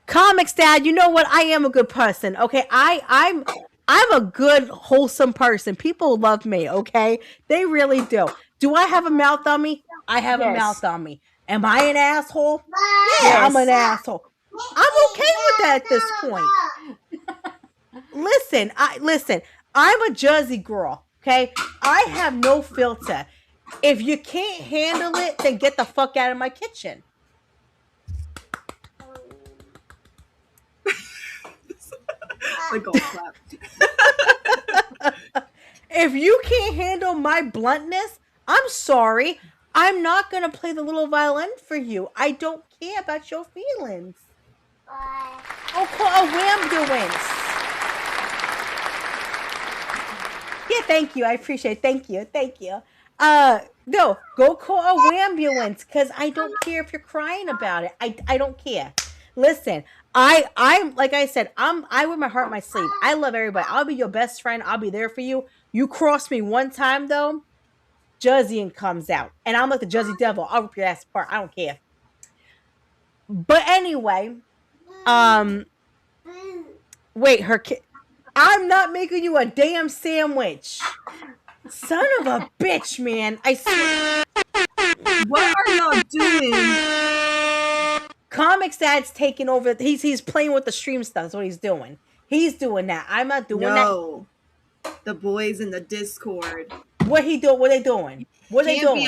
Comics Dad, you know what? I am a good person. Okay, I'm a good, wholesome person. People love me. Okay, they really do. Do I have a mouth on me? I have a mouth on me. Am I an asshole? Yeah, I'm an asshole. I'm okay with that at this point. listen. I'm a Jersey girl. Okay, I have no filter. If you can't handle it, then get the fuck out of my kitchen. The golf clap. If you can't handle my bluntness, I'm sorry. I'm not going to play the little violin for you. I don't care about your feelings. Oh, call a ambulance. Yeah, thank you. I appreciate it. Thank you. No, go call a ambulance because I don't care if you're crying about it. I don't care. Listen, I'm like I said, I wear my heart on my sleeve. I love everybody. I'll be your best friend. I'll be there for you. You cross me one time though, Jersey comes out, and I'm like the Jersey Devil. I'll rip your ass apart. I don't care. But anyway, wait, her kid. I'm not making you a damn sandwich. Son of a bitch, man. I swear. What are y'all doing? Comics Dad's taking over. He's playing with the stream stuff. That's what he's doing. He's doing that. I'm not doing that. No. The boys in the Discord. What he do? What they doing? What they doing?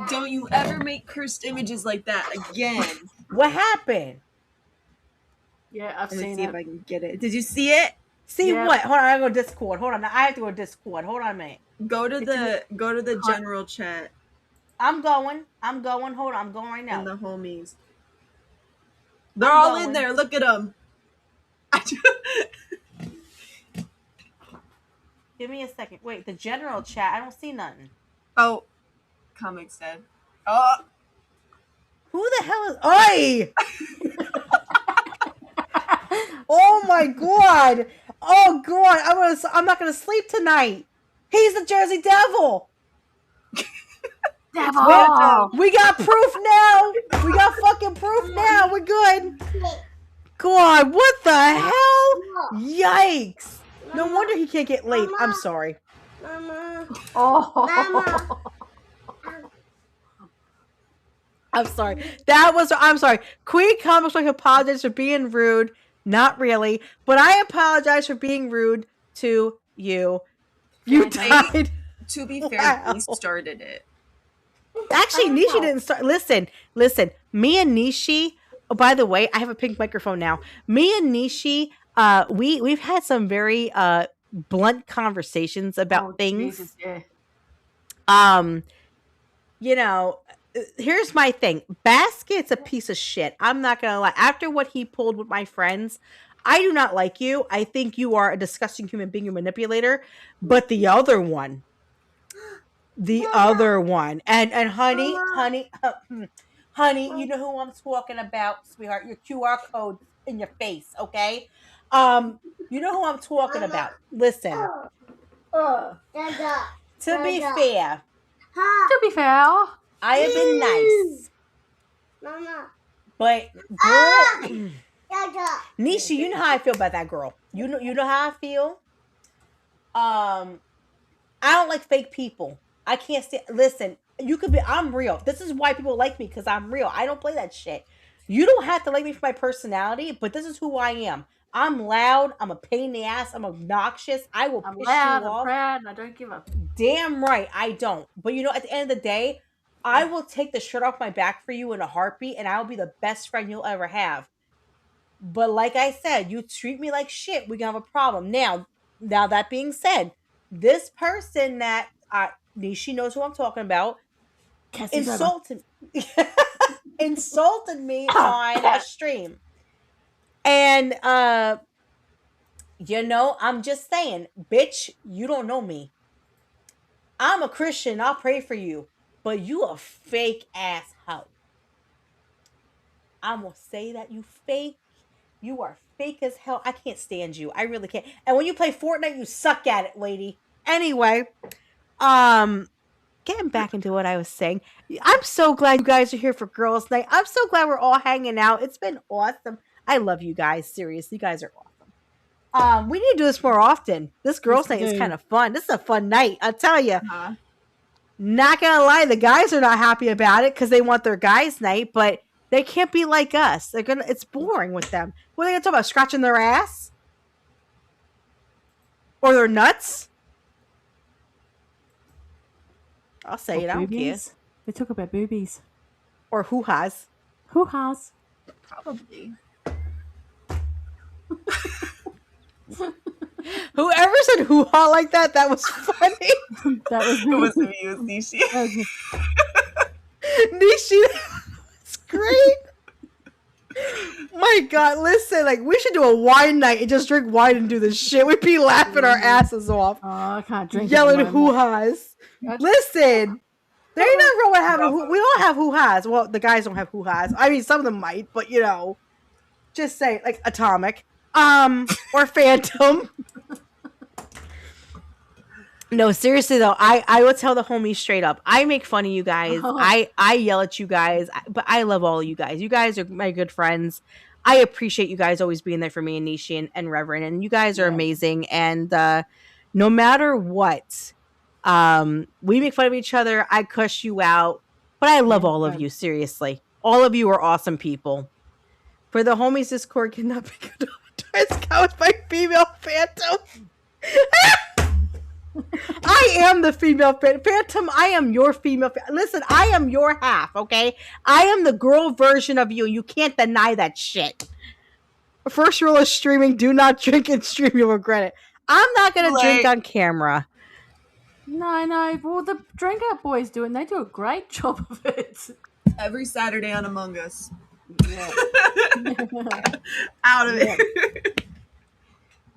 Don't you ever make cursed images like that again. What happened? Yeah, I've Let me seen see it. if I can get it. Did you see it? See Yeah. what? Hold on, I go to Discord. Hold on, I have to go to Discord. Hold on a minute. Go to the general chat I'm going. Hold on, I'm going right now. and the homies. They're all in there. Look at them. Give me a second. Wait, the general chat. I don't see nothing. Oh, Comic said. Oh, Who the hell is? Oi! Oh my god! Oh god! I'm not gonna sleep tonight. He's the Jersey Devil. Devil! We got proof now. We got fucking proof now. We're good. God, what the hell? Yikes! No wonder he can't get late. I'm sorry. Oh. I'm sorry. I'm sorry. Queen QueenComixWife apologizes for being rude. Not really, but I apologize for being rude to you. You died. to be fair, Wow. he started it. Actually, Nishi didn't start. Listen. Me and Nishi. Oh, by the way, I have a pink microphone now. Me and Nishi, we've had some very blunt conversations about things. Jesus, yeah. You know, here's my thing. Basket's a piece of shit. I'm not gonna lie. After what he pulled with my friends, I do not like you. I think you are a disgusting human being, a manipulator. But the other one, and honey, you know who I'm talking about, sweetheart. Your QR code in your face, okay? You know who I'm talking about. Listen. To be fair, I have been nice. But girl, Nisha, you know how I feel about that girl. You know how I feel. I don't like fake people. I can't stand. Listen, I'm real. This is why people like me, because I'm real. I don't play that shit. You don't have to like me for my personality, but this is who I am. I'm loud. I'm a pain in the ass. I'm obnoxious. I will I'm piss loud, you I'm off. proud, and I don't give up. Damn right, I don't. But you know, at the end of the day, I will take the shirt off my back for you in a heartbeat, and I will be the best friend you'll ever have. But like I said, you treat me like shit, we're gonna have a problem. Now that being said, this person that Nishi knows who I'm talking about insulted me on a stream. And you know, I'm just saying, bitch, you don't know me. I'm a Christian, I'll pray for you. But you a fake ass hoe. I'm gonna say that you fake. You are fake as hell. I can't stand you. I really can't. And when you play Fortnite, you suck at it, lady. Anyway, getting back into what I was saying. I'm so glad you guys are here for Girls Night. I'm so glad we're all hanging out. It's been awesome. I love you guys. Seriously, you guys are awesome. We need to do this more often. This Girls Night is kind of fun. This is a fun night. I'll tell you. Not gonna lie, the guys are not happy about it because they want their guys' night, but they can't be like us. It's boring with them. What are they gonna talk about? Scratching their ass? Or they're nuts. I'll say it. I don't care. Boobies. They talk about boobies. Or hoo-has. Hoo-has. Probably. Whoever said hoo-ha like that was funny. That was It wasn't me, it was Nishi. Nishi, that's great. My God, listen, like we should do a wine night and just drink wine and do this shit. We'd be laughing our asses off. Oh, I can't drink. Yelling hoo-has. Listen, there ain't nothing wrong with having we all have hoo-has. Well, the guys don't have hoo-has. I mean, some of them might, but you know, just say like Atomic, or Phantom. No, seriously though, I will tell the homies straight up. I make fun of you guys. I yell at you guys, but I love all of you guys. You guys are my good friends. I appreciate you guys always being there for me and Nishi and Reverend, and you guys are amazing. And no matter what, we make fun of each other. I cuss you out, but I love all of you. Seriously, all of you are awesome people. For the homies, Discord cannot be good. It's by female Phantom. I am the female Phantom. I am your female. Listen, I am your half, okay? I am the girl version of you. You can't deny that shit. First rule of streaming, do not drink and stream. You'll regret it. I'm not going to drink on camera. No. Well, the Drink Out Boys do it, and they do a great job of it. Every Saturday on Among Us. Yeah. Out of it.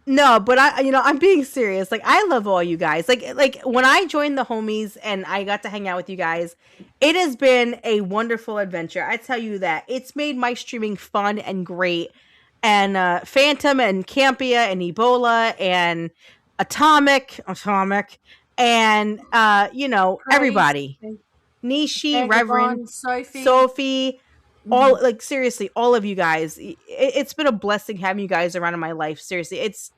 No, but I'm being serious. Like, I love all you guys. Like when I joined the homies and I got to hang out with you guys, it has been a wonderful adventure. I tell you that. It's made my streaming fun and great. And Phantom and Campia and Ebola and Atomic, and everybody. Nishi, Reverend, Sophie. All like seriously, all of you guys. It's been a blessing having you guys around in my life. Seriously, it's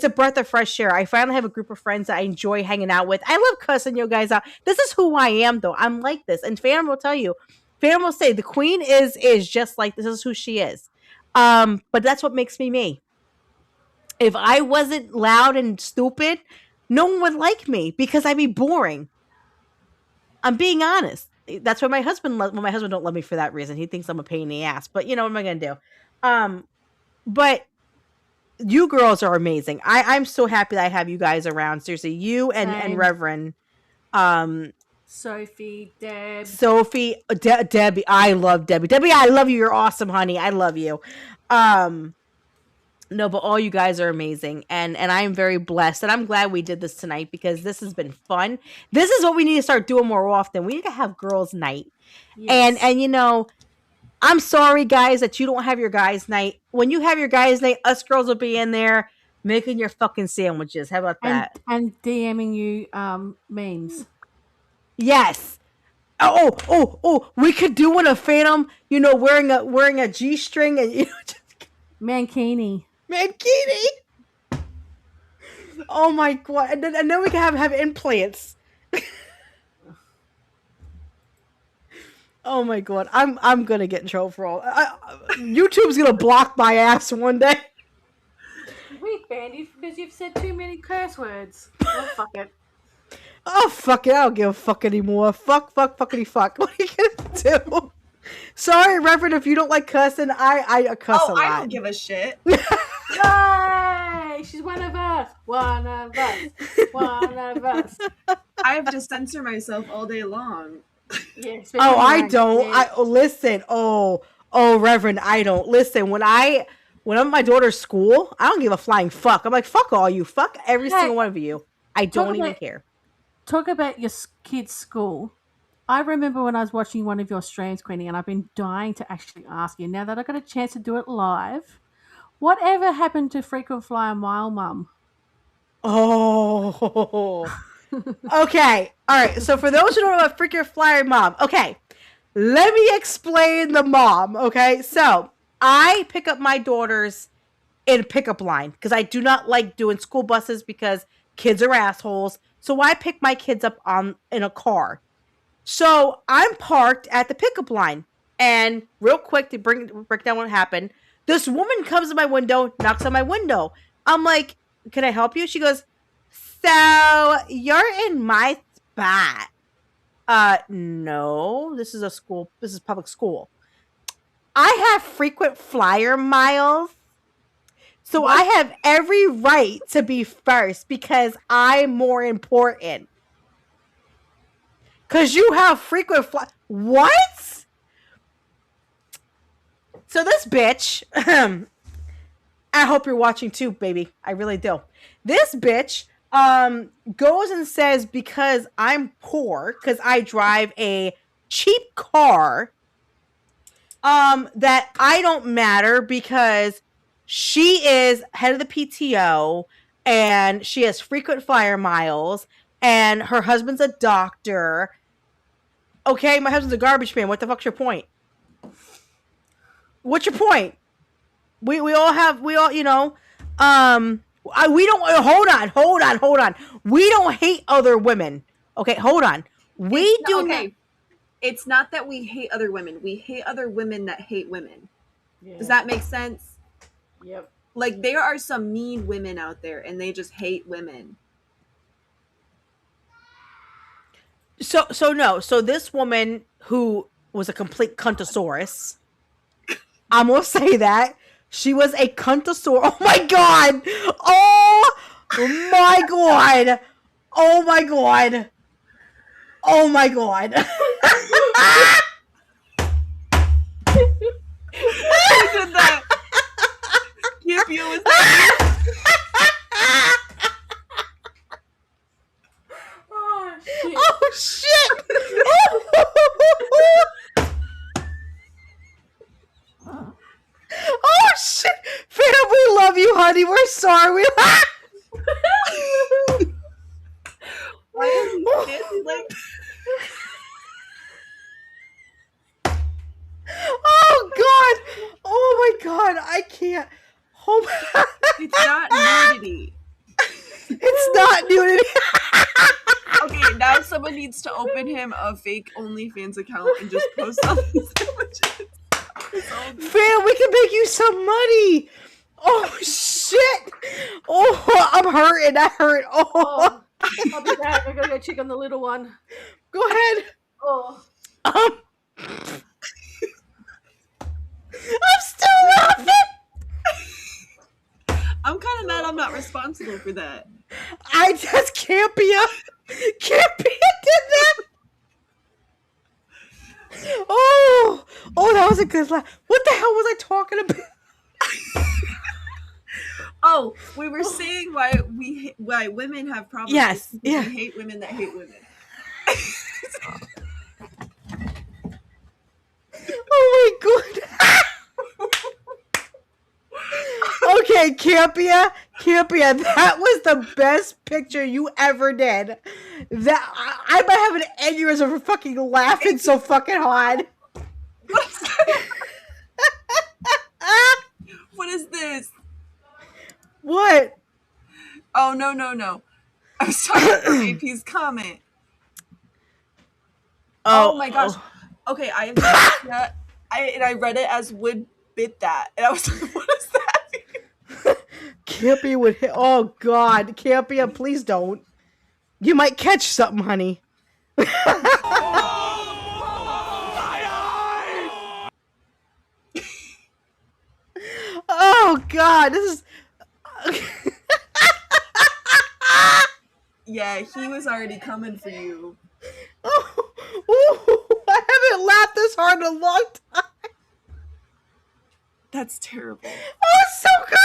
a breath of fresh air. I finally have a group of friends that I enjoy hanging out with. I love cussing you guys out. This is who I am, though. I'm like this, and Phantom will tell you. Phantom will say the queen is just like this. Is who she is. But that's what makes me me. If I wasn't loud and stupid, no one would like me because I'd be boring. I'm being honest. That's why my husband don't love me for that reason. He thinks I'm a pain in the ass. But you know what am I gonna do? But you girls are amazing. I'm so happy that I have you guys around. Seriously, you and Reverend, Sophie, Deb, Debbie. I love Debbie. Debbie, I love you. You're awesome, honey. I love you. No, but all you guys are amazing, and I'm very blessed, and I'm glad we did this tonight because this has been fun. This is what we need to start doing more often. We need to have girls' night, and I'm sorry, guys, that you don't have your guys' night. When you have your guys' night, us girls will be in there making your fucking sandwiches. How about that? And DMing you memes. Yes. Oh, we could do one of Phantom, wearing a G-string and Mankini. Oh my God. And then we can have implants. Oh my God. I'm gonna get in trouble for all. YouTube's gonna block my ass one day. We banned you because you've said too many curse words. Oh, fuck it. Oh, fuck it. I don't give a fuck anymore. Fuckity fuck. What are you gonna do? Sorry, Reverend, if you don't like cussing, I cuss a lot. I don't give a shit. Yay! She's one of us. One of us. I have to censor myself all day long. Yeah, I don't. Listen. Oh, Reverend, I don't. Listen, when I'm at my daughter's school, I don't give a flying fuck. I'm like, fuck all you. Fuck every single one of you. I don't even care. Talk about your kid's school. I remember when I was watching one of your streams, Queenie, and I've been dying to actually ask you, now that I got a chance to do it live, whatever happened to Frequent Flyer Mile Mum? Oh. Okay. All right. So for those who don't know about Frequent Flyer Mom, okay, let me explain the mom. Okay. So I pick up my daughters in a pickup line because I do not like doing school buses because kids are assholes. So I pick my kids up in a car. So I'm parked at the pickup line, and real quick to break down what happened, this woman comes to my window, knocks on my window. I'm like, "Can I help you?" She goes, So you're in my spot. No, this is a school. This is public school. I have frequent flyer miles. So What? I have every right to be first because I'm more important. Because you have frequent What? So this bitch, I hope you're watching too, baby. I really do. This bitch goes and says because I'm poor, because I drive a cheap car, that I don't matter because she is head of the PTO and she has frequent flyer miles and her husband's a doctor. Okay, my husband's a garbage man. What the fuck's your point? What's your point? We all, you know, we don't, hold on. We don't hate other women. Okay, hold on. We do not. It's not that we hate other women. We hate other women that hate women. Yeah. Does that make sense? Yep. Like, there are some mean women out there and they just hate women. So no. So this woman who was a complete cuntosaurus, I'm gonna say that. She was a cuntosaurus. Oh my god! Oh my god! Oh my god! Oh my god! Who did that? Campio, was that Oh shit! Oh shit! Oh shit! Fam, we love you, honey. We're sorry. Why is he dancing like? Oh god! Oh my god! I can't. Oh my. It's not nudity. It's not nudity. Okay, now someone needs to open him a fake OnlyFans account and just post all these images. Fam, we can make you some money. Oh shit! Oh, I'm hurting. I hurt. Oh, I'll be back. I gotta go check on the little one. go ahead. Oh. I'm still laughing. I'm kind of mad I'm not responsible for that. I just Campia did that. Oh, that was a good laugh. What the hell was I talking about? Oh, we were saying why women have problems. Yes, because yeah. We hate women that hate women. Oh my god. Okay, Campia, that was the best picture you ever did. That I might have an aneurysm for fucking laughing so fucking hard. What is this? What? Oh, no. I was talking about AP's comment. Oh my gosh. Okay, I have that. I read it as would bit that. And I was like, what does that mean? Campia would hit. Oh god, Campia, please don't. You might catch something, honey. Oh god, this is. Yeah, he was already coming for you. Oh, I haven't laughed this hard in a long time. That's terrible. Oh, it's so good.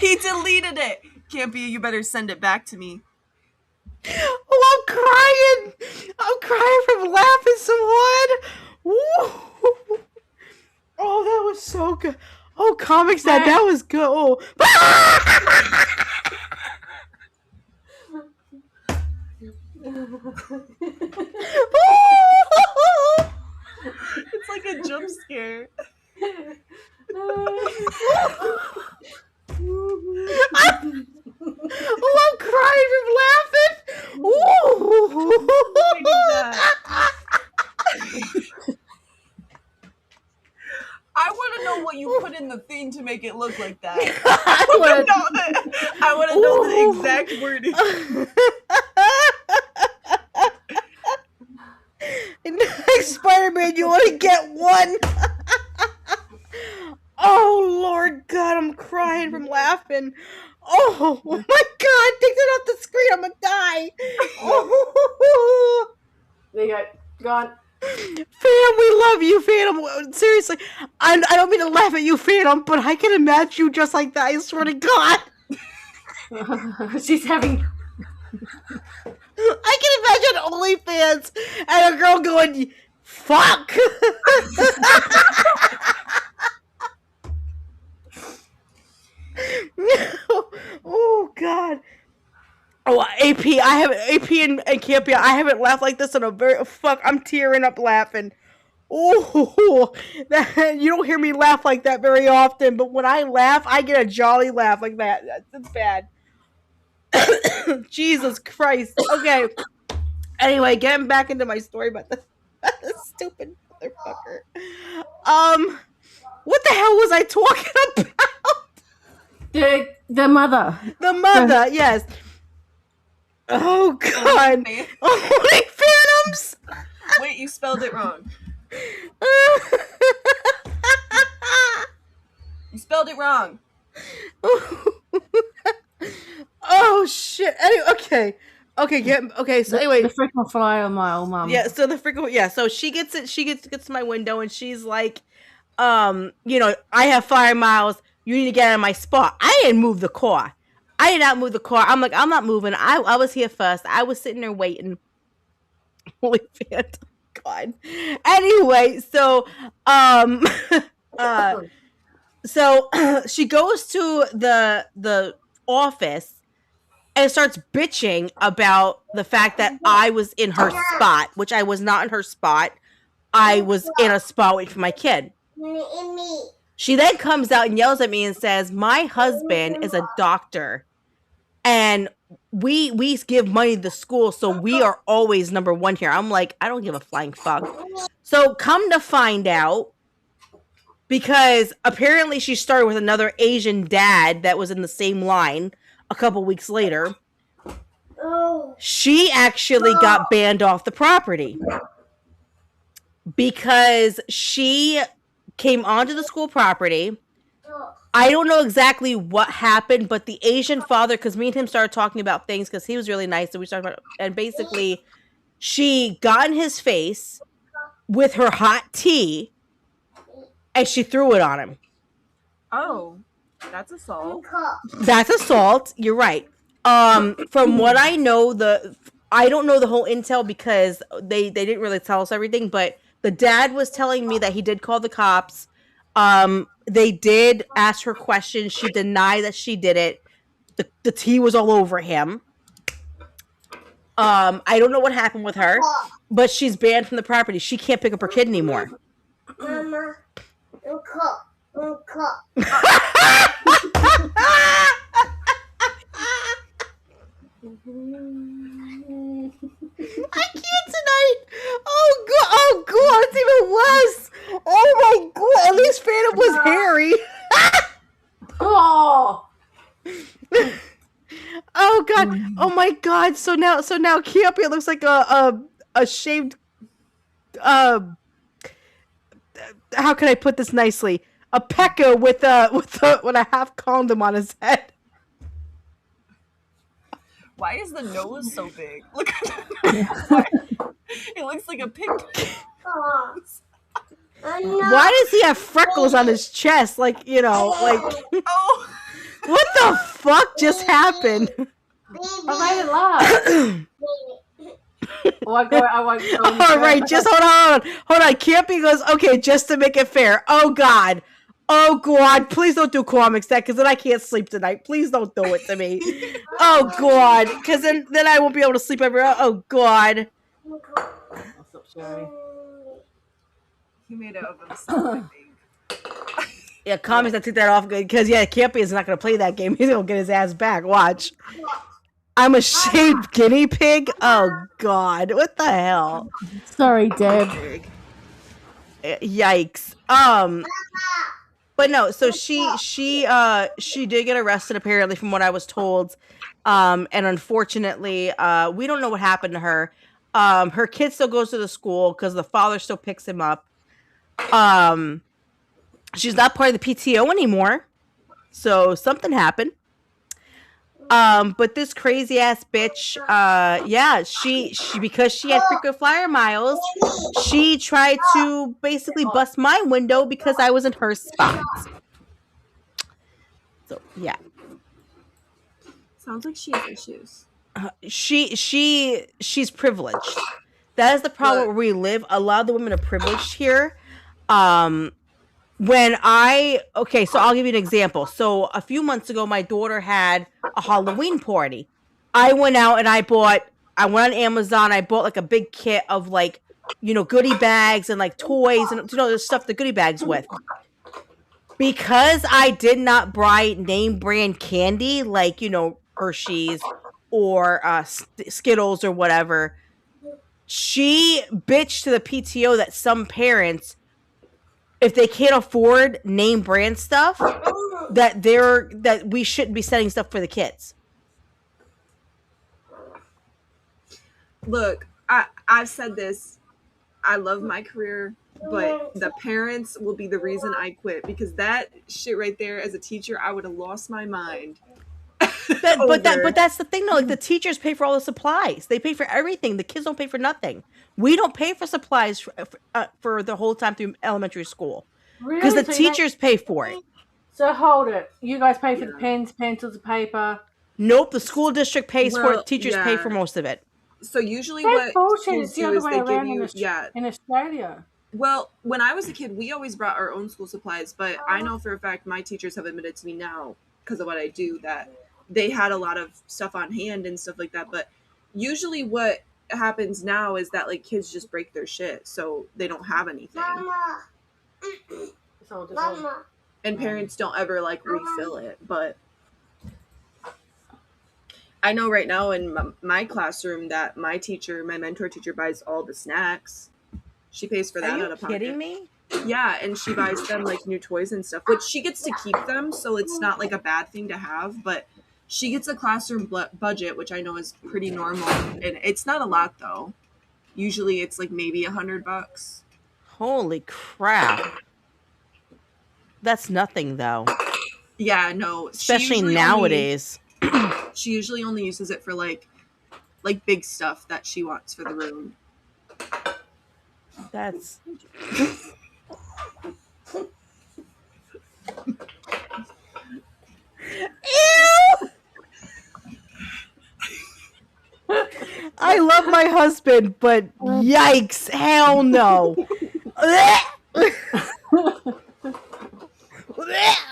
He deleted it. Campy, you better send it back to me. Oh, I'm crying. I'm crying from laughing so hard. Woo. Oh, that was so good. Oh, comics, that was good. Oh. It's like a jump scare. Oh, I'm crying from laughing. Ooh. I want to know what you put in the thing to make it look like that. I I want to know that. the exact wording. Spider-Man, you only get one. Oh, Lord God, I'm crying from laughing. Oh my God, take that off the screen. I'm gonna die. Oh. There you go. Gone. Phantom, we love you, Phantom. Seriously, I don't mean to laugh at you, Phantom, but I can imagine you just like that. I swear to God. She's having... I can imagine OnlyFans and a girl going, fuck. Oh God. Oh, AP, I have AP and Campia. I haven't laughed like this in a very fuck. I'm tearing up laughing. Oh, you don't hear me laugh like that very often, but when I laugh, I get a jolly laugh like that. That's bad. Jesus Christ. Okay. Anyway, getting back into my story about this stupid motherfucker. What the hell was I talking about? The mother. The mother, yes. Oh God. Only Phantoms. Wait, you spelled it wrong. You spelled it wrong. Oh shit. Anyway, okay. So anyway, the freaking fly on my old mom. Yeah. So So she gets it. She gets to my window and she's like, I have 5 miles. You need to get out of my spot. I didn't move the car. I did not move the car. I'm like, I'm not moving. I was here first. I was sitting there waiting. Holy Phantom. God. Anyway, so so she goes to the office and starts bitching about the fact that I was in her spot, which I was not in her spot. I was in a spot waiting for my kid. She then comes out and yells at me and says, my husband is a doctor and we give money to the school, so we are always number one here. I'm like, I don't give a flying fuck. So come to find out, because apparently she started with another Asian dad that was in the same line a couple weeks later. She actually got banned off the property because she came onto the school property. I don't know exactly what happened, but the Asian father, because me and him started talking about things because he was really nice, and we started about, and basically she got in his face with her hot tea and she threw it on him. Oh, that's assault. That's assault. You're right. From what I know, I don't know the whole intel because they didn't really tell us everything, but the dad was telling me that he did call the cops. They did ask her questions. She denied that she did it. The tea was all over him. I don't know what happened with her, but she's banned from the property. She can't pick up her kid anymore. Mama, I can't tonight. Oh god, it's even worse. Oh my god, at least Phantom was hairy. Oh. Oh god. Oh my god. So now Campia looks like a shaved how can I put this nicely? A pecker with a half condom on his head. Why is the nose so big? Look at that. It looks like a pig. Why does he have freckles on his chest? Like, Oh. What the fuck just happened? I made it laugh. I won't All right, just hold on. Campy goes, okay, just to make it fair. Oh god, please don't do comics that, because then I can't sleep tonight. Please don't do it to me. Oh god, because then I won't be able to sleep ever. Oh god. He made it of himself, I think. Yeah, comics, I took that off good because Campy is not gonna play that game. He's gonna get his ass back. Watch. I'm a shaved guinea pig? Oh god, what the hell? Sorry, Deb. Yikes. But no, so she did get arrested apparently from what I was told. And unfortunately, we don't know what happened to her. Her kid still goes to the school because the father still picks him up. She's not part of the PTO anymore. So something happened. But this crazy ass bitch, yeah, she because she had frequent flyer miles, she tried to basically bust my window because I was in her spot. So yeah, Sounds like she has issues. she's privileged. That is the problem where we live. A lot of the women are privileged here. So I'll give you an example. So a few months ago, my daughter had a Halloween party. I went out and I went on Amazon. I bought like a big kit of like, goodie bags and like toys and the stuff the goodie bags with. Because I did not buy name brand candy like, Hershey's or Skittles or whatever. She bitched to the PTO that some parents, if they can't afford name brand stuff, that we shouldn't be sending stuff for the kids. Look, I've said this. I love my career, but the parents will be the reason I quit, because that shit right there, as a teacher, I would have lost my mind. But that's the thing though. Like, the teachers pay for all the supplies. They pay for everything. The kids don't pay for nothing. We don't pay for supplies for the whole time through elementary school because the teachers pay for it. So hold it. You guys pay for the pens, pencils, paper. Nope, the school district pays for it. Teachers pay for most of it. So usually That's what bullshit. It's the other way around in Australia. Well, when I was a kid, we always brought our own school supplies, but I know for a fact my teachers have admitted to me now, because of what I do, that they had a lot of stuff on hand and stuff like that. But usually what happens now is that like kids just break their shit, so they don't have anything. Mama. And parents don't ever like refill it. But I know right now in my classroom that my mentor teacher buys all the snacks. She pays for that out of pocket. Are you kidding me? Yeah, and she buys them like new toys and stuff, which she gets to keep them, so it's not like a bad thing to have. But she gets a classroom budget, which I know is pretty normal, and it's not a lot though. Usually it's like maybe $100. Holy crap! That's nothing though. Yeah, no, especially nowadays. She usually only uses it for like big stuff that she wants for the room. That's ew. I love my husband, but yikes, hell no.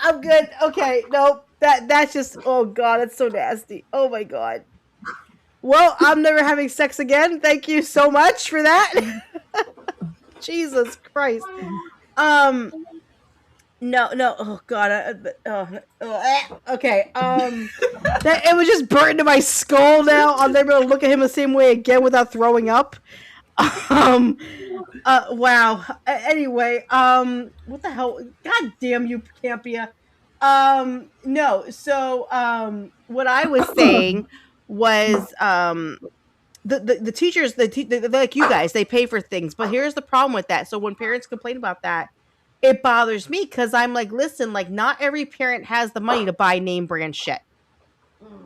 I'm good. Okay, nope. That's just, oh god, that's so nasty. Oh my god. Well, I'm never having sex again. Thank you so much for that. Jesus Christ. No. Oh god. Okay. It was just burnt into my skull. Now I'll never be able to look at him the same way again without throwing up. Wow. Anyway. What the hell? God damn you, Campia. No. So, what I was saying was, the teachers, they're like you guys, they pay for things, but here's the problem with that. So when parents complain about that, it bothers me because I'm like, listen, like not every parent has the money to buy name brand shit.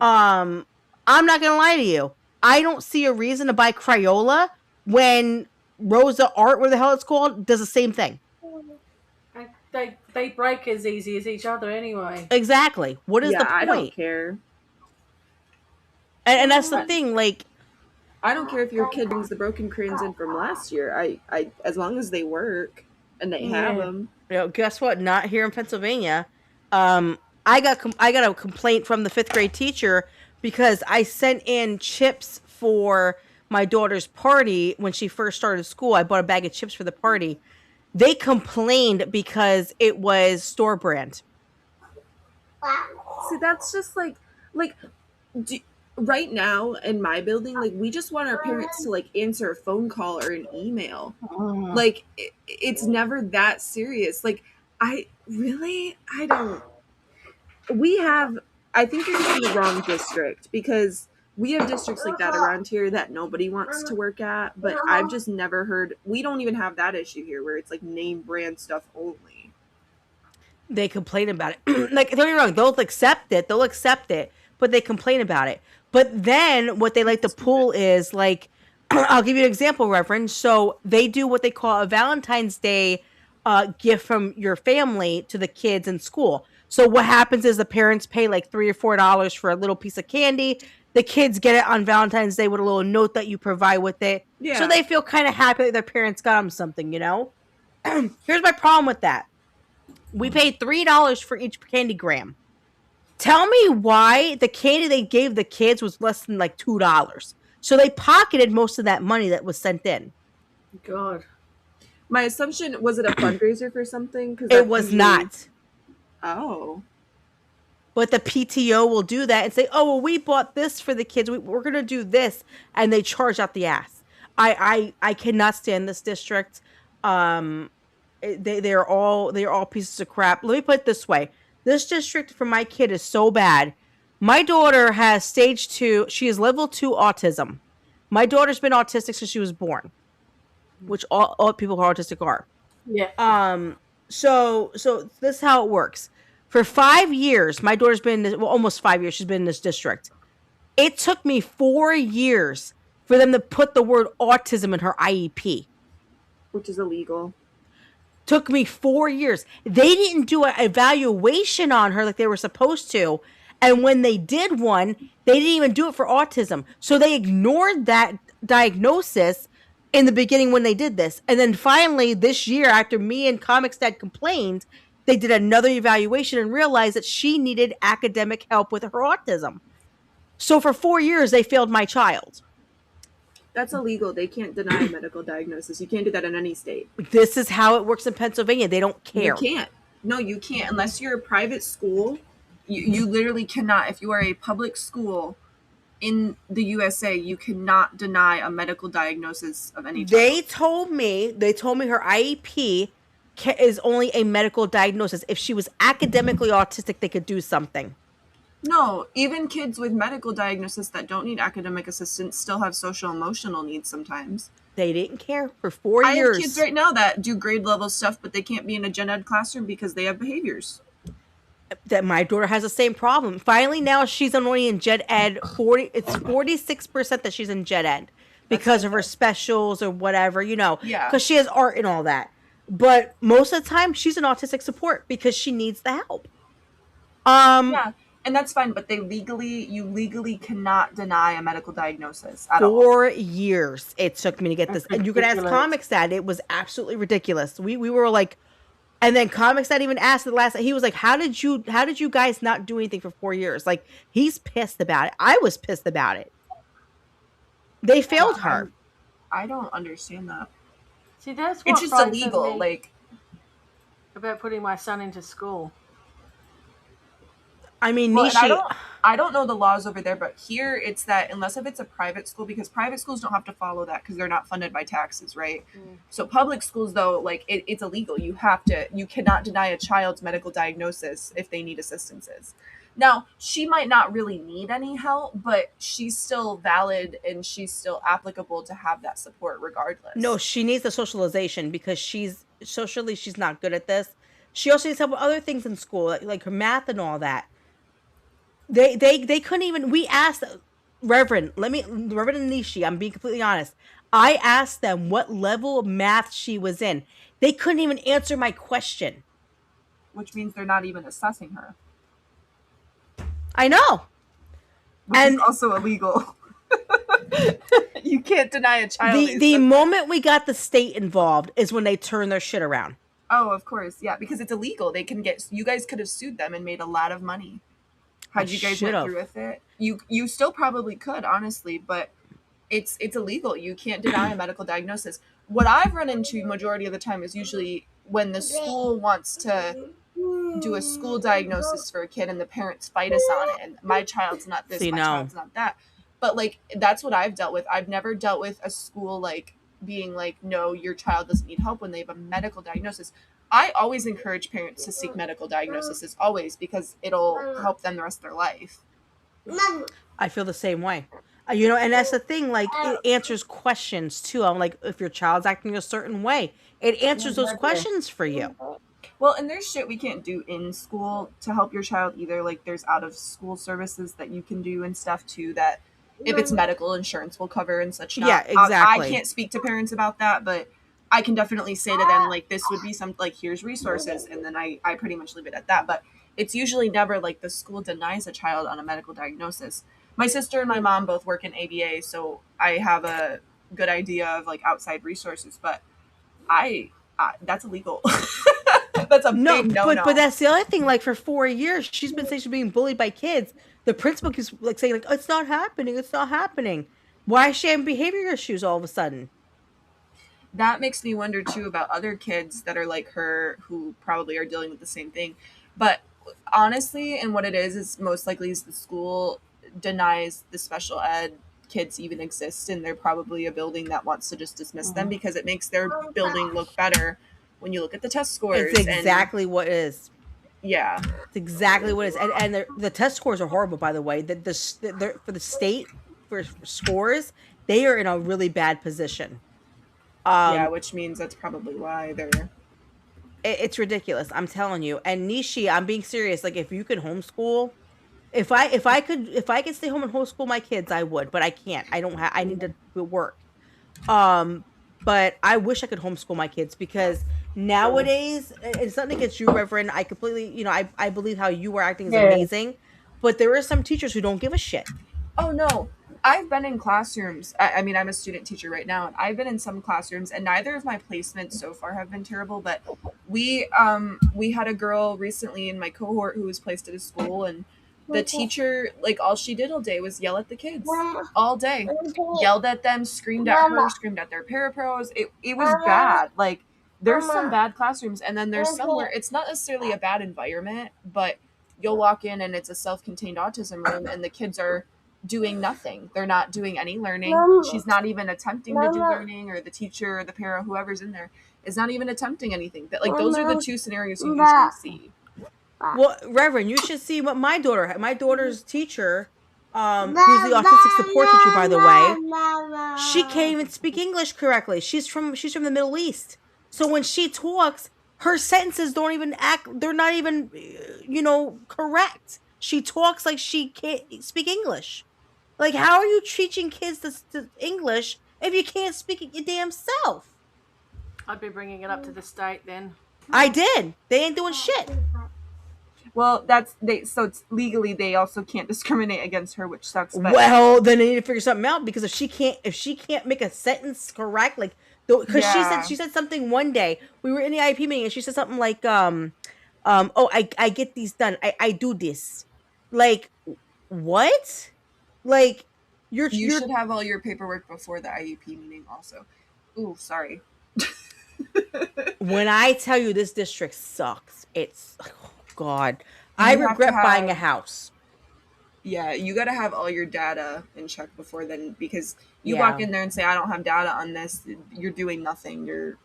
I'm not gonna lie to you. I don't see a reason to buy Crayola when Rosa Art, where the hell it's called, does the same thing. They break as easy as each other anyway. Exactly. What is the point? I don't care. And that's the thing, like, I don't care if your kid brings the broken crayons in from last year. I as long as they work and they have them. Guess what? Not here in Pennsylvania. I got a complaint from the 5th grade teacher because I sent in chips for my daughter's party when she first started school. I bought a bag of chips for the party. They complained because it was store brand. See, that's just like right now in my building, like we just want our parents to like answer a phone call or an email. Like it's never that serious. Like Really? I think you're just in the wrong district, because we have districts like that around here that nobody wants to work at, but I've just never heard, we don't even have that issue here where it's like name brand stuff only. They complain about it. Like, don't get me wrong, they'll accept it, but they complain about it. But then what they like to pull is like, I'll give you an example, Reverend. So they do what they call a Valentine's Day gift from your family to the kids in school. So what happens is the parents pay like $3 or $4 for a little piece of candy. The kids get it on Valentine's Day with a little note that you provide with it. Yeah. So they feel kind of happy that their parents got them something, you know? Here's my problem with that. We paid $3 for each candy gram. Tell me why the candy they gave the kids was less than like $2. So they pocketed most of that money that was sent in. God. My assumption, was it a fundraiser for something? Because it was not. Oh. But the PTO will do that and say, "Oh, well, we bought this for the kids. We're gonna do this," and they charge out the ass. I cannot stand this district. They're all pieces of crap. Let me put it this way: this district for my kid is so bad. My daughter has stage 2. She is level 2 autism. My daughter's been autistic since she was born, which all people who are autistic are. Yeah. So this is how it works. For 5 years, my daughter's been almost 5 years. She's been in this district. It took me 4 years for them to put the word autism in her IEP, which is illegal. Took me 4 years. They didn't do an evaluation on her like they were supposed to. And when they did one, they didn't even do it for autism. So they ignored that diagnosis in the beginning when they did this. And then finally this year, after me and Comics Dad complained, they did another evaluation and realized that she needed academic help with her autism. So for 4 years, they failed my child. That's illegal. They can't deny a medical diagnosis. You can't do that in any state. This is how it works in Pennsylvania. They don't care. You can't. No, you can't. Unless you're a private school, you literally cannot. If you are a public school in the USA, you cannot deny a medical diagnosis of any child. They told me her IEP is only a medical diagnosis. If she was academically autistic, they could do something. No, even kids with medical diagnosis that don't need academic assistance still have social emotional needs sometimes. They didn't care for 4 years. I have kids right now that do grade level stuff, but they can't be in a gen ed classroom because they have behaviors. That my daughter has the same problem. Finally, now she's only in gen ed. It's 46% that she's in gen ed because of her specials or whatever, you know. Yeah. Because she has art and all that. But most of the time, she's in autistic support because she needs the help. Yeah, and that's fine, but you legally cannot deny a medical diagnosis at all. 4 years it took me to get this. And you could ask Comics Dad. It was absolutely ridiculous. We were like, and then Comics Dad even asked the last, he was like, how did you guys not do anything for 4 years? Like, he's pissed about it. I was pissed about it. They failed her. I don't understand that. See, that's what it's just illegal. Like, about putting my son into school. I mean, well, I don't know the laws over there, but here it's that unless if it's a private school, because private schools don't have to follow that because they're not funded by taxes, right? So public schools, though, like it's illegal. You cannot deny a child's medical diagnosis if they need assistances. Now, she might not really need any help, but she's still valid and she's still applicable to have that support regardless. No, she needs the socialization because she's not good at this. She also needs help with other things in school, like her math and all that. They couldn't even. We asked Reverend Nishi. I'm being completely honest. I asked them what level of math she was in. They couldn't even answer my question. Which means they're not even assessing her. I know. Which is also illegal. You can't deny a child. The moment we got the state involved is when they turn their shit around. Oh, of course, yeah, because it's illegal. You guys could have sued them and made a lot of money. Had you guys went through with it, you still probably could, honestly, but it's illegal. You can't deny a medical diagnosis. What I've run into majority of the time is usually when the school wants to do a school diagnosis for a kid and the parents fight us on it, and my child's not this, child's not that. But like that's what I've dealt with. I've never dealt with a school like being like, no, your child doesn't need help when they have a medical diagnosis. I always encourage parents to seek medical diagnosis, always, because it'll help them the rest of their life. I feel the same way. You know, and that's the thing, like, it answers questions too. I'm like, if your child's acting a certain way, it answers those questions for you. Well, and there's shit we can't do in school to help your child either. Like, there's out of school services that you can do and stuff too, that if it's medical, insurance will cover and such. Yeah, I exactly. can't speak to parents about that, but I can definitely say to them, like, this would be some, like, here's resources, and then I pretty much leave it at that. But it's usually never like the school denies a child on a medical diagnosis. My sister and my mom both work in ABA, so I have a good idea of like outside resources, but I that's illegal. That's a No, big no. but that's the other thing. Like, for 4 years, she's been saying she's being bullied by kids. The principal keeps like saying, like, oh, it's not happening, it's not happening. Why is she having behavior issues all of a sudden? That makes me wonder too about other kids that are like her who probably are dealing with the same thing. But honestly, and what it is most likely is the school denies the special ed kids even exist, and they're probably a building that wants to just dismiss them because it makes their building look better when you look at the test scores. It's exactly what it is. Yeah, It's exactly what it is. And the test scores are horrible, by the way. For the state, for scores, they are in a really bad position. Yeah, which means that's probably why they're. It's ridiculous. I'm telling you. And Nishi, I'm being serious. Like, if you could homeschool, if I could stay home and homeschool my kids, I would. But I can't. I don't have. I need to work. But I wish I could homeschool my kids, because nowadays, it's nothing against you, Reverend. I completely, I believe how you are acting is amazing. But there are some teachers who don't give a shit. Oh no, I've been in classrooms. I mean, I'm a student teacher right now, and I've been in some classrooms, and neither of my placements so far have been terrible. But we had a girl recently in my cohort who was placed at a school, and the teacher, like, all she did all day was yell at the kids all day, yelled at them, screamed at her, screamed at their parapros. It was bad. Like, there's some bad classrooms, and then there's some where it's not necessarily a bad environment, but you'll walk in and it's a self-contained autism room, and the kids are doing nothing. They're not doing any learning. She's not even attempting to do learning, or the teacher or the para, whoever's in there, is not even attempting anything. But like, those are the two scenarios you usually see. Well, Reverend, you should see what my daughter's teacher, who's the autistic support teacher, by the way, she can't even speak English correctly. She's from the Middle East. So when she talks, her sentences don't even they're not even, correct. She talks like she can't speak English. Like, how are you teaching kids to English if you can't speak it your damn self? I'd be bringing it up to the state then. I did. They ain't doing shit. Well, so it's legally they also can't discriminate against her, which sucks. But well, then they need to figure something out, because if she can't make a sentence correct, like, because she said something one day, we were in the IEP meeting, and she said something like, oh, I get these done. I do this. Like, what? Like, you should have all your paperwork before the IEP meeting also. Ooh, sorry. When I tell you this district sucks, it's, oh God. I regret buying a house. Yeah, you got to have all your data in check before then, because you walk in there and say, I don't have data on this, you're doing nothing. You're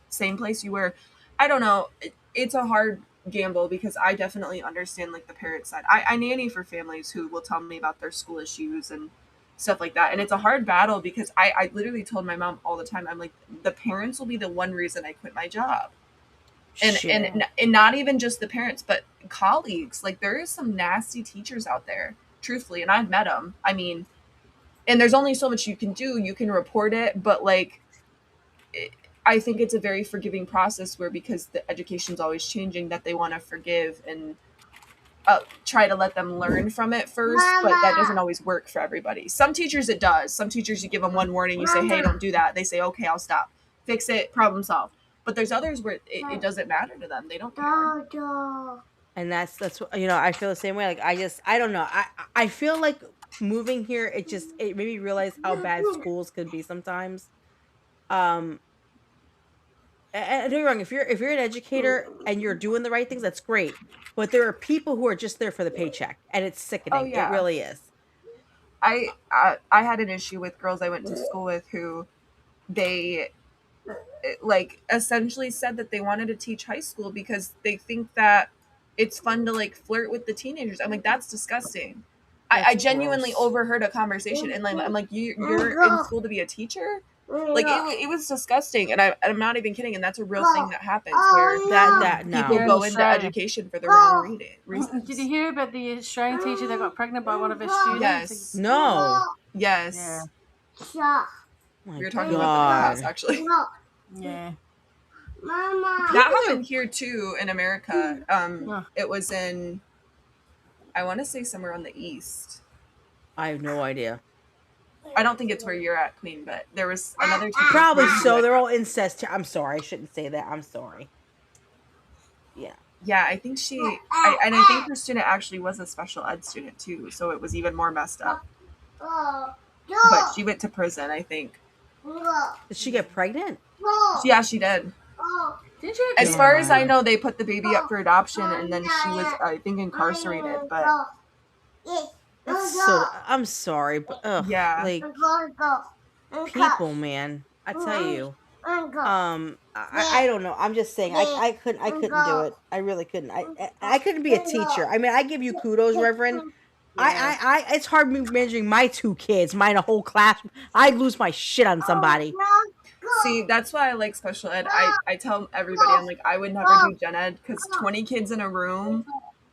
same place you were. I don't know. It's a hard gamble, because I definitely understand, like, the parent side. I nanny for families who will tell me about their school issues and stuff like that. And it's a hard battle, because I literally told my mom all the time, I'm like, the parents will be the one reason I quit my job. And not even just the parents, but colleagues. Like, there is some nasty teachers out there, truthfully, and I've met them. I mean, and there's only so much you can do. You can report it, but like, I think it's a very forgiving process, where, because the education's always changing, that they want to forgive and try to let them learn from it first. But that doesn't always work for everybody. Some teachers it does. Some teachers, you give them one warning, you say, hey, don't do that. They say, okay, I'll stop. Fix it, problem solved. But there's others where it doesn't matter to them. They don't care. And that's what, I feel the same way. Like, I don't know. I feel like moving here, it made me realize how bad schools could be sometimes. And don't get me wrong, if you're an educator and you're doing the right things, that's great. But there are people who are just there for the paycheck, and it's sickening. Oh, yeah. It really is. I had an issue with girls I went to school with who like essentially said that they wanted to teach high school because they think that it's fun to like flirt with the teenagers. I'm like, that's disgusting. I genuinely gross. overheard a conversation, and like I'm like, you're in school to be a teacher? Like it was disgusting, and I'm not even kidding. And that's a real thing that happens where That people no. go into education for the wrong reasons. Did you hear about the Australian teacher that got pregnant by one of her students? Yes. No. Yes. Yeah. My We were talking about that in the house, God. actually. Yeah. That happened here too in America. Yeah. It was in, I want to say somewhere on the east. I have no idea. I don't think it's where you're at, Queen, but there was another teacher. Probably so. They're all incest. I'm sorry. I shouldn't say that. I'm sorry. Yeah. Yeah, I think I think her student actually was a special ed student too, so it was even more messed up. But she went to prison, I think. Did she get pregnant? Yeah, she did. Did you? As far as I know, they put the baby up for adoption, and then she was, I think, incarcerated. But That's so. I'm sorry, but Yeah. like people, man. I tell you. I don't know. I'm just saying. I couldn't do it. I really couldn't. I couldn't be a teacher. I mean, I give you kudos, Reverend. I it's hard me managing my 2 kids, mine a whole class. I'd lose my shit on somebody. See, that's why I like special ed. I tell everybody, I'm like, I would never do gen ed because 20 kids in a room,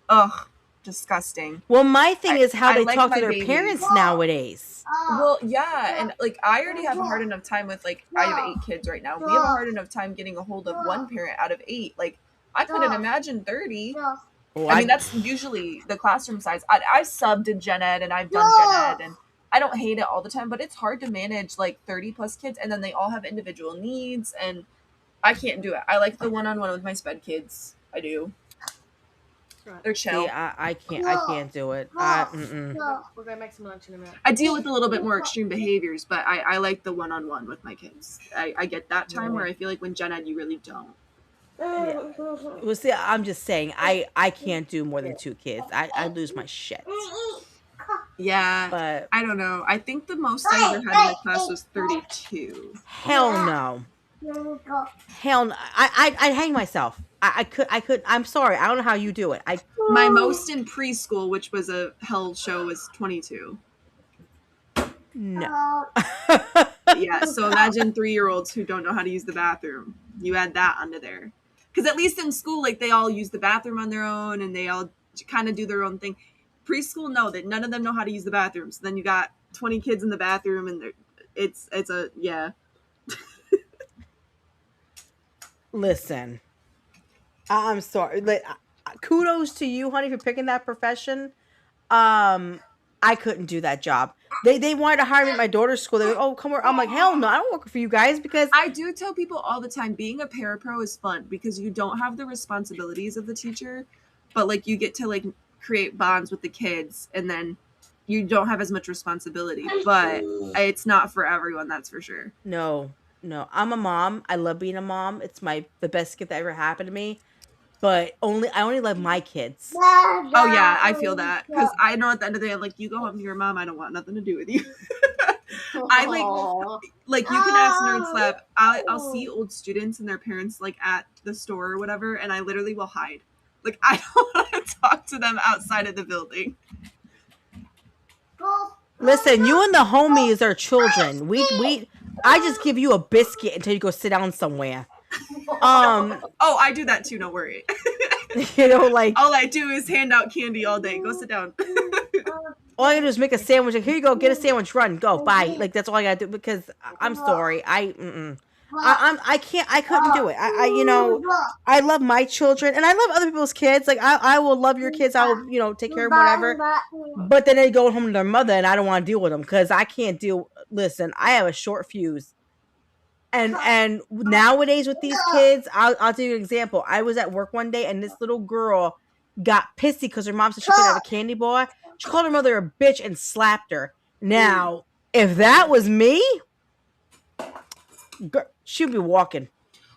ugh, disgusting. Well, my thing is how I they like talk to my their babies. parents nowadays. Well, yeah, and like I already have a hard enough time with like I have 8 kids right now. We have a hard enough time getting a hold of one parent out of 8. Like I couldn't imagine 30. Well, I mean, that's usually the classroom size. I subbed in gen ed and I've done gen ed, and I don't hate it all the time, but it's hard to manage like 30 plus kids, and then they all have individual needs, and I can't do it. I like the one-on-one with my sped kids. I do. They're chill. see, I can't do it. Mm-mm. We're gonna make some lunch in a minute. I deal with a little bit more extreme behaviors, but I like the one-on-one with my kids. I get that time where I feel like when gen ed, you really don't. Well, see, I'm just saying, I can't do more than 2 kids. I lose my shit. Yeah, But I don't know. I think the most I ever had in my class was 32. hell no. Hell no. I'd hang myself. I could. I'm sorry. I don't know how you do it. My most in preschool, which was a hell show, was 22. No. Yeah, so imagine 3-year-olds who don't know how to use the bathroom. You add that onto there. Because at least in school, like, they all use the bathroom on their own, and they all kind of do their own thing. Preschool, no, that none of them know how to use the bathroom. So then you got 20 kids in the bathroom, and it's a, yeah. Listen, I'm sorry. Like, kudos to you, honey, for picking that profession. I couldn't do that job. They wanted to hire me at my daughter's school. They go, oh, come work. I'm like, hell no, I don't work for you guys because I do tell people all the time, being a parapro is fun because you don't have the responsibilities of the teacher, but like you get to like create bonds with the kids, and then you don't have as much responsibility. But it's not for everyone, that's for sure. no, I'm a mom. I love being a mom. It's the best gift that ever happened to me. But I only love my kids. Oh yeah, I feel that because I know at the end of the day, I'm like, you go home to your mom. I don't want nothing to do with you. I like you can ask Nerd Slap. I'll see old students and their parents like at the store or whatever, and I literally will hide. Like I don't want to talk to them outside of the building. Listen, you and the homies are children. I just give you a biscuit until you go sit down somewhere. Oh, I do that too. Don't worry. You know, like all I do is hand out candy all day. Go sit down. all I gotta do is make a sandwich. Like, here you go, get a sandwich, run, go, bye. Like that's all I gotta do because I'm sorry. I couldn't do it. I love my children and I love other people's kids. Like I will love your kids. I will, take care of them, whatever. But then they go home to their mother and I don't want to deal with them because I can't deal. Listen, I have a short fuse. And nowadays with these kids, I'll tell you an example. I was at work one day and this little girl got pissy because her mom said she couldn't have a candy bar. She called her mother a bitch and slapped her. Now, if that was me, she'd be walking.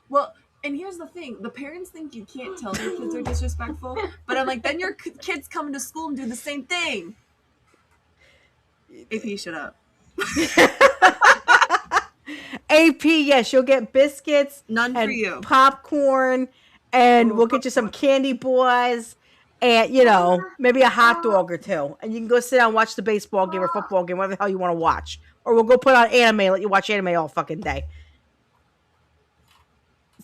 Well, and here's the thing. The parents think you can't tell their kids are disrespectful, but I'm like, then your kids come to school and do the same thing. AP, shut up. AP, yes, you'll get biscuits, None for and you. popcorn, and Ooh, we'll get you some candy boys, and maybe a hot dog or two, and you can go sit down and watch the baseball game or football game, whatever the hell you want to watch, or we'll go put on anime, and let you watch anime all fucking day.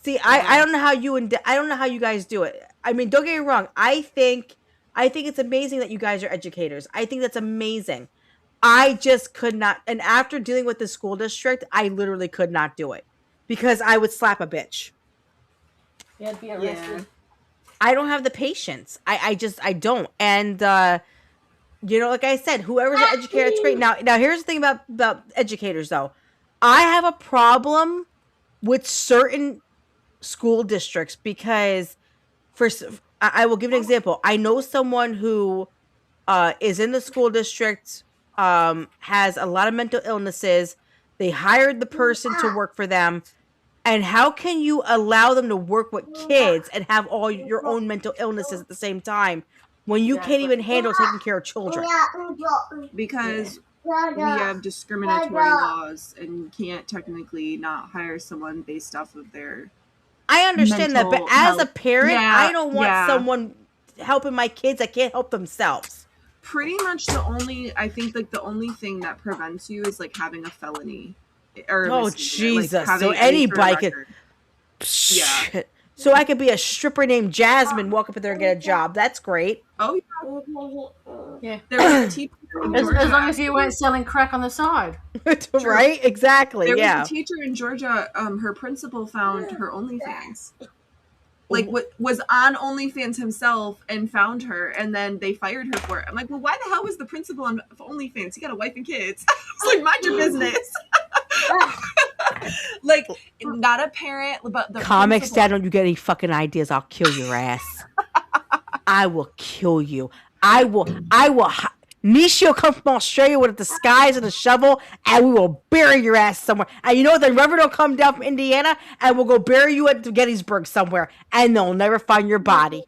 See, I don't know how I don't know how you guys do it. I mean, don't get me wrong. I think it's amazing that you guys are educators. I think that's amazing. I just could not. And after dealing with the school district, I literally could not do it because I would slap a bitch. Yeah, be arrested. Yeah. I don't have the patience. I don't. And like I said, whoever's an educator, it's great. Now here's the thing about educators though. I have a problem with certain school districts because I will give an example. I know someone who is in the school district, has a lot of mental illnesses. They hired the person to work for them. And how can you allow them to work with kids and have all your own mental illnesses at the same time when you can't even handle taking care of children? Because we have discriminatory laws and can't technically not hire someone based off of their I understand that, but as a parent, I don't want someone helping my kids that can't help themselves. Pretty much the only thing that prevents you is like having a felony. Or Jesus! Like so anybody could. Yeah. So I could be a stripper named Jasmine, walk up there and get a job. That's great. Oh yeah. There was a teacher as long as you weren't selling crack on the side. Right? Exactly. There was a teacher in Georgia. Her principal found her OnlyFans. Like, was on OnlyFans himself and found her, and then they fired her for it. I'm like, well, why the hell was the principal on OnlyFans? He got a wife and kids. It's like, mind your business. Like, not a parent, but the Comics Dad, don't you get any fucking ideas? I'll kill your ass. I will kill you. I will. Nishi will come from Australia with a disguise and a shovel, and we will bury your ass somewhere. And you know what? The Reverend will come down from Indiana, and we'll go bury you at Gettysburg somewhere, and they'll never find your body.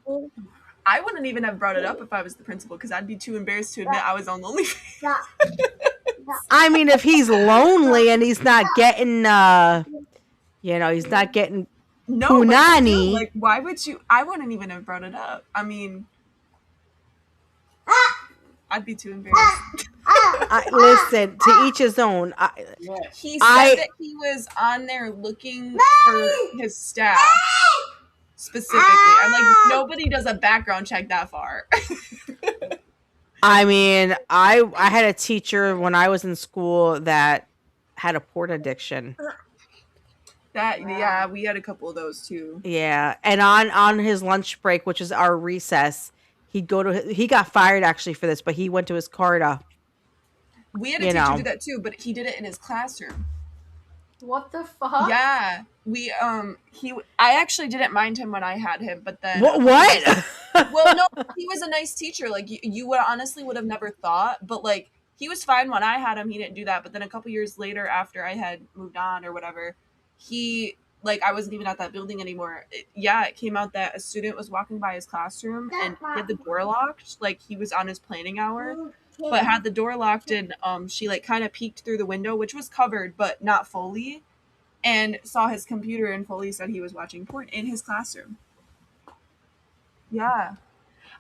I wouldn't even have brought it up if I was the principal, because I'd be too embarrassed to admit I was on OnlyFans. I mean, if he's lonely and he's not getting, he's not getting punani. Like, why would you? I wouldn't even have brought it up. I mean, I'd be too embarrassed. Listen, to each his own. He said that he was on there looking for his staff specifically. I'm like, nobody does a background check that far. I mean, I had a teacher when I was in school that had a porn addiction. Yeah, we had a couple of those too. Yeah, and on his lunch break, which is our recess, he got fired actually for this, but he went to his car to. We had a teacher do that too, but he did it in his classroom. What the fuck? Yeah, I actually didn't mind him when I had him, but then what? Well, no, he was a nice teacher. Like you would honestly would have never thought, but like he was fine when I had him. He didn't do that, but then a couple years later, after I had moved on or whatever, I wasn't even at that building anymore. It came out that a student was walking by his classroom and he had the door locked. Like he was on his planning hour, but had the door locked, and she like kind of peeked through the window, which was covered but not fully, and saw his computer and fully said he was watching porn in his classroom. Yeah.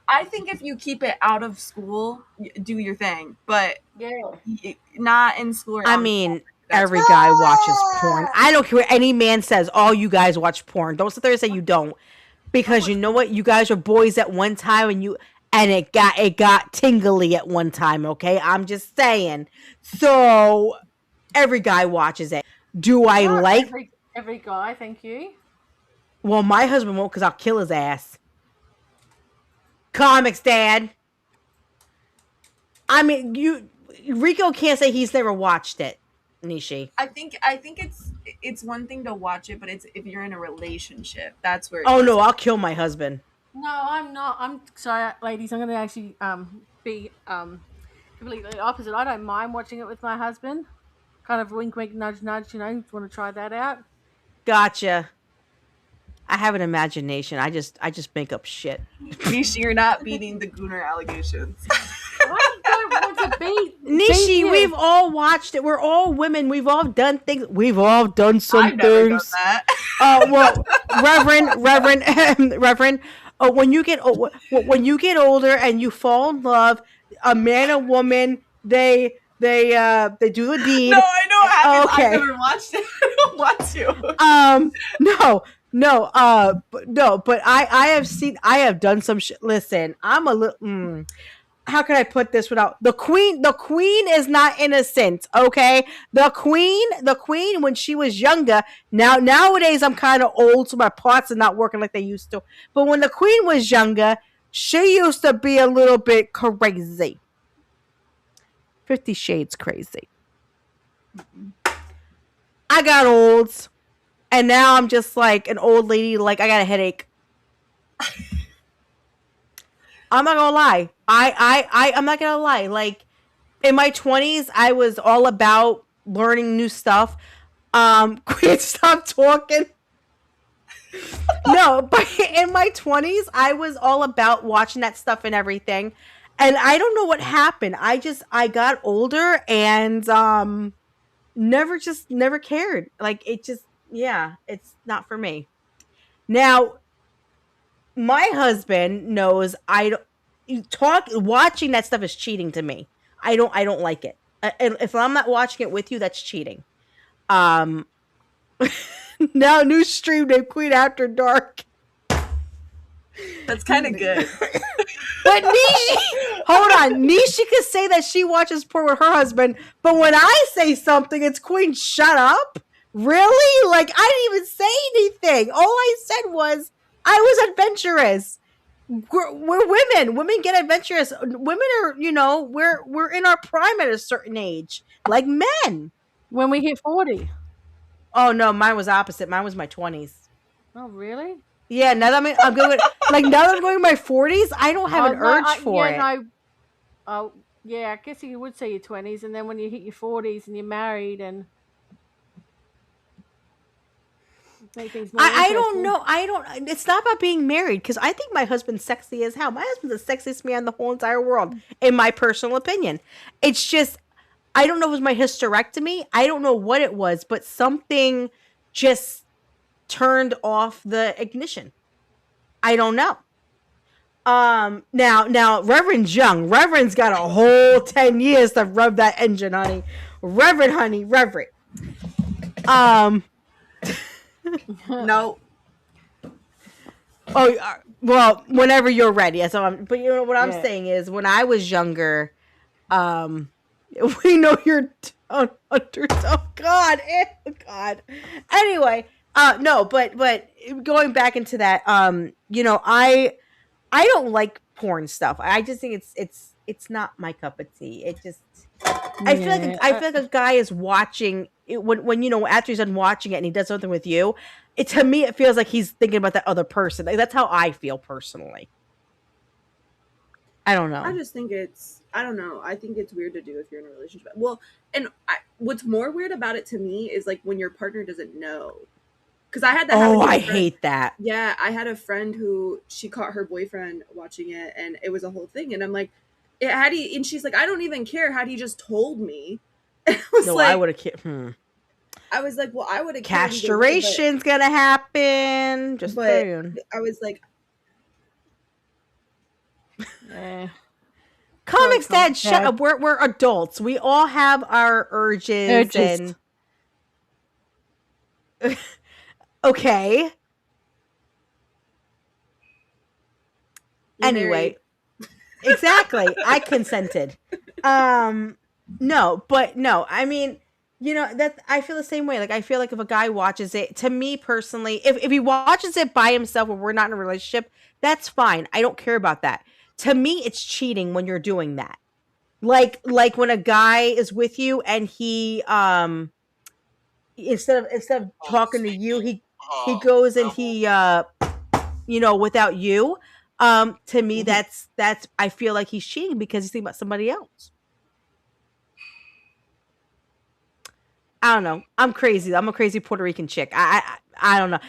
I think if you keep it out of school, do your thing, but not in school. I mean, every guy watches porn. I don't care what any man says. All you guys watch porn. Don't sit there and say you don't, because you know what? You guys were boys at one time, and it got tingly at one time. Okay, I'm just saying. So every guy watches it. Do I like every guy? Thank you. Well, my husband won't, because I'll kill his ass. Comics Dad. I mean, Rico can't say he's never watched it, Nishi. I think it's one thing to watch it, but it's if you're in a relationship, that's where. Oh no, I'll kill my husband. No, I'm not. I'm sorry, ladies. I'm going to actually be completely opposite. I don't mind watching it with my husband. Kind of wink, wink, nudge, nudge. Want to try that out? Gotcha. I have an imagination. I just make up shit. Nishi, you're not beating the Gooner allegations. I don't want to beat. Nishi, we've all watched it. We're all women. We've all done things. We've all done some I've never done things. that. Well, Reverend. When you get older and you fall in love, a man and woman, they do the deed. No, I know it happens. Okay. I've never watched it. I don't want to. No, but I have done some shit. Listen, I'm a little. How can I put this without the queen? The queen is not innocent, okay? The queen, when she was younger. Nowadays, I'm kind of old, so my parts are not working like they used to. But when the queen was younger, she used to be a little bit crazy. 50 Shades crazy. I got old, and now I'm just like an old lady. Like I got a headache. I'm not gonna lie. I'm not gonna lie. Like in my 20s, I was all about learning new stuff. Queen, stop talking. No, but in my 20s, I was all about watching that stuff and everything. And I don't know what happened. I got older and never cared. Like it's not for me. Now, my husband knows watching that stuff is cheating to me. I don't like it. If I'm not watching it with you, that's cheating. Now new stream named Queen After Dark. That's kind of good. But Nishi, hold on. Nishi could say that she watches porn with her husband, but when I say something, it's Queen, shut up. Really? Like, I didn't even say anything. All I said was I was adventurous. We're women. Women get adventurous. Women are, we're in our prime at a certain age, like men. When we hit 40. Oh no, mine was opposite. Mine was my 20s. Oh, really? Yeah, now that I'm going, like now that I'm going in my 40s, I don't have an urge for it. Oh, yeah, I guess you would say your 20s, and then when you hit your 40s and you're married and make things more I don't interesting. know. It's not about being married because I think my husband's sexy as hell. My husband's the sexiest man in the whole entire world, in my personal opinion. It's just, I don't know if it was my hysterectomy. I don't know what it was, but something just turned off the ignition. I don't know. Now Reverend's young. Reverend's got a whole 10 years to rub that engine, honey. Reverend. No. Oh, well, whenever you're ready. So but you know what I'm Yeah. saying is when I was younger, we know you're oh God. Anyway, no, but going back into that, I don't like porn stuff. I just think it's not my cup of tea. It just I feel like a guy is watching it when after he's done watching it and he does something with you. To me it feels like he's thinking about that other person. Like, that's how I feel personally. I don't know. I just think I don't know. I think it's weird to do if you're in a relationship. Well, and what's more weird about it to me is like when your partner doesn't know. Because I had that. Oh, I hate that. Yeah, I had a friend who she caught her boyfriend watching it, and it was a whole thing. And I'm like, and she's like, I don't even care. Had he just told me? And I would have. I was like, well, I would have. Castration's gonna happen. Just saying. I was like, Comics Dad, shut up. We're adults. We all have our urges. And okay. Anyway, exactly. I consented. No. I mean, that I feel the same way. Like I feel like if a guy watches it, to me personally, if he watches it by himself when we're not in a relationship, that's fine. I don't care about that. To me, it's cheating when you're doing that. Like when a guy is with you and he instead of talking to you, he goes and he without you. To me, that's I feel like he's cheating because he's thinking about somebody else. I don't know. I'm crazy. I'm a crazy Puerto Rican chick. I don't know.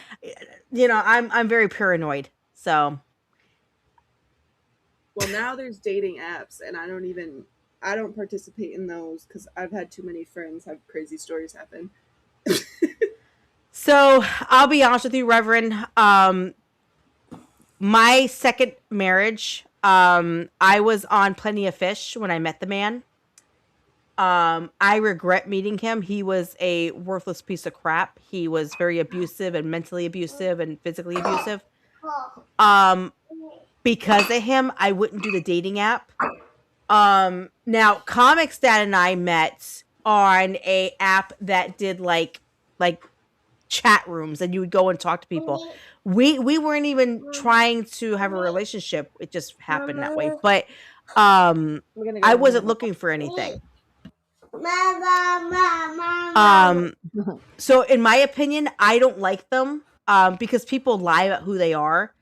I'm very paranoid. So. Well, now there's dating apps, and I I don't participate in those because I've had too many friends have crazy stories happen. So I'll be honest with you, Reverend. My second marriage, I was on Plenty of Fish when I met the man. I regret meeting him. He was a worthless piece of crap. He was very abusive and mentally abusive and physically abusive. Because of him, I wouldn't do the dating app. Now Comics Dad and I met on a app that did like chat rooms, and you would go and talk to people. We weren't even trying to have a relationship. It just happened that way. But I wasn't looking for anything. So in my opinion, I don't like them because people lie about who they are.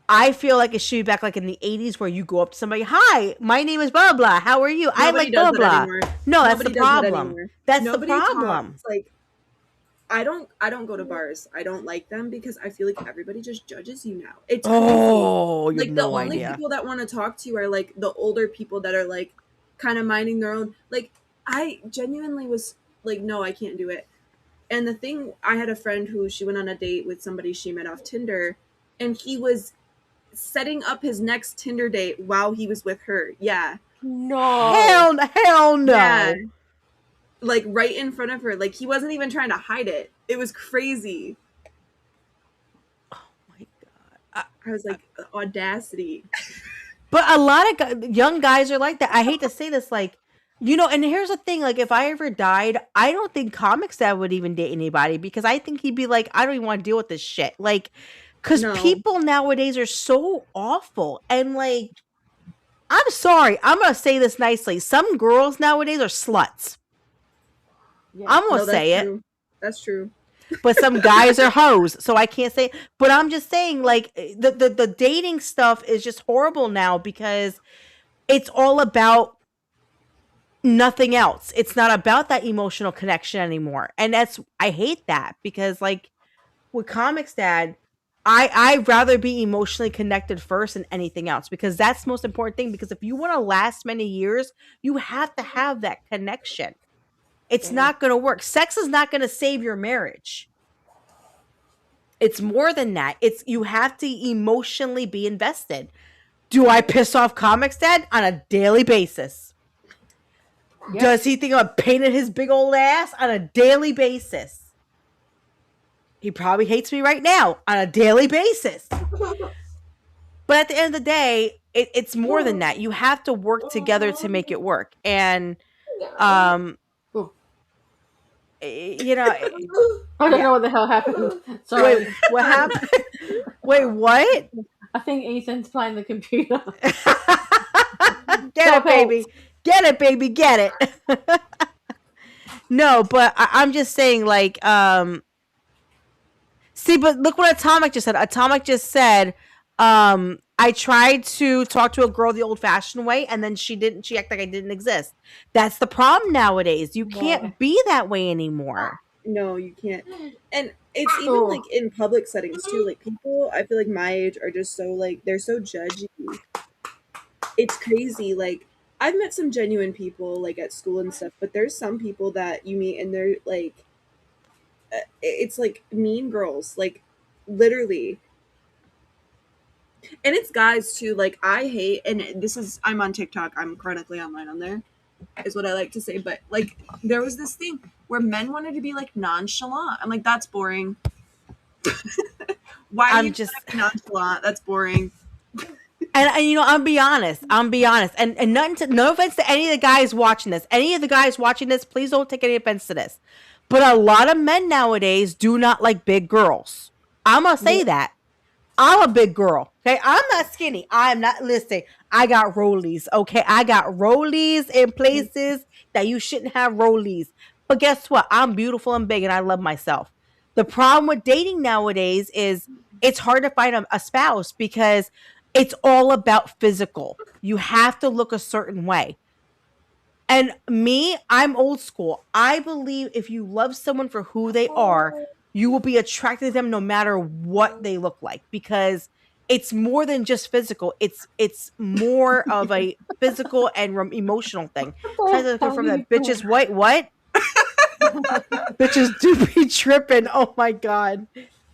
I feel like it should be back like in the 80s where you go up to somebody, hi, my name is blah blah. How are you? Nobody I like blah blah. anymore. No, that's Nobody the does that problem. anymore. That's Nobody the problem. talks, like I don't go to bars. I don't like them because I feel like everybody just judges you now. It's crazy. Oh, you like have the no only idea. people that want to talk to you are like the older people that are like kind of minding their own. Like I genuinely was like, no, I can't do it. And the thing, I had a friend who she went on a date with somebody she met off Tinder, and he was setting up his next Tinder date while he was with her. Yeah. No. Hell no. Yeah. Like right in front of her. Like he wasn't even trying to hide it. It was crazy. Oh my god. I was like, audacity. But a lot of young guys are like that. I hate to say this, like, you know, and here's the thing, like, if I ever died, I don't think Comics Dad would even date anybody because I think he'd be like, I don't even want to deal with this shit. Like, because No. people nowadays are so awful. And, like, I'm sorry. I'm going to say this nicely. Some girls nowadays are sluts. Yeah. I'm going to say true. it. That's true. But some guys are hoes, so I can't say. But I'm just saying, like, the dating stuff is just horrible now because it's all about nothing else. It's not about that emotional connection anymore, and I hate that because, like, with Comics Dad, I'd rather be emotionally connected first than anything else because that's the most important thing. Because if you want to last many years, you have to have that connection. It's not going to work. Sex is not going to save your marriage. It's more than that. It's you have to emotionally be invested. Do I piss off Comics Dad on a daily basis? Yep. Does he think I'm painting his big old ass on a daily basis? He probably hates me right now on a daily basis. But at the end of the day, it's more than that. You have to work together to make it work. And you know, I don't know what the hell happened. Sorry. Wait, what happened? Wait, what? I think Ethan's playing the computer. Get it, baby. Get it, baby. Get it. No, but I'm just saying, like, see, but look what Atomic just said. Atomic just said, I tried to talk to a girl the old-fashioned way, and then she acted like I didn't exist. That's the problem nowadays. You can't be that way anymore. No, you can't. And it's even like in public settings too. Like people, I feel like my age are just so like they're so judgy. It's crazy. Like I've met some genuine people like at school and stuff, but there's some people that you meet and they're like, it's like mean girls, like literally. And it's guys too. Like I hate, and I'm on TikTok. I'm chronically online on there, is what I like to say. But like there was this thing where men wanted to be like nonchalant. I'm like, that's boring. Why are you just nonchalant? That's boring. And you know, I'll be honest. And no offense to any of the guys watching this. Any of the guys watching this, please don't take any offense to this. But a lot of men nowadays do not like big girls. I'm gonna say that. I'm a big girl. Okay, I'm not skinny. I'm not listening. I got rollies. Okay, I got rollies in places that you shouldn't have rollies. But guess what? I'm beautiful and big, and I love myself. The problem with dating nowadays is it's hard to find a spouse because it's all about physical. You have to look a certain way. And me, I'm old school. I believe if you love someone for who they are, you will be attracted to them no matter what they look like because it's more than just physical. It's more of a physical and emotional thing. Tries to confirm that bitches what? Bitches do be tripping. Oh my god.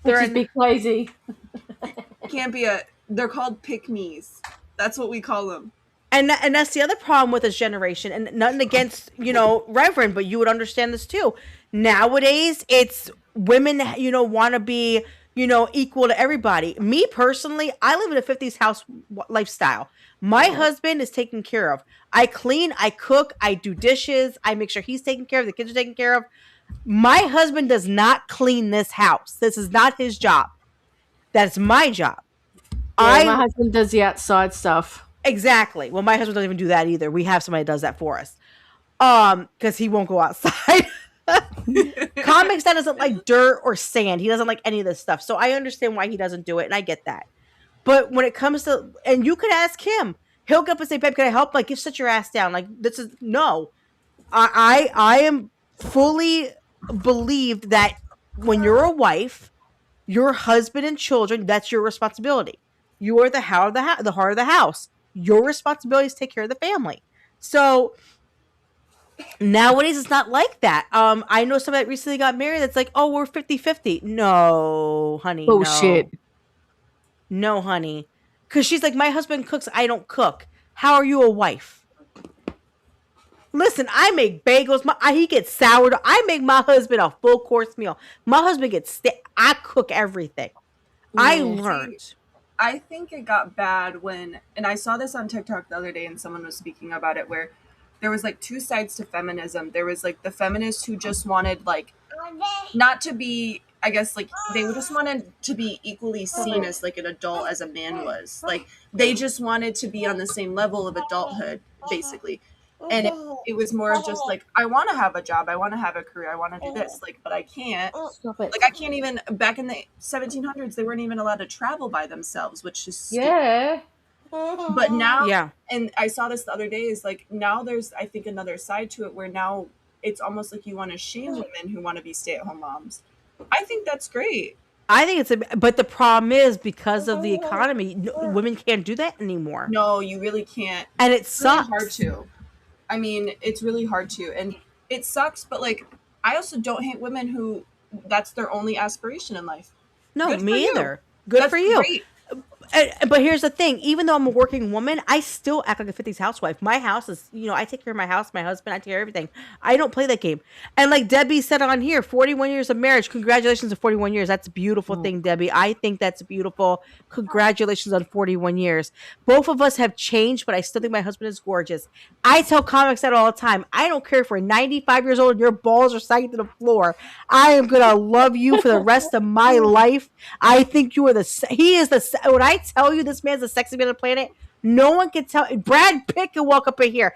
They're Bitches be crazy. Can't be they're called pick-me's. That's what we call them. And that's the other problem with this generation. And nothing against, Reverend, but you would understand this too. Nowadays, it's women, want to be, equal to everybody. Me personally, I live in a 50s house lifestyle. My husband is taken care of. I clean, I cook, I do dishes, I make sure he's taken care of, the kids are taken care of. My husband does not clean this house. This is not his job. That's my job. Yeah, my husband does the outside stuff. Exactly. Well, my husband doesn't even do that either. We have somebody that does that for us. Because he won't go outside. Comics that doesn't like dirt or sand. He doesn't like any of this stuff. So I understand why he doesn't do it, and I get that. But when it comes to, and you could ask him, he'll get up and say, "Babe, can I help?" Like, you sit your ass down. Like, this is no. I am fully believed that when you're a wife, your husband and children, that's your responsibility. You are the heart of the house. Your responsibility is to take care of the family. So nowadays it's not like that. I know somebody that recently got married that's like, oh, we're 50-50. No, honey. Bullshit. No, honey. Because she's like, my husband cooks, I don't cook. How are you a wife? Listen, I make bagels. He gets sourdough. I make my husband a full course meal. My husband gets I cook everything. I learned. I think it got bad when, and I saw this on TikTok the other day, and someone was speaking about it, where there was like two sides to feminism. There was like the feminists who just wanted like not to be, I guess, like they just wanted to be equally seen as like an adult as a man was. Like they just wanted to be on the same level of adulthood, basically. And it was more of just like, I want to have a job, I want to have a career, I want to do this, like, but I can't. Like, I can't even. Back in the 1700s, they weren't even allowed to travel by themselves, which is stupid. Yeah. But now, yeah, and I saw this the other day, is like now there's, I think, another side to it where now it's almost like you want to shame women who want to be stay-at-home moms. I think that's great. I think but the problem is because of the economy, women can't do that anymore. No, you really can't. And it sucks. Really hard to. I mean, it's really hard to, and it sucks, but like, I also don't hate women who that's their only aspiration in life. No, me either. Good for you. Great. But here's the thing. Even though I'm a working woman, I still act like a 50s housewife. My house is, I take care of my house, my husband, I take care of everything. I don't play that game. And like Debbie said on here, 41 years of marriage. Congratulations on 41 years. That's a beautiful thing, Debbie. I think that's beautiful. Congratulations on 41 years. Both of us have changed, but I still think my husband is gorgeous. I tell comics that all the time. I don't care if we're 95 years old and your balls are sagging to the floor. I am going to love you for the rest of my life. I think you are when I tell you this man's the sexiest man on the planet, no one can tell. Brad Pitt can walk up in here.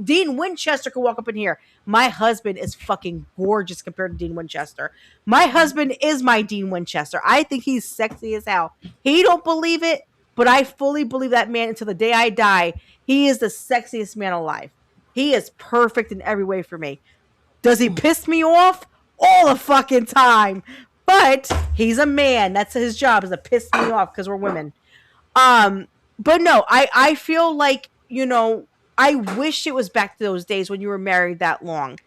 Dean Winchester can walk up in here. My husband is fucking gorgeous compared to Dean Winchester. My husband is my Dean Winchester. I think he's sexy as hell. He don't believe it, but I fully believe that man until the day I die. He is the sexiest man alive. He is perfect in every way for me. Does he piss me off? All the fucking time. But he's a man. That's his job, is to piss me off because we're women. But no, I feel like, I wish it was back to those days when you were married that long.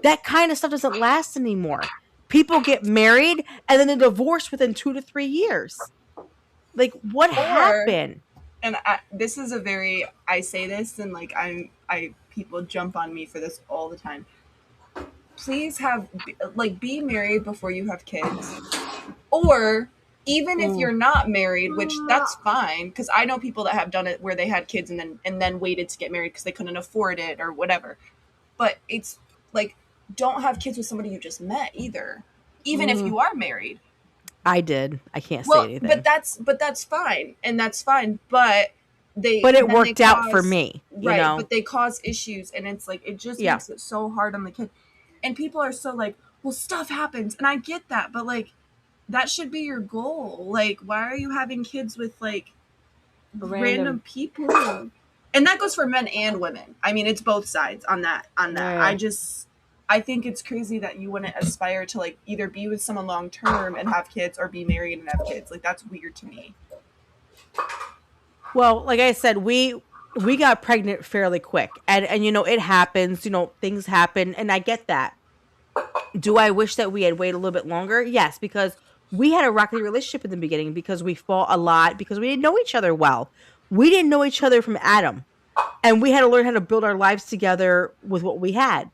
That kind of stuff doesn't last anymore. People get married and then they're divorced within 2 to 3 years. Like, what happened? And this is I say this and like people jump on me for this all the time. Please be married before you have kids, or even if you're not married, which that's fine, because I know people that have done it where they had kids and then waited to get married because they couldn't afford it or whatever. But it's like, don't have kids with somebody you just met either, even if you are married. I did. I can't say anything. But that's fine, and that's fine. But it worked out for me, right? But they cause issues, and it's like it just makes it so hard on the kid. And people are so like, well, stuff happens. And I get that. But, like, that should be your goal. Like, why are you having kids with, like, random people? And that goes for men and women. I mean, it's both sides on that. Right. I think it's crazy that you wouldn't aspire to, like, either be with someone long term and have kids or be married and have kids. Like, that's weird to me. Well, like I said, we got pregnant fairly quick, and you know it happens. You know things happen, and I get that. Do I wish that we had waited a little bit longer? Yes, because we had a rocky relationship in the beginning because we fought a lot because we didn't know each other well. We didn't know each other from Adam, and we had to learn how to build our lives together with what we had.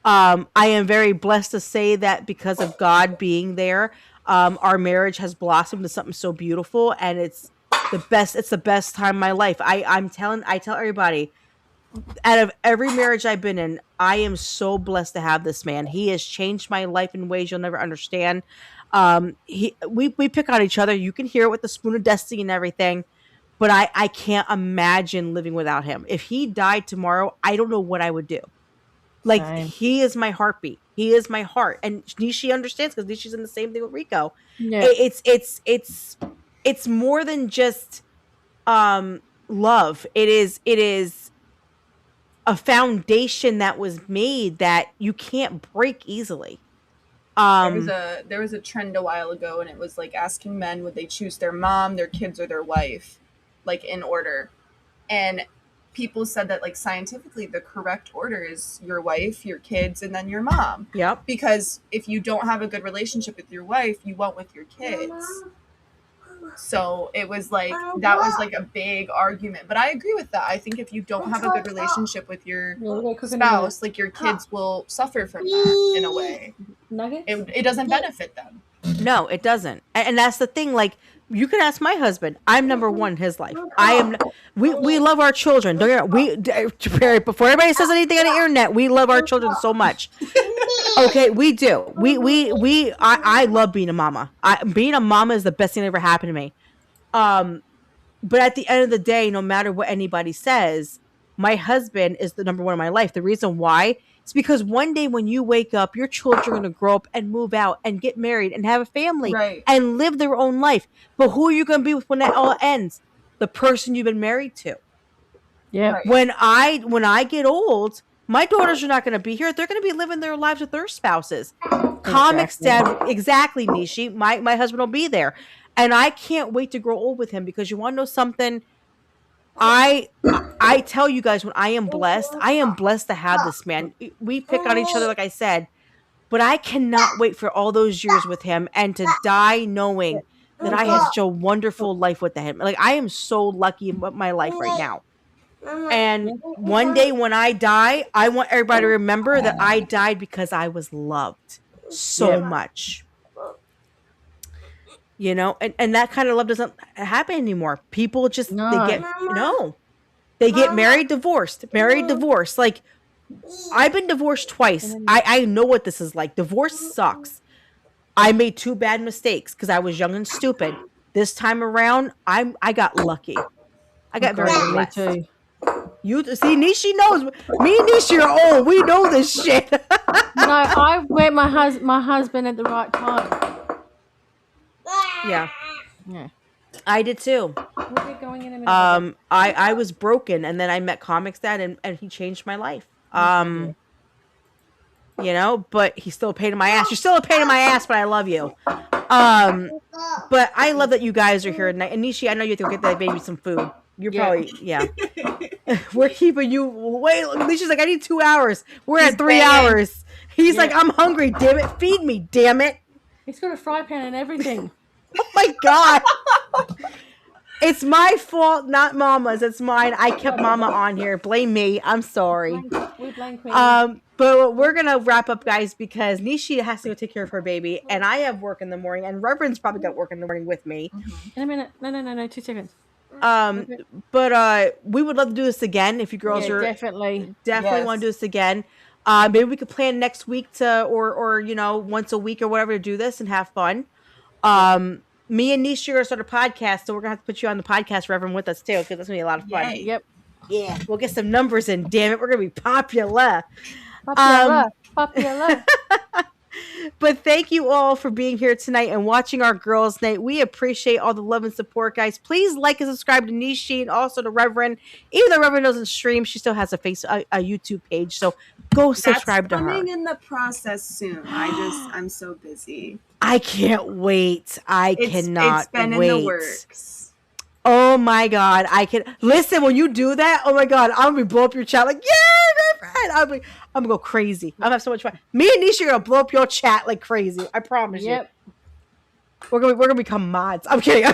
I am very blessed to say that because of God being there, our marriage has blossomed into something so beautiful, and it's the best. It's the best time of my life. I tell everybody, out of every marriage I've been in, I am so blessed to have this man. He has changed my life in ways you'll never understand. We pick on each other. You can hear it with the spoon of destiny and everything, but I can't imagine living without him. If he died tomorrow, I don't know what I would do. Like Same. he is my heartbeat. He is my heart, and Nishi understands because Nishi's in the same thing with Rico. Yeah. It's more than just love. It is a foundation that was made that you can't break easily. There was a trend a while ago, and it was like asking men would they choose their mom, their kids, or their wife, like in order. And people said that like scientifically the correct order is your wife, your kids, and then your mom. Yep. Because if you don't have a good relationship with your wife, you won't with your kids. So it was like that was like a big argument. But I agree with that. I think if you don't have a good relationship with your spouse, like your kids will suffer from that in a way. It doesn't benefit them. No, it doesn't. And that's the thing. Like, you can ask my husband. I'm number one in his life. I am. We love our children. Don't get before anybody says anything on the internet. We love our children so much. Okay, we do. I love being a mama. Being a mama is the best thing that ever happened to me. But at the end of the day, no matter what anybody says, my husband is the number one in my life. The reason why is because one day when you wake up, your children are going to grow up and move out and get married and have a family and live their own life. But who are you going to be with when that all ends? The person you've been married to. Yeah. Right. When I get old, my daughters are not going to be here. They're going to be living their lives with their spouses. Comics dad, exactly, Nishi. My husband will be there. And I can't wait to grow old with him because you want to know something? I tell you guys when I am blessed to have this man. We pick on each other, like I said, but I cannot wait for all those years with him and to die knowing that I had such a wonderful life with him. Like, I am so lucky in my life right now. And one day when I die, I want everybody to remember that I died because I was loved so much. You know, and that kind of love doesn't happen anymore. People just they get married, divorced, married, divorced. Like, I've been divorced twice. I know what this is like. Divorce sucks. I made 2 bad mistakes because I was young and stupid. This time around, I got lucky. I got very blessed. Me too. You see, Nishi knows. Me and Nishi are old. We know this shit. No, I met my husband at the right time. Yeah. I did too. We'll be going in a minute. I was broken, and then I met Comics Dad, and he changed my life. You know, but he's still a pain in my ass. You're still a pain in my ass, but I love you. But I love that you guys are here tonight. And Nishi, I know you have to go get that baby some food. You're probably we're keeping you. Wait, Nishi's like, I need 2 hours. We're at 3 hours. He's like, I'm hungry. Damn it, feed me. Damn it. He's got a fry pan and everything. Oh my god. It's my fault, not Mama's. It's mine. I kept Mama on here. Blame me. I'm sorry. We blame Queen. But we're gonna wrap up, guys, because Nishi has to go take care of her baby, and I have work in the morning, and Reverend's probably got work in the morning with me. In a minute. No. 2 seconds. But we would love to do this again if you girls are definitely want to do this again. Maybe we could plan next week to or you know, once a week or whatever to do this and have fun. Me and Nisha are gonna start a podcast, so we're gonna have to put you on the podcast, Reverend, with us too, because that's gonna be a lot of fun. Yep. Yeah, we'll get some numbers in. Damn it, we're gonna be popular. Popular. But thank you all for being here tonight and watching our girls' night. We appreciate all the love and support, guys. Please like and subscribe to Nishi and also to Reverend. Even though Reverend doesn't stream, she still has a YouTube page, so go subscribe to her. That's coming in the process soon. I'm so busy. I can't wait. I cannot It's been wait. in the works. Oh my God, I can listen when you do that. Oh my God, I'm gonna blow up your chat like, yeah, Reverend. I'm gonna go crazy. I'm gonna have so much fun. Me and Nisha are gonna blow up your chat like crazy. I promise you. We're gonna become mods. I'm kidding.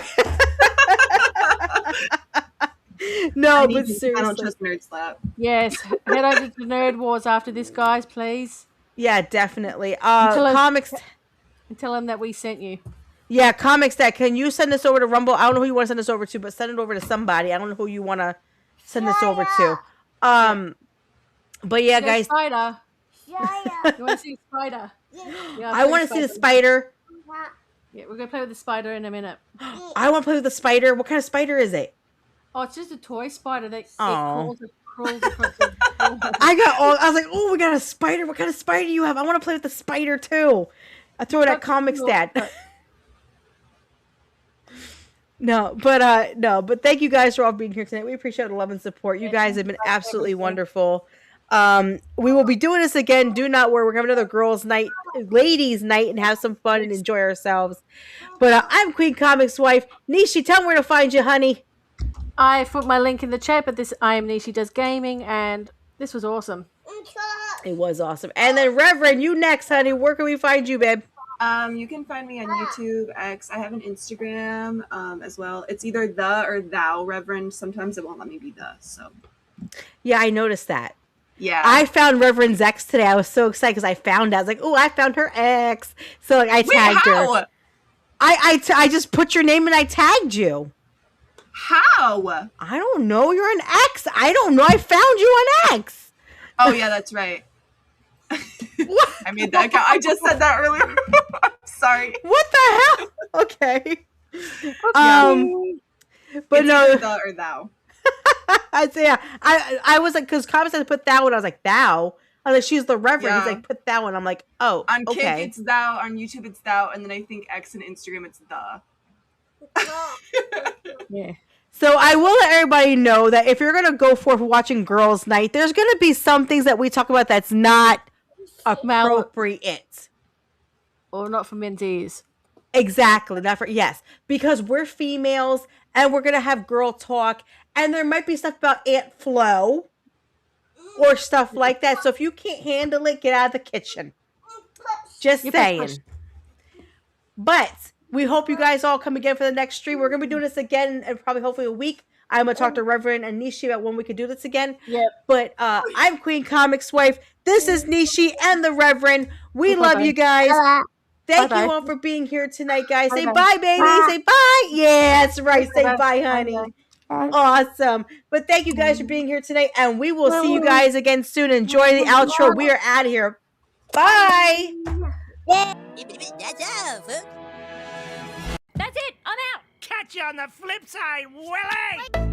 No, but seriously. I don't trust Nerd Slap. Yes, head over to Nerd Wars after this, guys, please. Yeah, definitely. Comics. And tell them that we sent you. Yeah, Comics Dad, can you send this over to Rumble? I don't know who you want to send this over to, but send it over to somebody. I don't know who you want to send this over to. But yeah, guys. Spider. You want to see a spider? Yeah, I want to see the spider. Yeah, we're going to play with the spider in a minute. I want to play with the spider. What kind of spider is it? Oh, it's just a toy spider that Oh. crawls across the I was like, oh, we got a spider. What kind of spider do you have? I want to play with the spider too. I throw it at Comics Dad. No, but thank you guys for all being here tonight. We appreciate the love and support. You guys have been absolutely wonderful. We will be doing this again. Do not worry. We're going to have another ladies night and have some fun and enjoy ourselves. But I'm QueenComixWife. Nishi, tell me where to find you, honey. I put my link in the chat, but I am Nishi Does Gaming, and this was awesome. It was awesome. And then Reverend, you next, honey. Where can we find you, babe? You can find me on YouTube, X. I have an Instagram as well. It's either the or thou, Reverend. Sometimes it won't let me be the. So. Yeah, I noticed that. Yeah. I found Reverend's X today. I was so excited because I found out. I was like, oh, I found her X. So like, I tagged her. I just put your name and I tagged you. How? I don't know. You're an X. I don't know. I found you an X. Oh, yeah, that's right. I made that account. I just said that earlier. I'm sorry. What the hell? Okay. But it's no. The or thou. I was like, because Comics had to put thou, and I was like, thou. I was like, she's the Reverend. Yeah. He's like, put thou, and I'm like, oh, on okay. Kick, it's thou. On YouTube, it's thou. And then I think X and Instagram, it's the. Yeah. So I will let everybody know that if you're going to go for watching Girls Night, there's going to be some things that we talk about that's not appropriate. Or not for mentees. Exactly. Yes. Because we're females and we're going to have girl talk. And there might be stuff about Aunt Flo or stuff like that. So if you can't handle it, get out of the kitchen. Just saying. But we hope you guys all come again for the next stream. We're going to be doing this again in probably hopefully a week. I'm going to talk to Reverend and Nishi about when we could do this again. Yep. But I'm QueenComixWife. This is Nishi and the Reverend. We love you guys. Thank you all for being here tonight, guys. Say bye, baby. Say bye. Yeah, that's right. Say bye, honey. Awesome. But thank you guys for being here tonight. And we will see you guys again soon. Enjoy the outro. We are out of here. Bye. That's all, folks. That's it. I'm out. Catch you on the flip side, Willie!